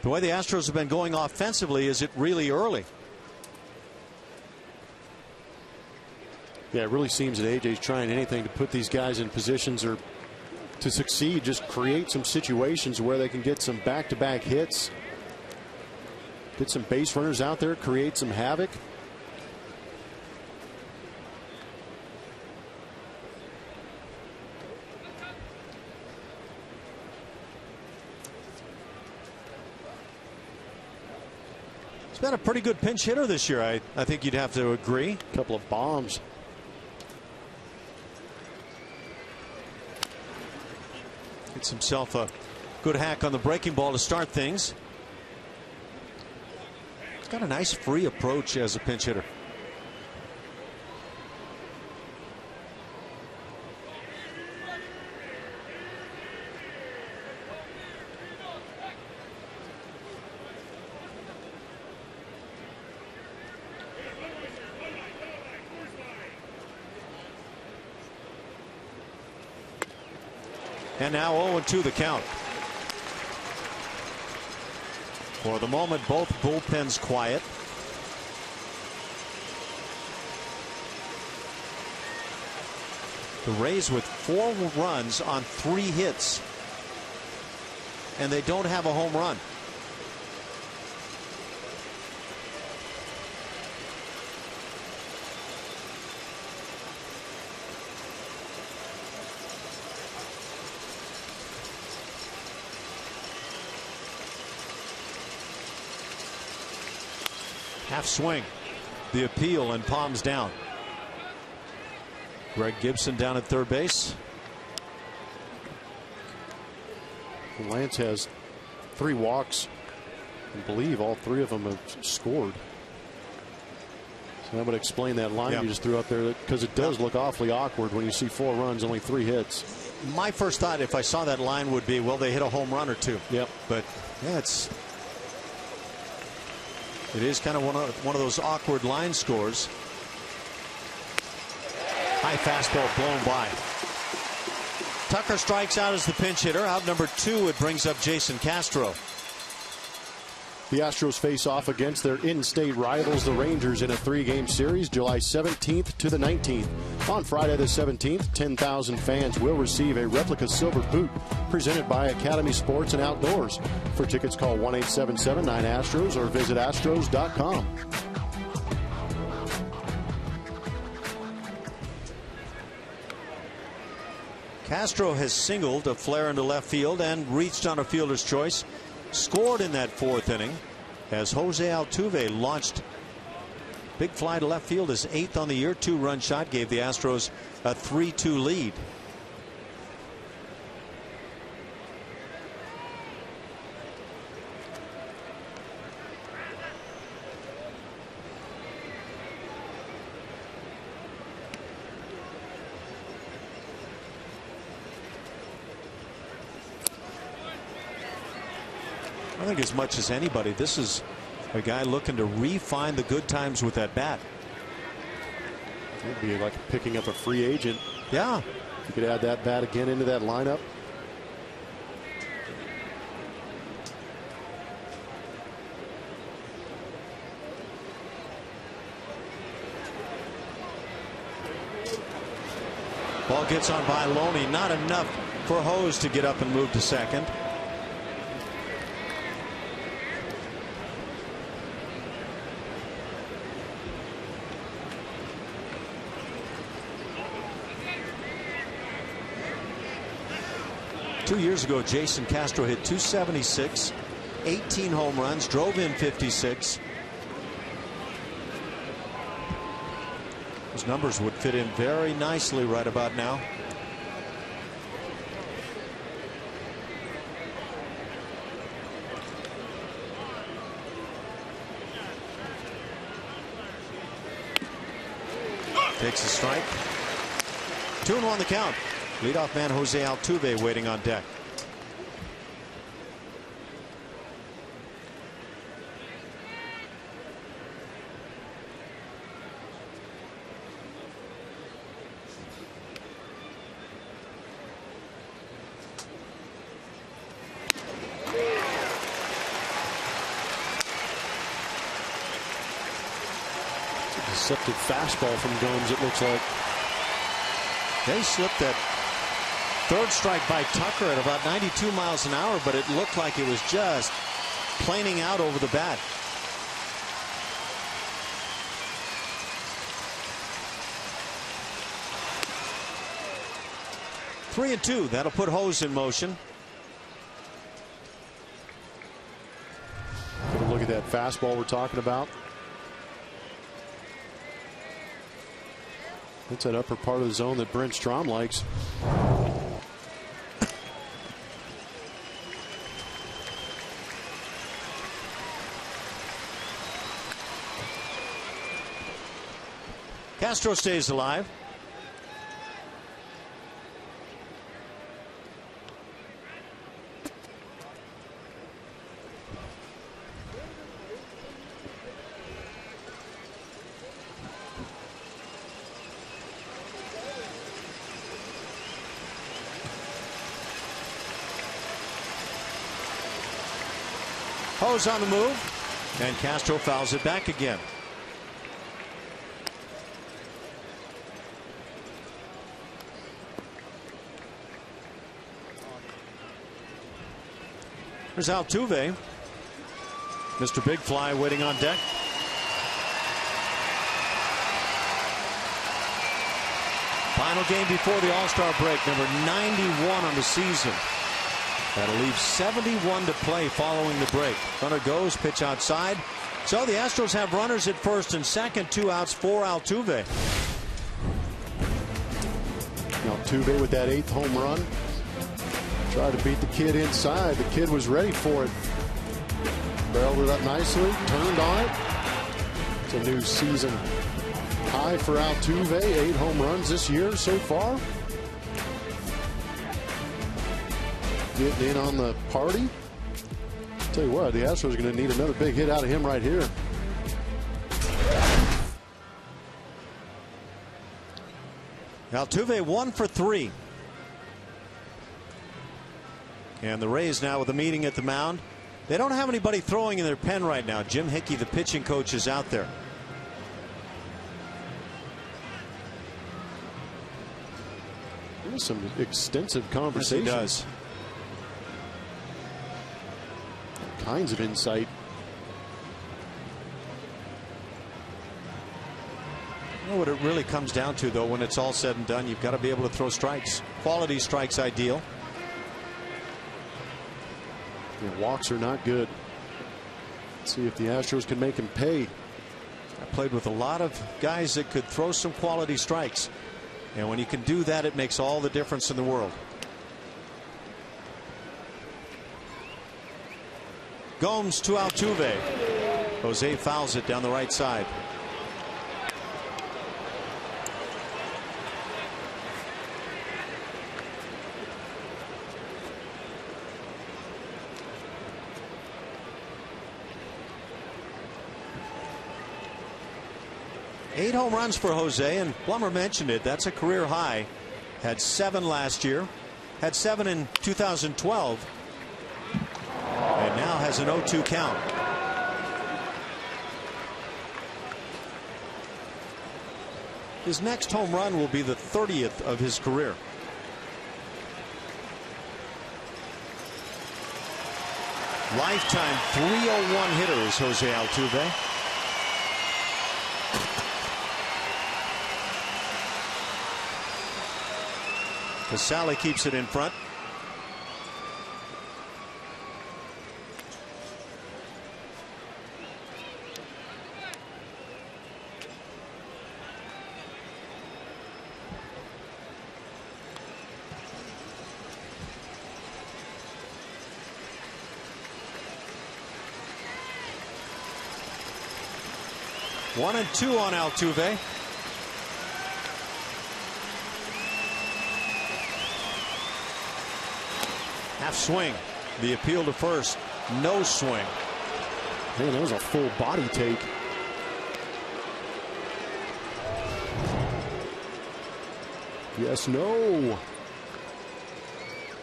the way the Astros have been going offensively, is it really early?
Yeah, it really seems that AJ's trying anything to put these guys in positions or to succeed. Just create some situations where they can get some back-to-back hits. Get some base runners out there, create some havoc.
He's been a pretty good pinch hitter this year. I think you'd have to agree.
A couple of bombs.
Gets himself a good hack on the breaking ball to start things. Got a nice free approach as a pinch hitter. And now 0-2 the count. For the moment, both bullpens quiet. The Rays with 4 runs on 3 hits. And they don't have a home run. Half swing. The appeal and palms down. Greg Gibson down at third base.
Lance has 3 walks. I believe all 3 of them have scored. So that would explain that line you just threw up there, because it does look awfully awkward when you see 4 runs, only 3 hits.
My first thought, if I saw that line, would be, well, they hit a home run or 2.
Yep.
But yeah, it is kind of one of those awkward line scores. High fastball blown by. Tucker strikes out as the pinch hitter. Out number 2, it brings up Jason Castro.
The Astros face off against their in-state rivals, the Rangers, in a 3-game series, July 17th to the 19th. On Friday the 17th, 10,000 fans will receive a replica silver boot presented by Academy Sports and Outdoors. For tickets, call 1-877-9-ASTROS or visit astros.com.
Castro has singled a flare into left field and reached on a fielder's choice. Scored in that 4th inning as Jose Altuve launched Big fly to left field is 8th on the year. 2-run shot gave the Astros a 3-2 lead. I think as much as anybody, this is a guy looking to refine the good times with that bat.
It'd be like picking up a free agent.
Yeah.
You could add that bat again into that lineup.
Ball gets on by Loney. Not enough for Hose to get up and move to second. Two years ago, Jason Castro hit .276, 18 home runs, drove in 56. His numbers would fit in very nicely right about now. Takes a strike. 2-1 the count. Leadoff man Jose Altuve waiting on deck.
It's a deceptive fastball from Gomes, it looks like.
They slipped that third strike by Tucker at about 92 miles an hour, but it looked like it was just planing out over the bat. Three and two. That'll put Hose in motion.
Take a look at that fastball we're talking about. That's that upper part of the zone that Brent Strom likes.
Castro stays alive. Hose on the move, and Castro fouls it back again. There's Altuve. Mr. Big Fly waiting on deck. Final game before the All-Star break, number 91 on the season. That'll leave 71 to play following the break. Runner goes, pitch outside. So the Astros have runners at first and second, 2 outs for Altuve.
Altuve with that 8th home run. Tried to beat the kid inside. The kid was ready for it. Barreled it up nicely, turned on it. It's a new season high for Altuve. 8 home runs this year so far. Getting in on the party. Tell you what, the Astros are going to need another big hit out of him right here.
Altuve 1 for 3. And the Rays now with a meeting at the mound. They don't have anybody throwing in their pen right now. Jim Hickey, the pitching coach, is out there.
There's some extensive conversation.
Yes, he does.
Kinds of insight.
You know what it really comes down to, though, when it's all said and done, you've got to be able to throw strikes. Quality strikes ideal.
Yeah, walks are not good. Let's see if the Astros can make him pay.
I played with a lot of guys that could throw some quality strikes. And when you can do that, it makes all the difference in the world. Gomes to Altuve. Jose fouls it down the right side. Eight home runs for Jose, and Plummer mentioned it. That's a career high. Had 7 last year, had 7 in 2012, and now has an 0-2 count. His next home run will be the 30th of his career. Lifetime 301 hitter is Jose Altuve. Casale keeps it in front. One and two on Altuve. Half swing. The appeal to first. No swing.
Man, that was a full body take. Yes, no.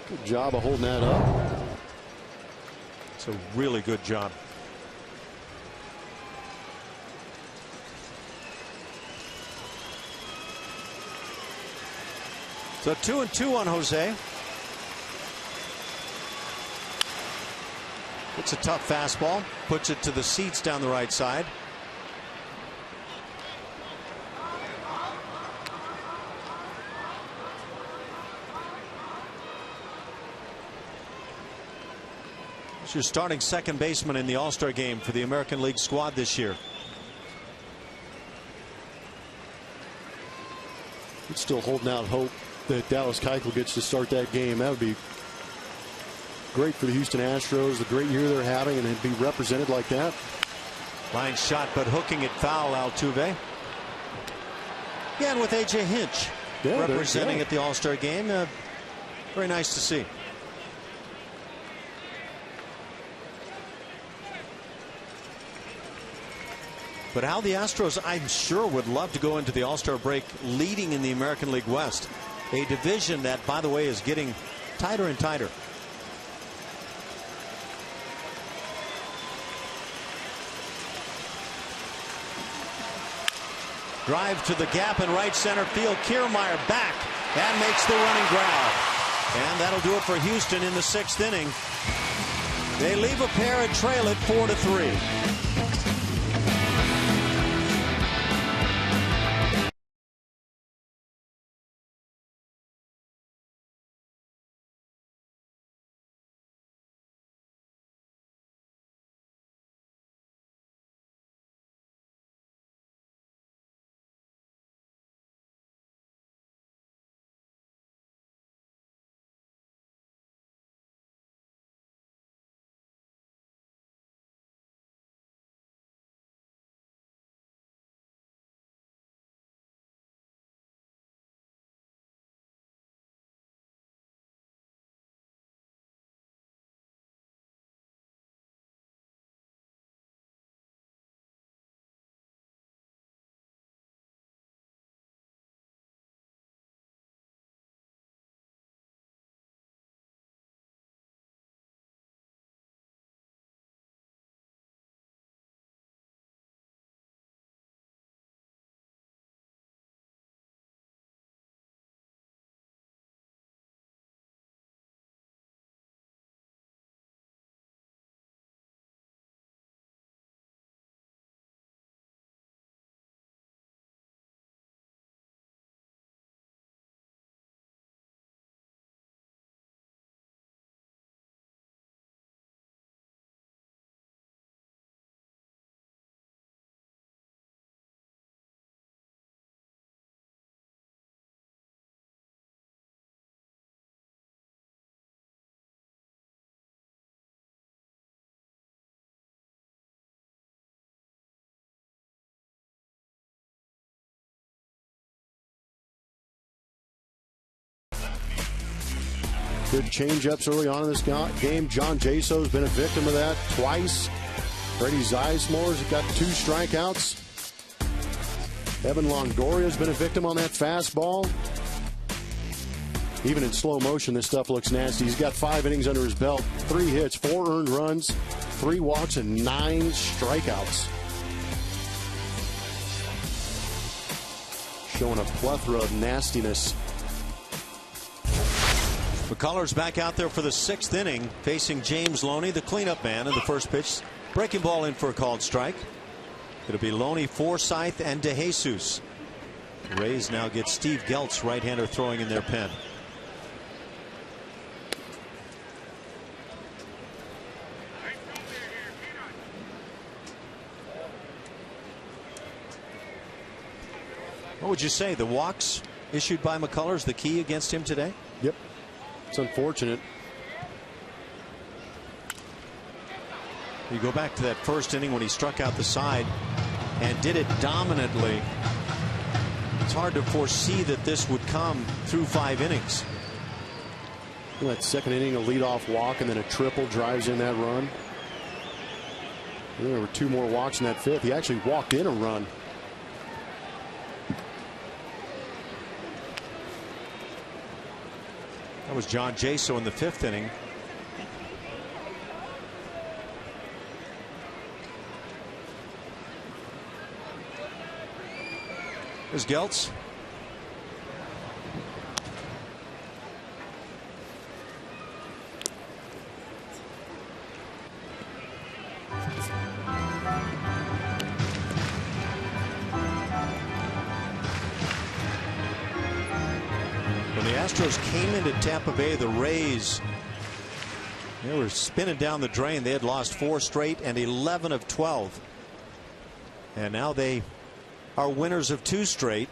Good job of holding that up.
It's a really good job. So 2 and 2 on Jose. It's a tough fastball. Puts it to the seats down the right side. It's your starting second baseman in the All-Star game for the American League squad this year.
It's still holding out hope that Dallas Keuchel gets to start that game. That would be great for the Houston Astros, the great year they're having, and it'd be represented like that.
Line shot, but hooking it foul, Altuve. Yeah, and with A.J. Hinch representing at the All-Star game. Very nice to see. But how the Astros, I'm sure, would love to go into the All-Star break leading in the American League West. A division that, by the way, is getting tighter and tighter. Drive to the gap in right center field. Kiermaier back and makes the running grab. And that'll do it for Houston in the 6th inning. They leave a pair and trail it 4-3.
good changeups early on in this game. John Jaso's been a victim of that twice. Freddie Zeismore's got 2 strikeouts. Evan Longoria's been a victim on that fastball. Even in slow motion, this stuff looks nasty. He's got 5 innings under his belt, 3 hits, 4 earned runs, 3 walks, and 9 strikeouts. Showing a plethora of nastiness.
McCullers back out there for the 6th inning, facing James Loney, the cleanup man, in the first pitch. Breaking ball in for a called strike. It'll be Loney, Forsythe, and DeJesus. The Rays now get Steve Geltz, right-hander, throwing in their pen. What would you say? The walks issued by McCullers, the key against him today?
Yep. It's unfortunate.
You go back to that first inning when he struck out the side and did it dominantly. It's hard to foresee that this would come through 5 innings.
That second inning, a leadoff walk and then a triple drives in that run. And there were 2 more walks in that 5th. He actually walked in a run.
That was John Jaso in the 5th inning. Here's Geltz. When the Astros came into Tampa Bay, the Rays, they were spinning down the drain. They had lost 4 straight and 11 of 12. And now they are winners of 2 straight.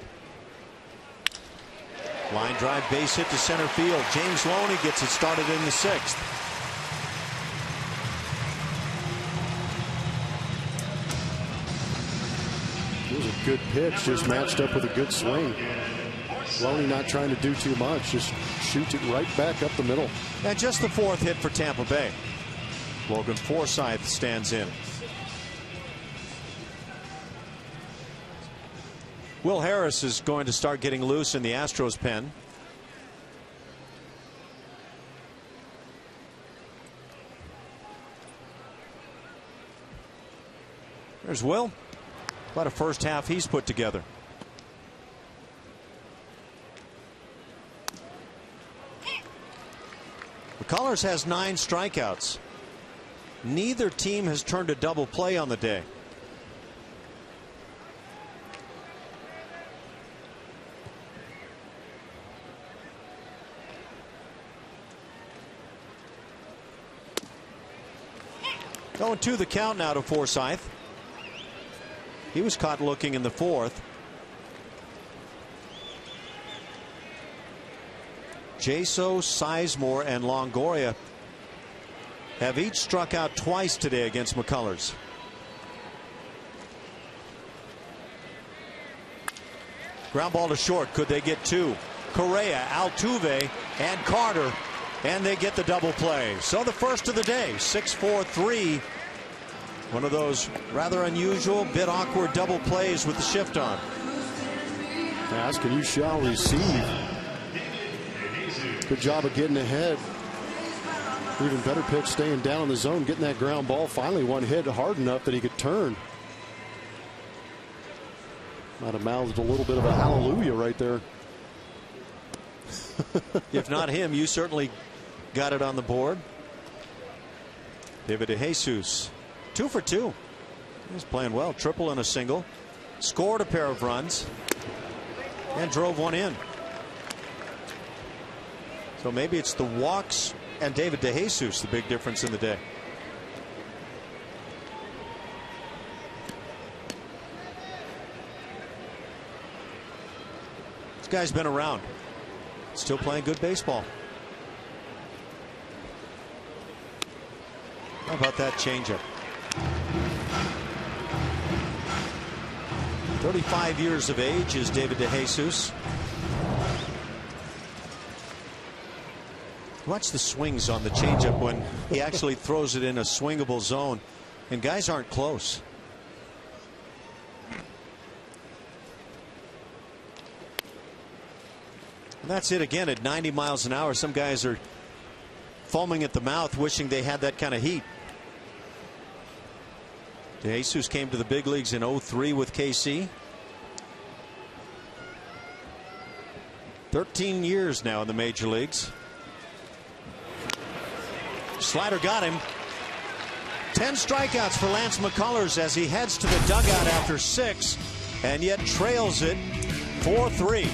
Line drive, base hit to center field. James Loney gets it started in the 6th.
It was a good pitch, just matched up with a good swing. Loney not trying to do too much, just shoots it right back up the middle.
And just the 4th hit for Tampa Bay. Logan Forsythe stands in. Will Harris is going to start getting loose in the Astros pen. There's Will. What a first half he's put together. McCullers has 9 strikeouts. Neither team has turned a double play on the day. Going to the count now to Forsythe. He was caught looking in the 4th. Jaso, Sizemore, and Longoria have each struck out twice today against McCullers. Ground ball to short. Could they get 2? Correa, Altuve, and Carter. And they get the double play. So the first of the day, 6-4-3. One of those rather unusual, bit awkward double plays with the shift on.
Ask and you shall receive. Good job of getting ahead. Even better pitch staying down in the zone, getting that ground ball. Finally one hit hard enough that he could turn. Might have mouthed a little bit of a hallelujah right there.
If not him, you certainly got it on the board. David DeJesus, 2 for 2. He's playing well. Triple and a single. Scored a pair of runs and drove one in. So maybe it's the walks and David DeJesus the big difference in the day. This guy's been around. Still playing good baseball. How about that changeup? 35 years of age is David DeJesus. Watch the swings on the changeup when he actually throws it in a swingable zone, and guys aren't close. And that's it again at 90 miles an hour. Some guys are foaming at the mouth, wishing they had that kind of heat. Jesus came to the big leagues in 03 with KC. 13 years now in the major leagues. Slider got him. 10 strikeouts for Lance McCullers as he heads to the dugout after 6, and yet trails it 4-3.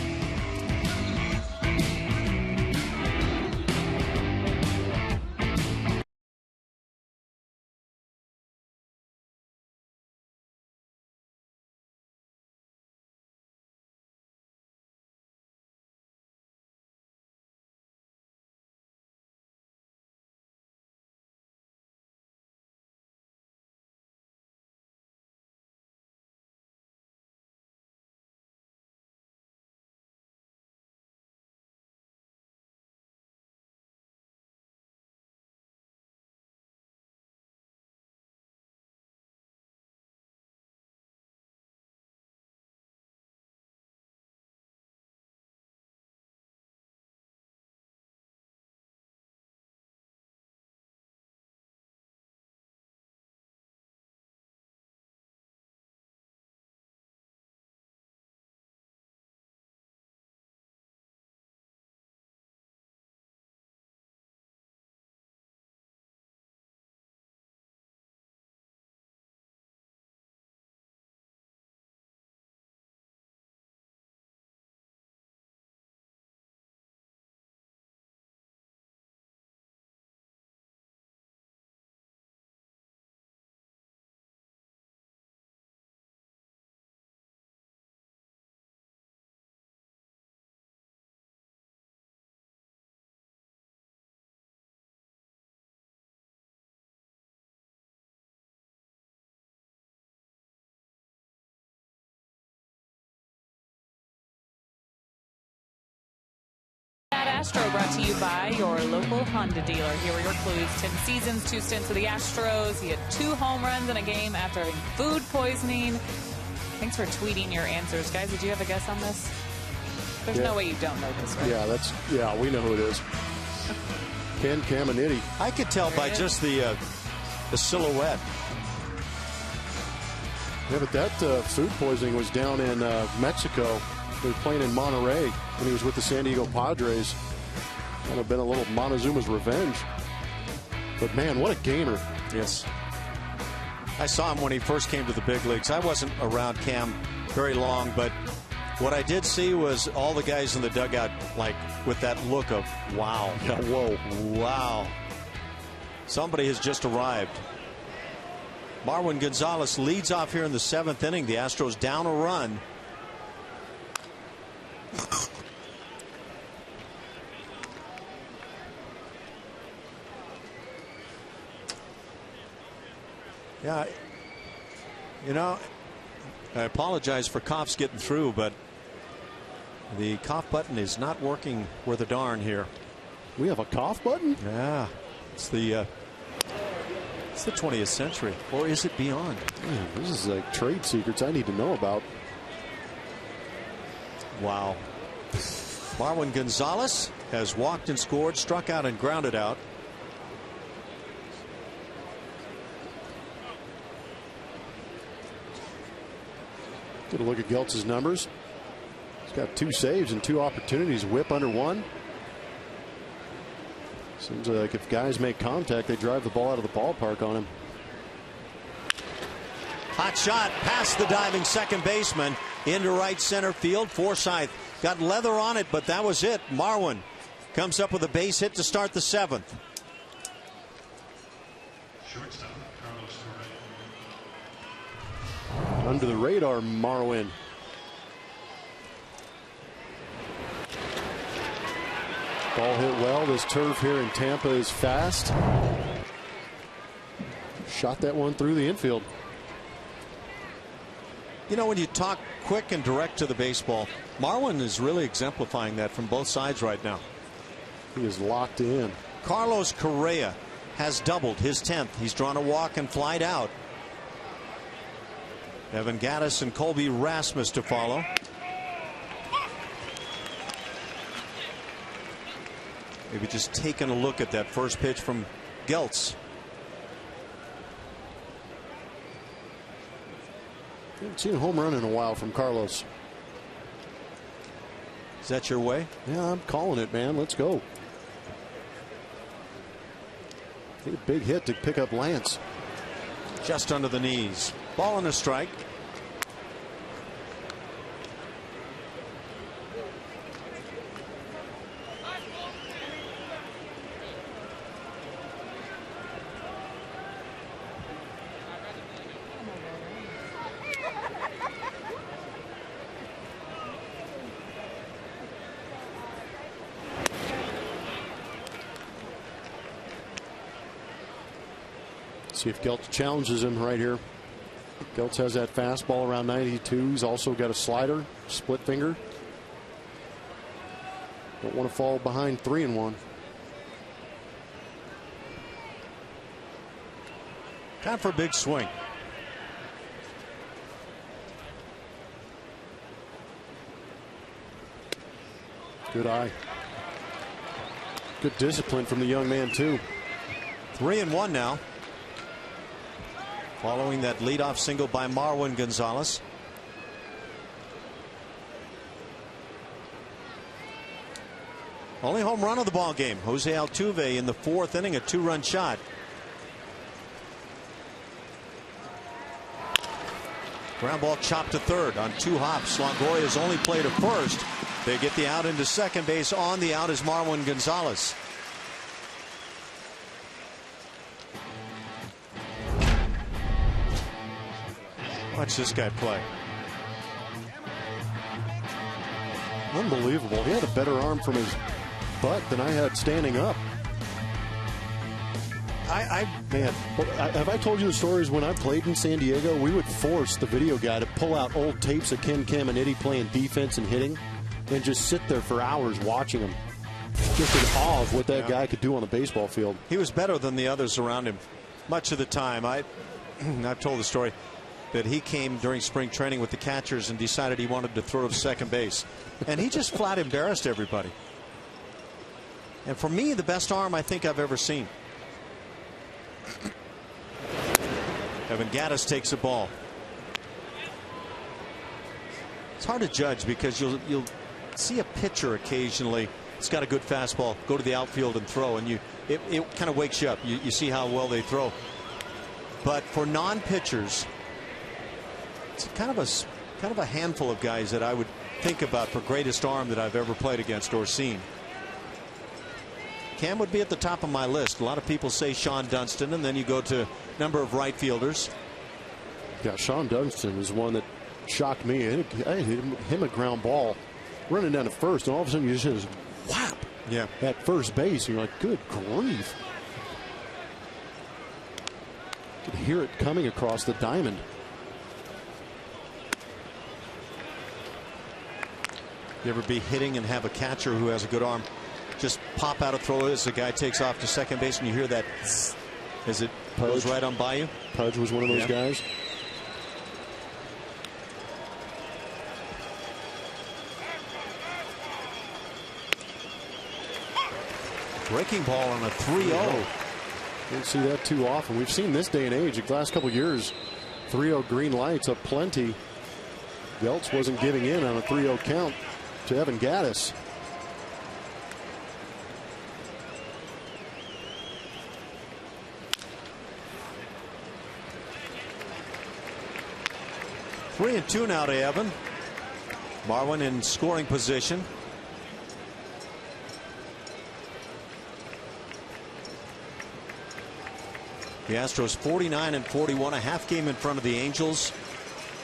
Astro brought to you by your local Honda dealer. Here are your clues. 10 seasons, 2 stints with the Astros. He had 2 home runs in a game after having food poisoning. Thanks for tweeting your answers. Guys, did you have a guess on this? There's no way you don't know this, right?
Yeah, we know who it is. Ken Caminiti.
I could tell by just the silhouette.
Yeah, but that food poisoning was down in Mexico. They were playing in Monterrey when he was with the San Diego Padres. Kind of been a little Montezuma's revenge. But man, what a gamer.
Yes. I saw him when he first came to the big leagues. I wasn't around Cam very long, but what I did see was all the guys in the dugout, like, with that look of, wow.
Yeah, whoa.
Wow. Somebody has just arrived. Marwin Gonzalez leads off here in the 7th inning. The Astros down a run. Yeah, you know, I apologize for coughs getting through, but the cough button is not working worth a darn here.
We have a cough button?
Yeah, it's the 20th century, or is it beyond?
Man, this is like trade secrets I need to know about.
Wow. Marwin Gonzalez has walked and scored, struck out and grounded out.
Get a look at Geltz's numbers. He's got 2 saves and 2 opportunities. Whip under 1. Seems like if guys make contact, they drive the ball out of the ballpark on him.
Hot shot past the diving second baseman into right center field. Forsythe got leather on it, but that was it. Marwin comes up with a base hit to start the 7th.
Shortstop, Carlos Torre.
Under the radar, Marwin. Ball hit well. This turf here in Tampa is fast. Shot that one through the infield.
You know, when you talk quick and direct to the baseball, Marwin is really exemplifying that from both sides right now.
He is locked in.
Carlos Correa has doubled, his 10th. He's drawn a walk and flied out. Evan Gattis and Colby Rasmus to follow. Maybe just taking a look at that first pitch from Geltz.
Haven't seen a home run in a while from Carlos.
Is that your way?
Yeah, I'm calling it, man. Let's go. Need a big hit to pick up Lance.
Just under the knees. Ball and a strike.
See if Geltz challenges him right here. Geltz has that fastball around 92. He's also got a slider, split finger. Don't want to fall behind 3-1.
Time for a big swing.
Good eye. Good discipline from the young man, too.
3-1 now. Following that leadoff single by Marwin Gonzalez. Only home run of the ball game. Jose Altuve in the 4th inning, a 2-run shot. Ground ball chopped to third on 2 hops. Longoria's only play to first. They get the out into second base. On the out is Marwin Gonzalez. Watch this guy play.
Unbelievable. He had a better arm from his butt than I had standing up. Man, have I told you the stories when I played in San Diego? We would force the video guy to pull out old tapes of Ken Caminiti playing defense and hitting and just sit there for hours watching him. Just in awe of what that guy could do on the baseball field.
He was better than the others around him much of the time. I've told the story that he came during spring training with the catchers and decided he wanted to throw to second base. And he just flat embarrassed everybody. And for me, the best arm I think I've ever seen. Evan Gattis takes the ball. It's hard to judge because you'll see a pitcher occasionally. It's got a good fastball, go to the outfield and throw, and it kind of wakes you up. You see how well they throw. But for non-pitchers, it's kind of a handful of guys that I would think about for greatest arm that I've ever played against or seen. Cam would be at the top of my list. A lot of people say Sean Dunston, and then you go to number of right fielders.
Yeah, Sean Dunston is one that shocked me. I hit him a ground ball running down to first, and all of a sudden you just hear this whap at first base. And you're like, good grief. You could hear it coming across the diamond.
You ever be hitting and have a catcher who has a good arm just pop out a throw as the guy takes off to second base and you hear that as it goes right on by you?
Pudge was one of those guys.
Breaking ball on a 3-0.
Don't see that too often. We've seen this day and age, the last couple of years, 3-0 green lights up plenty. Geltz wasn't giving in on a 3-0 count to Evan Gattis.
Three and two now to Evan. Marwin in scoring position. The Astros 49-41, a half game in front of the Angels.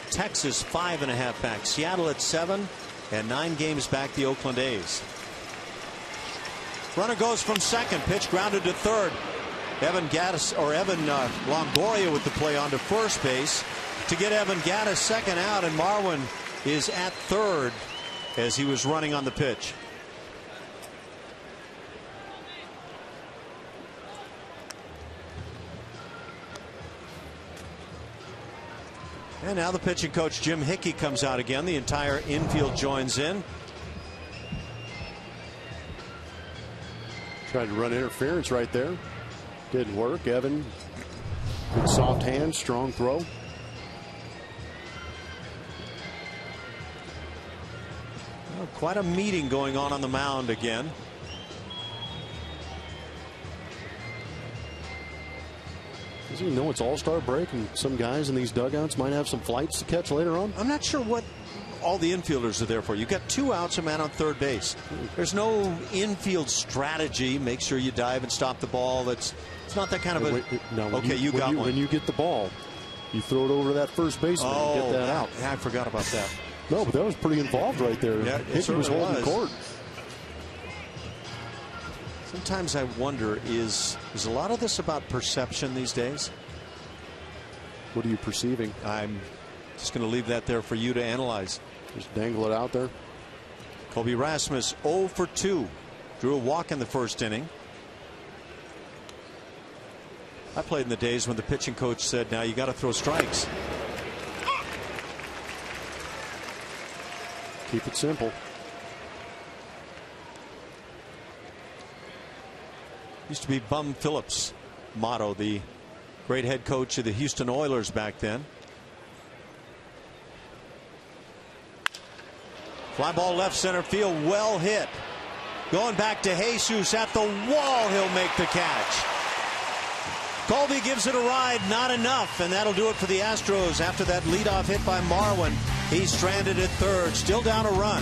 Texas 5.5 back. Seattle at 7 and 9 games back the Oakland A's. Runner goes from second. Pitch grounded to third. Evan Longoria with the play onto first base to get Evan Gattis second out, and Marwin is at third as he was running on the pitch. And now the pitching coach Jim Hickey comes out again. The entire infield joins in.
Tried to run interference right there. Didn't work. Evan, good soft hand, strong throw.
Well, quite a meeting going on the mound again.
Does he know it's All-Star break and some guys in these dugouts might have some flights to catch later on?
I'm not sure what all the infielders are there for. You've got 2 outs, a man on third base. There's no infield strategy. Make sure you dive and stop the ball. It's not that kind of a. Okay, you got one.
When you get the ball, you throw it over to that first baseman and get that out.
Yeah, I forgot about that.
No, but that was pretty involved right there.
Yeah,
Hickey was holding court.
Sometimes I wonder, is a lot of this about perception these days?
What are you perceiving?
I'm just going to leave that there for you to analyze.
Just dangle it out there.
Colby Rasmus 0 for 2. Drew a walk in the first inning. I played in the days when the pitching coach said, now you got to throw strikes.
Keep it simple.
Used to be Bum Phillips' motto, the great head coach of the Houston Oilers back then. Fly ball left center field, well hit. Going back to Jesus at the wall, he'll make the catch. Colby gives it a ride, not enough, and that'll do it for the Astros after that leadoff hit by Marwin. He's stranded at third, still down a run.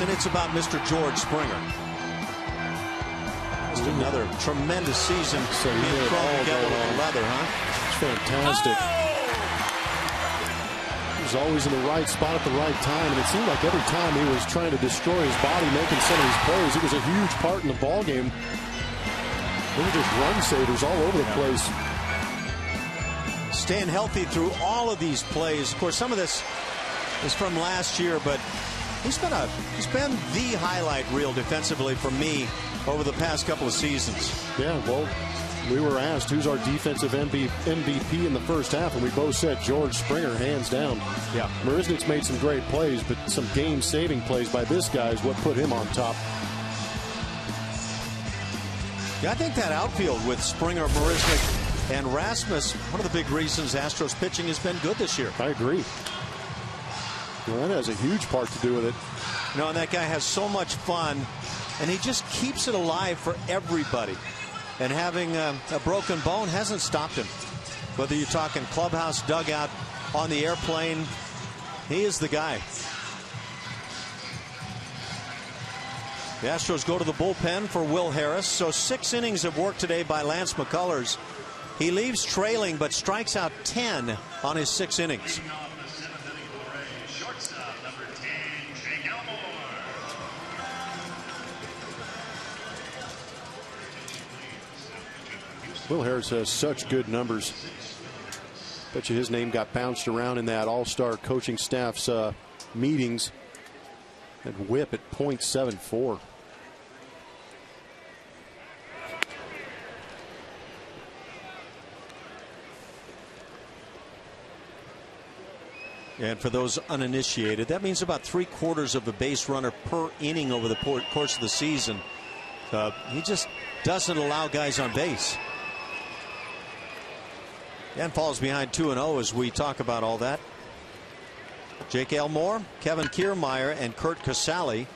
And it's about Mr. George Springer. Just another tremendous season.
So
being thrown together with the leather, huh?
It's fantastic. He was always in the right spot at the right time, and it seemed like every time he was trying to destroy his body, making some of these plays, he was a huge part in the ball game. They were just run savers all over the place.
Staying healthy through all of these plays. Of course, some of this is from last year, but he's been the highlight reel defensively for me over the past couple of seasons.
Yeah, well, we were asked who's our defensive MVP in the first half, and we both said George Springer, hands down.
Yeah,
Marisnik's made some great plays, but some game-saving plays by this guy is what put him on top.
Yeah, I think that outfield with Springer, Marisnik, and Rasmus, one of the big reasons Astros pitching has been good this year.
I agree. Well, that has a huge part to do with it.
No, and that guy has so much fun, and he just keeps it alive for everybody. And having a broken bone hasn't stopped him. Whether you're talking clubhouse, dugout, on the airplane, he is the guy. The Astros go to the bullpen for Will Harris. So 6 innings of work today by Lance McCullers. He leaves trailing but strikes out 10 on his 6 innings.
Shortstop, number 10, Jake Elmore.
Will Harris has such good numbers. Bet you his name got bounced around in that all-star coaching staff's meetings. And whip at .74.
And for those uninitiated, that means about 3/4 of a base runner per inning over the course of the season. He just doesn't allow guys on base. And falls behind 2-0 as we talk about all that. Jake Elmore, Kevin Kiermaier, and Curt Casali.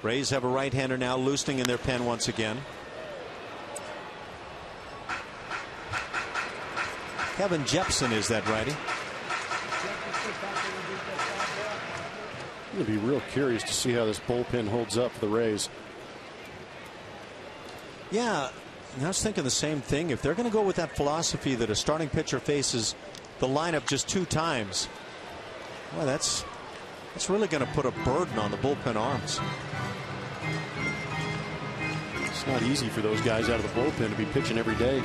Rays have a right-hander now loosening in their pen once again. Kevin Jepson is that righty.
I'm going to be real curious to see how this bullpen holds up for the Rays.
Yeah, I was thinking the same thing. If they're going to go with that philosophy that a starting pitcher faces the lineup just 2 times, well, that's really going to put a burden on the bullpen arms.
It's not easy for those guys out of the bullpen to be pitching every day.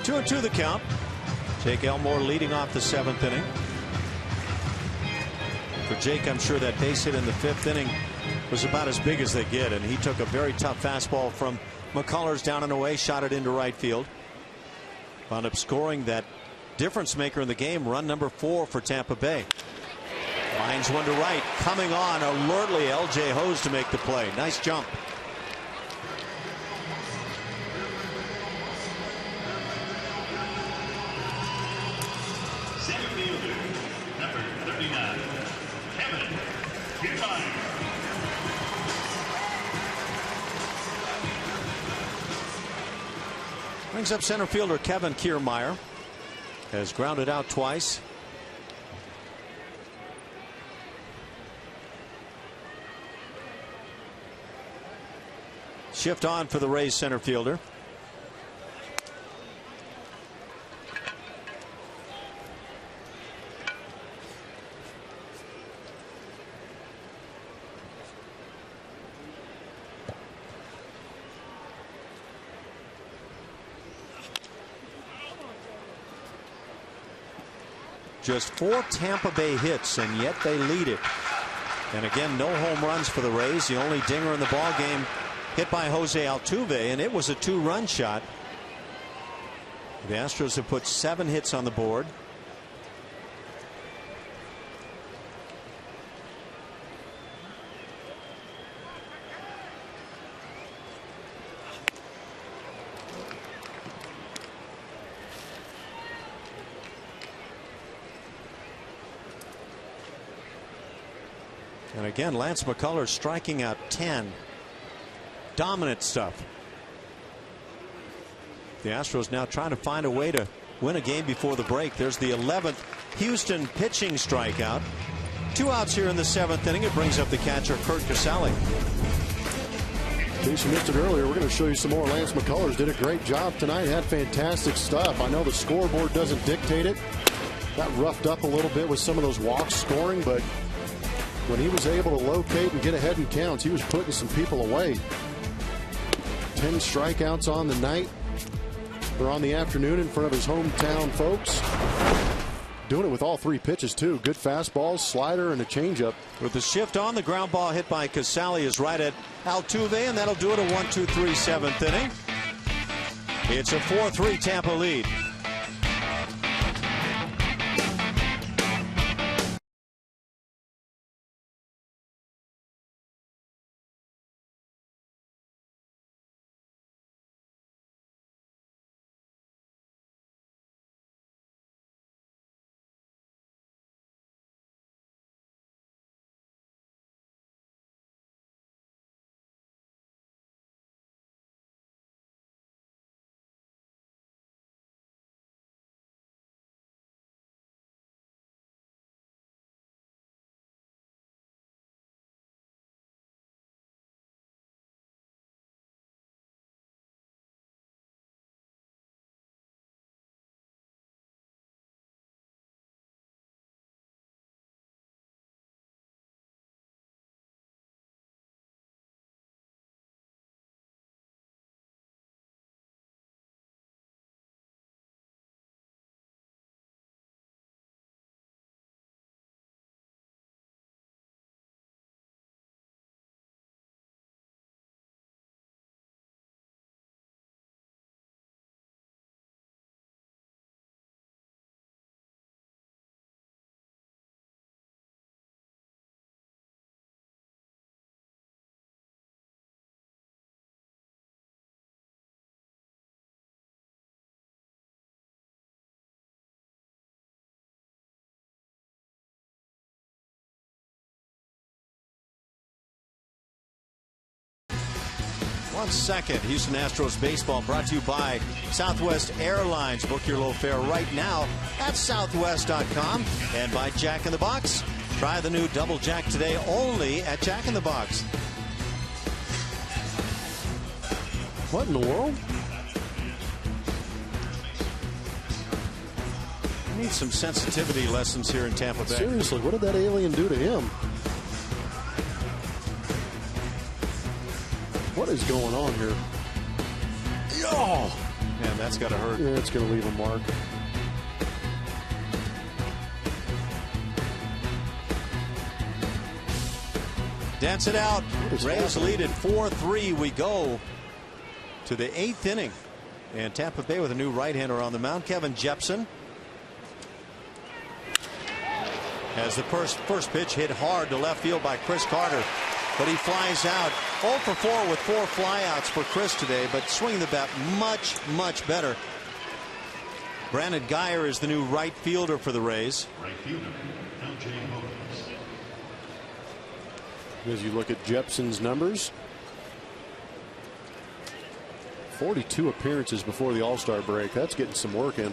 Two and two the count. Jake Elmore leading off the 7th inning. For Jake, I'm sure that base hit in the 5th inning was about as big as they get, and he took a very tough fastball from McCullers down and away, shot it into right field. Wound up scoring that difference maker in the game, run number 4 for Tampa Bay. Lines one to right, coming on alertly, LJ Hose to make the play. Nice jump. Brings up center fielder Kevin Kiermaier. Has grounded out twice. Shift on for the Rays center fielder. Just 4 Tampa Bay hits, and yet they lead it. And again, no home runs for the Rays. The only dinger in the ball game hit by Jose Altuve, and it was a 2-run shot. The Astros have put 7 hits on the board. And again, Lance McCullers striking out 10. Dominant stuff. The Astros now trying to find a way to win a game before the break. There's the 11th Houston pitching strikeout. 2 outs here in the 7th inning. It brings up the catcher, Curt Casali.
In case you missed it earlier, we're going to show you some more. Lance McCullers did a great job tonight. Had fantastic stuff. I know the scoreboard doesn't dictate it. Got roughed up a little bit with some of those walks scoring, but when he was able to locate and get ahead in counts, he was putting some people away. 10 strikeouts on the night, or on the afternoon, in front of his hometown folks. Doing it with all 3 pitches, too. Good fastballs, slider, and a changeup.
With the shift on, the ground ball hit by Casali is right at Altuve, and that'll do it. A 1-2-3 7th inning. It's a 4-3 Tampa lead. 1 second. Houston Astros baseball brought to you by Southwest Airlines. Book your low fare right now at southwest.com and by Jack in the Box. Try the new Double Jack today only at Jack in the Box.
What in the world?
Need some sensitivity lessons here in Tampa Bay.
Seriously, what did that alien do to him? What is going on here?
Oh, man, that's got to hurt.
Yeah, it's going to leave a mark.
Dance it out. Rays
happening?
lead at 4-3. We go to the 8th inning. And Tampa Bay with a new right-hander on the mound, Kevin Jepsen. As the first pitch hit hard to left field by Chris Carter. But he flies out. 0 for 4 with 4 flyouts for Chris today. But swinging the bat much, much better. Brandon Geyer is the new right fielder for the Rays.
Right fielder, LJ Hogue.
As you look at Jepsen's numbers, 42 appearances before the All-Star break. That's getting some work in.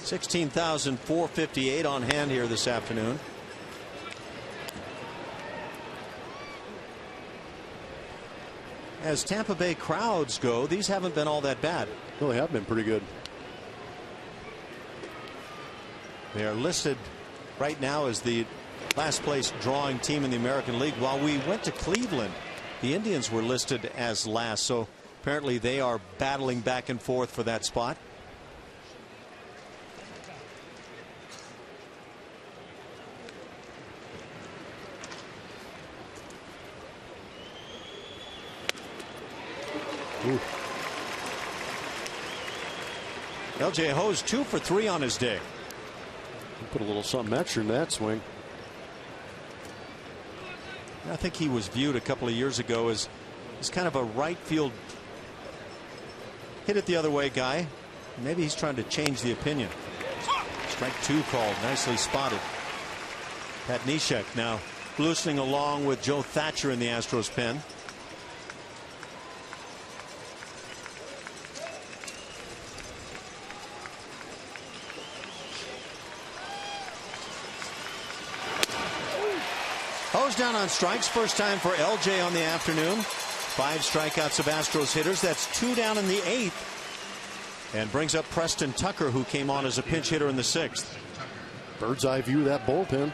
$16,458 on hand here this afternoon. As Tampa Bay crowds go, these haven't been all that bad.
Well, they have been pretty good.
They are listed right now as the last place drawing team in the American League. While we went to Cleveland, the Indians were listed as last. So apparently they are battling back and forth for that spot.
Ooh.
LJ Ho's 2 for 3 on his day.
Put a little something extra in that swing.
I think he was viewed a couple of years ago as kind of a right field hit it the other way guy. Maybe he's trying to change the opinion. Strike 2 called. Nicely spotted. Pat Neshek now loosening along with Joe Thatcher in the Astros pen. Ho's down on strikes. First time for LJ on the afternoon. 5 strikeouts of Astros hitters. That's 2 down in the 8th. And brings up Preston Tucker, who came on as a pinch hitter in the 6th.
Bird's eye view of that bullpen.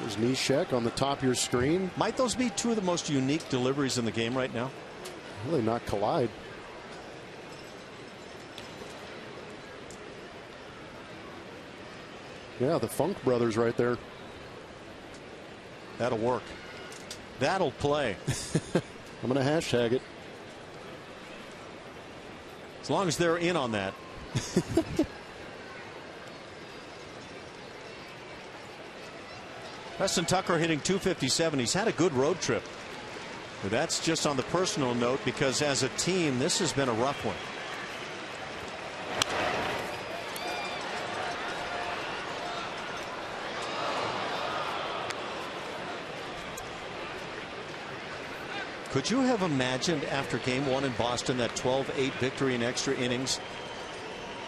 There's Neshek on the top of your screen.
Might those be 2 of the most unique deliveries in the game right now?
Really not collide. Yeah, the Funk brothers right there.
That'll work. That'll play.
I'm going to hashtag it.
As long as they're in on that. Preston Tucker hitting .257. He's had a good road trip. But that's just on the personal note, because as a team, this has been a rough one. Could you have imagined after game 1 in Boston, that 12-8 victory in extra innings,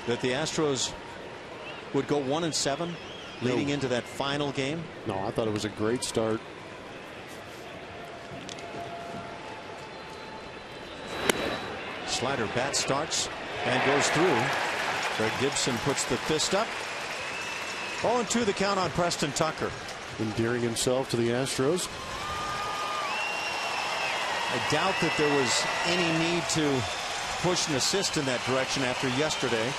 that the Astros would go 1-7 leading into that final game?
No, I thought it was a great start.
Slider bat starts and goes through. Greg Gibson puts the fist up. 0-2 the count on Preston Tucker.
Endearing himself to the Astros.
I doubt that there was any need to push an assist in that direction after yesterday.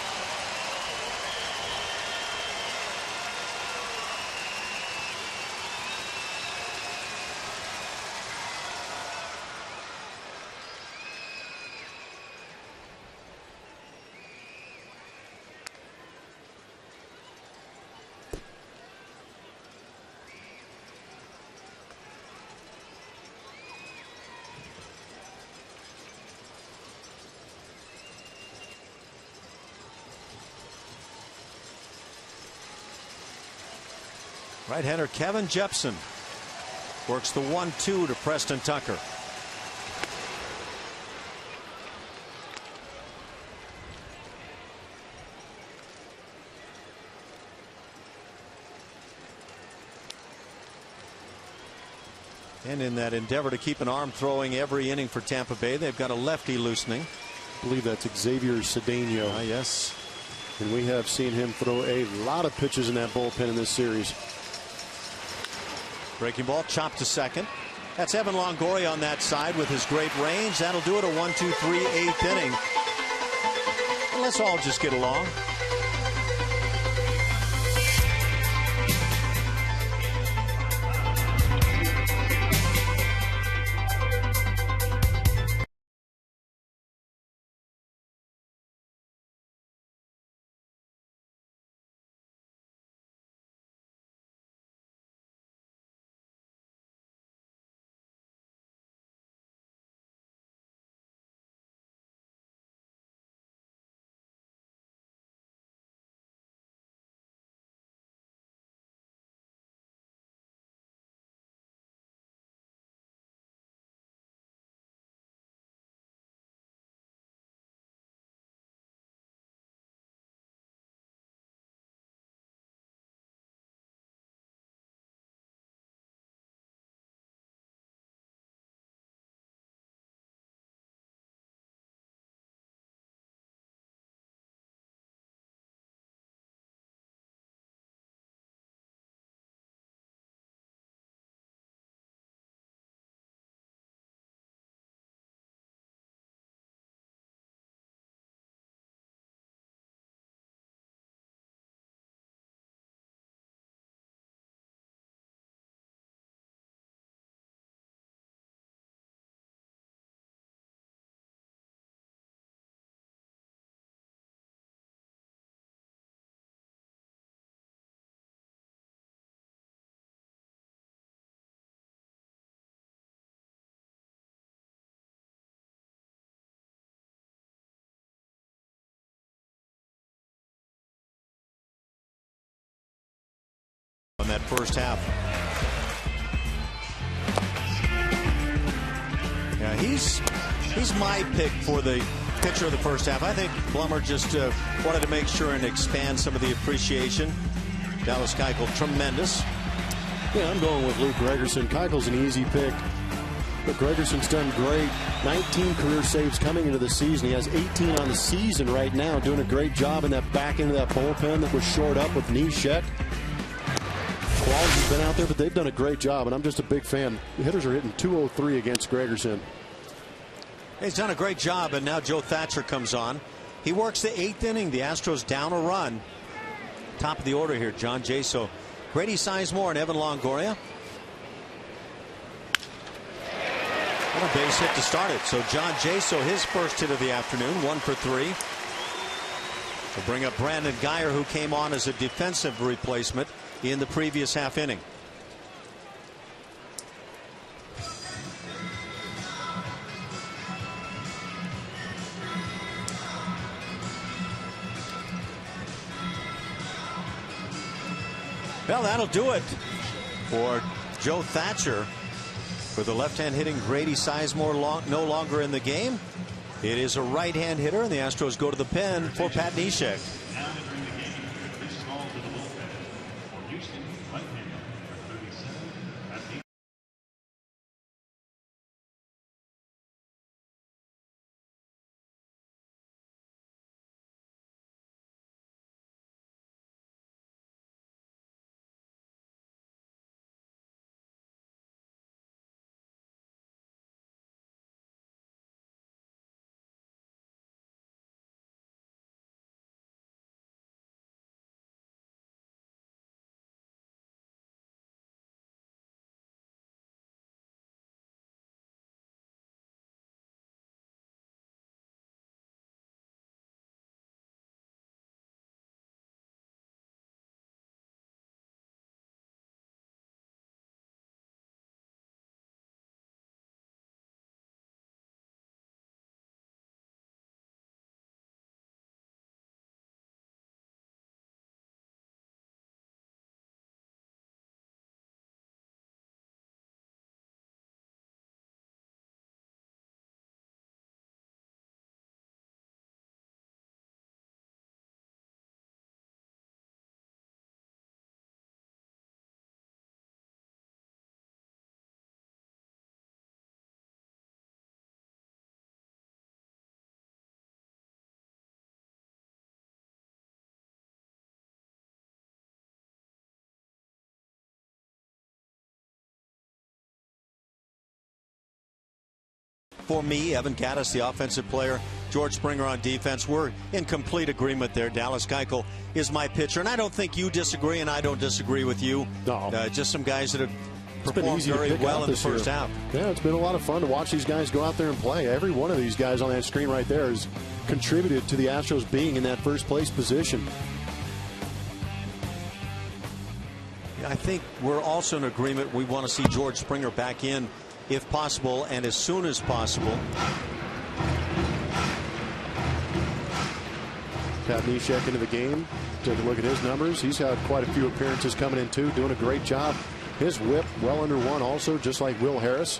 Right-hander Kevin Jepson works the 1-2 to Preston Tucker. And in that endeavor to keep an arm throwing every inning for Tampa Bay, they've got a lefty loosening.
I believe that's Xavier Cedeno.
Yes.
And we have seen him throw a lot of pitches in that bullpen in this series.
Breaking ball chopped to second. That's Evan Longoria on that side with his great range. That'll do it, a 1-2-3 8th inning. And let's all just get along. On that first half. Yeah, he's my pick for the pitcher of the first half. I think Blummer just wanted to make sure and expand some of the appreciation. Dallas Keuchel, tremendous.
Yeah, I'm going with Luke Gregerson. Keuchel's an easy pick, but Gregerson's done great. 19 career saves coming into the season. He has 18 on the season right now, doing a great job in that back end of that bullpen that was shored up with Neshek. Qualls has been out there, but they've done a great job, and I'm just a big fan. The hitters are hitting .203 against Gregerson.
He's done a great job, and now Joe Thatcher comes on. He works the 8th inning. The Astros down a run. Top of the order here, John Jaso, Grady Sizemore, and Evan Longoria. And a base hit to start it. So John Jaso, his first hit of the afternoon, 1 for 3. We'll bring up Brandon Guyer, who came on as a defensive replacement in the previous half inning. Well, that'll do it for Joe Thatcher. For the left-hand hitting Grady Sizemore no longer in the game. It is a right-hand hitter, and the Astros go to the pen for Pat Neshek. for me, Evan Gattis, the offensive player, George Springer on defense. We're in complete agreement there. Dallas Keuchel is my pitcher, and I don't think you disagree, and I don't disagree with you.
No.
Just some guys that have performed
easy to
very
pick
well
out
in the
this year.
first half.
Yeah, it's been a lot of fun to watch these guys go out there and play. Every one of these guys on that screen right there has contributed to the Astros being in that first place position.
I think we're also in agreement. We want to see George Springer back in if possible and as soon as possible.
Pat Neshek into the game. Take a look at his numbers. He's had quite a few appearances coming in too, doing a great job. His whip well under 1 also, just like Will Harris.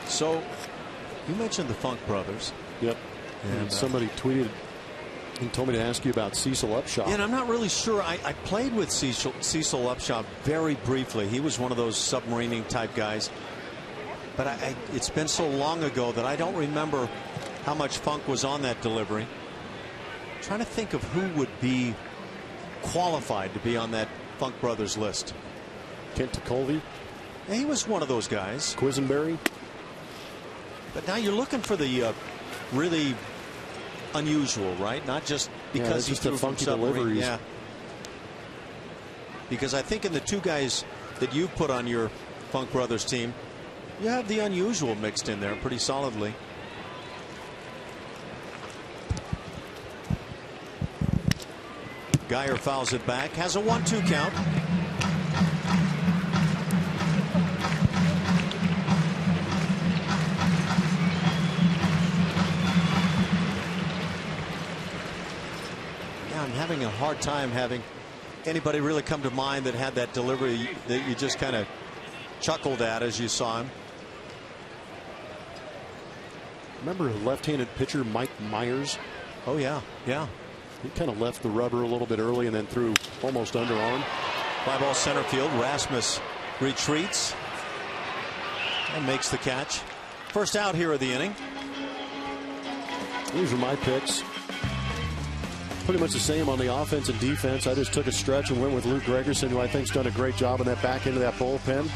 So you mentioned the Funk brothers.
Yep. And somebody tweeted and told me to ask you about Cecil Upshaw.
Yeah, and I'm not really sure. I played with Cecil Upshaw very briefly. He was one of those submarining type guys. But it's been so long ago that I don't remember how much Funk was on that delivery. I'm trying to think of who would be qualified to be on that Funk brothers list.
Kent Tekulve.
Yeah, he was one of those guys.
Quisenberry.
But now you're looking for the really unusual, right? Not just because
just
he
the
threw
funky
from submarine.
deliveries.
Yeah. Because I think in the two guys that you've put on your Funk brothers team, you have the unusual mixed in there pretty solidly. Geyer fouls it back, has a 1-2 count. I'm having a hard time having anybody really come to mind that had that delivery that you just kind of chuckled at as you saw him.
Remember left-handed pitcher Mike Myers?
Oh yeah, yeah.
He kind of left the rubber a little bit early and then threw almost underarm.
Fly ball center field. Rasmus retreats and makes the catch. First out here of the inning.
These are my picks. Pretty much the same on the offense and defense. I just took a stretch and went with Luke Gregerson, who I think's done a great job in that back end of that bullpen.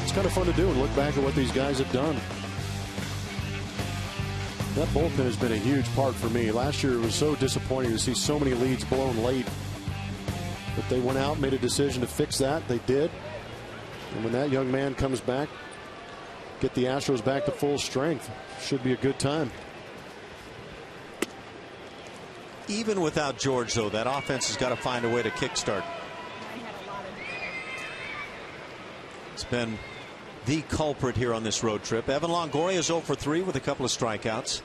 It's kind of fun to do and look back at what these guys have done. That bullpen has been a huge part for me. Last year it was so disappointing to see so many leads blown late. But they went out and made a decision to fix that. They did. And when that young man comes back, get the Astros back to full strength. Should be a good time.
Even without George, though, that offense has got to find a way to kickstart. It's been the culprit here on this road trip. Evan Longoria is 0 for 3 with a couple of strikeouts.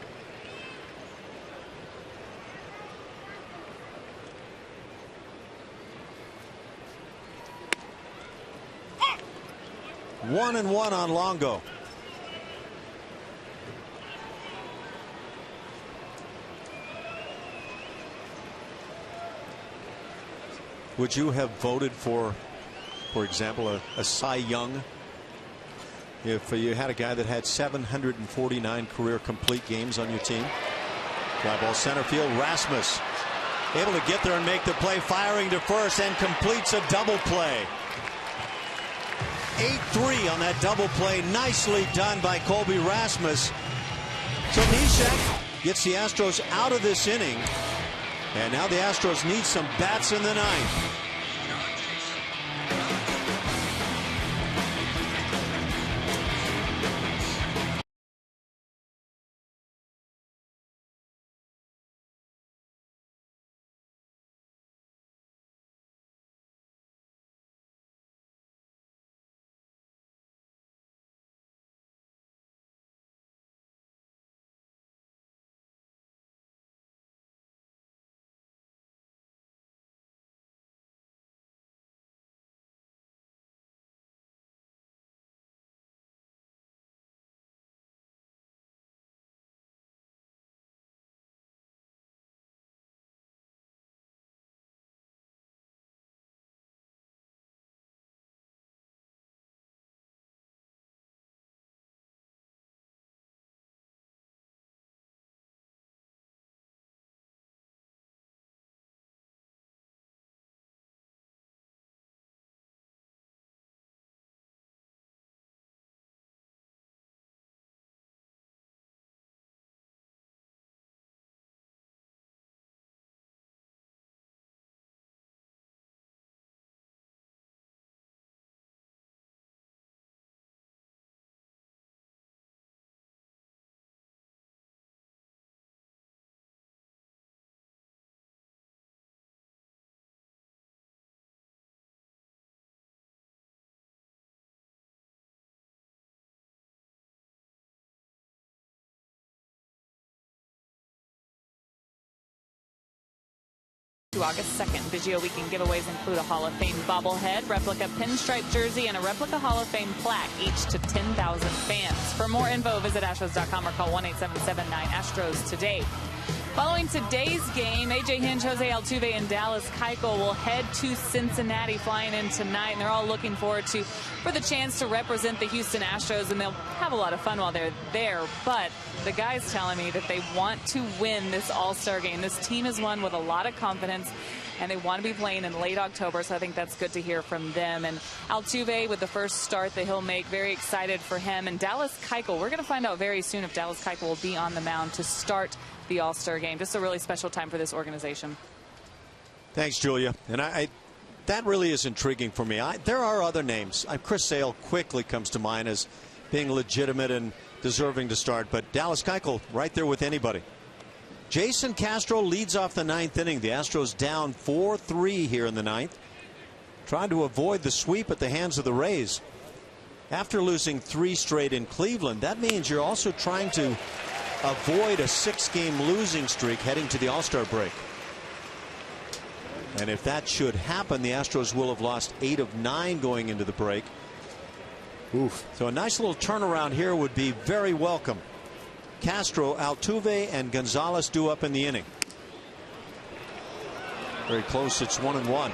One and one on Longo. Would you have voted for example, a Cy Young if you had a guy that had 749 career complete games on your team? Fly ball center field. Rasmus able to get there and make the play, firing to first, and completes a double play. 8-3 on that double play. Nicely done by Colby Rasmus. So Neshek gets the Astros out of this inning. And now the Astros need some bats in the ninth.
through August 2nd. Biggio Weekend giveaways include a Hall of Fame bobblehead, replica pinstripe jersey, and a replica Hall of Fame plaque, each to 10,000 fans. For more info, visit Astros.com or call 1-877-9-ASTROS today. Following today's game, A.J. Hinch, Jose Altuve, and Dallas Keuchel will head to Cincinnati, flying in tonight, and they're all looking forward for the chance to represent the Houston Astros, and they'll have a lot of fun while they're there. But the guy's telling me that they want to win this All-Star game. This team is one with a lot of confidence, and they want to be playing in late October, so I think that's good to hear from them. And Altuve, with the first start that he'll make, very excited for him. And Dallas Keuchel, we're going to find out very soon if Dallas Keuchel will be on the mound to start the All-Star game. Just a really special time for this organization.
Thanks, Julia. And that really is intriguing for me. There are other names. Chris Sale quickly comes to mind as being legitimate and deserving to start, but Dallas Keuchel right there with anybody. Jason Castro leads off the ninth inning. The Astros down 4-3 here in the ninth, trying to avoid the sweep at the hands of the Rays. After losing 3 straight in Cleveland, that means you're also trying to avoid a 6-game losing streak heading to the All-Star break. And if that should happen, the Astros will have lost 8 of 9 going into the break. Oof. So a nice little turnaround here would be very welcome. Castro, Altuve, and Gonzalez due up in the inning. Very close. It's 1-1.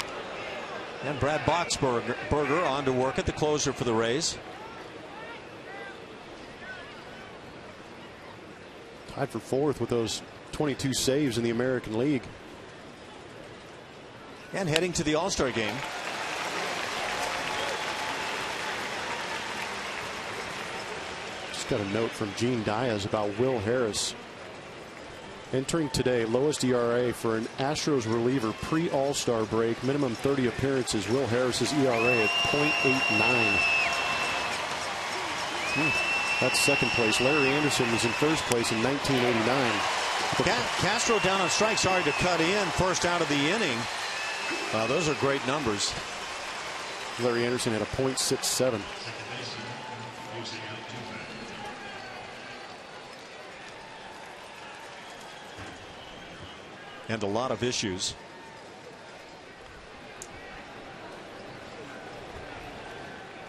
And Brad Boxberger on to work at the closer for the Rays.
Tied for 4th with those 22 saves in the American League.
And heading to the All-Star game.
Just got a note from Gene Diaz about Will Harris. Entering today, lowest ERA for an Astros reliever pre-All-Star break. Minimum 30 appearances. Will Harris's ERA at .89. That's second place. Larry Anderson was in first place in 1989.
Castro down on strikes. Sorry to cut in. First out of the inning. Those are great numbers.
Larry Anderson had a .67.
And a lot of issues.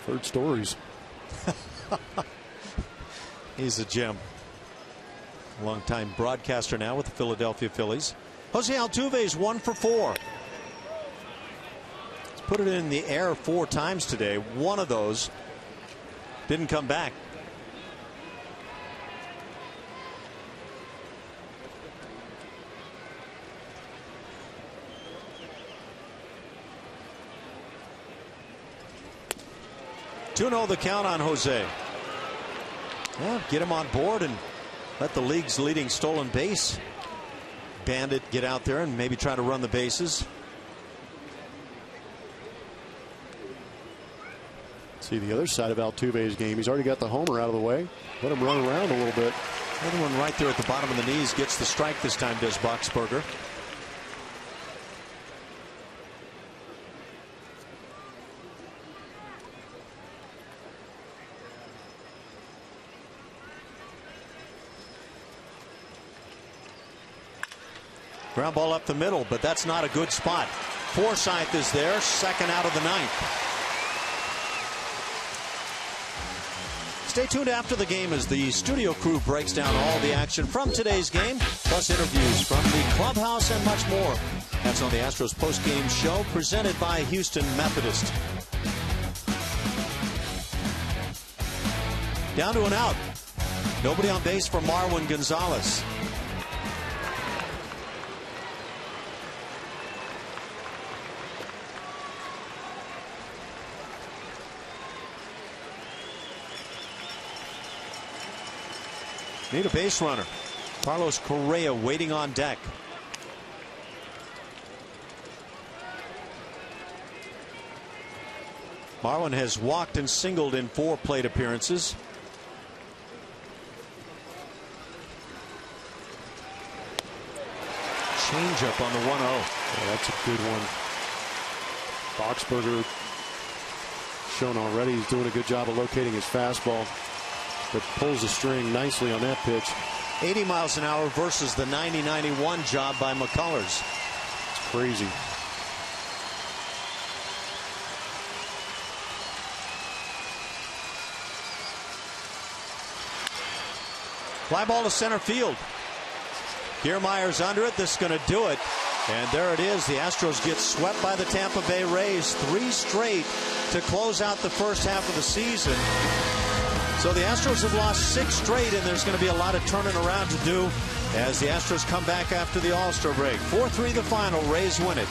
Heard stories.
He's a gem. Longtime broadcaster now with the Philadelphia Phillies. Jose Altuve is 1 for 4. He's put it in the air 4 times today. One of those didn't come back. Two-0 the count on Jose. Yeah, get him on board and let the league's leading stolen base bandit get out there and maybe try to run the bases.
See the other side of Altuve's game. He's already got the homer out of the way. Let him run around a little bit.
Another one right there at the bottom of the knees gets the strike this time, does Boxberger. Ground ball up the middle, but that's not a good spot. Forsythe is there, second out of the ninth. Stay tuned after the game as the studio crew breaks down all the action from today's game, plus interviews from the clubhouse and much more. That's on the Astros postgame show presented by Houston Methodist. Down to an out. Nobody on base for Marwin Gonzalez. Need a base runner. Carlos Correa waiting on deck. Marwin has walked and singled in 4 plate appearances. Changeup on the 1-0.
Yeah, that's a good one. Boxberger shown already. He's doing a good job of locating his fastball, but pulls the string nicely on that pitch.
80 miles an hour versus the 90-91 job by McCullers.
It's crazy.
Fly ball to center field. Kiermaier's under it. This is going to do it. And there it is. The Astros get swept by the Tampa Bay Rays. 3 straight to close out the first half of the season. So the Astros have lost 6 straight, and there's going to be a lot of turning around to do as the Astros come back after the All-Star break. 4-3 the final. Rays win it.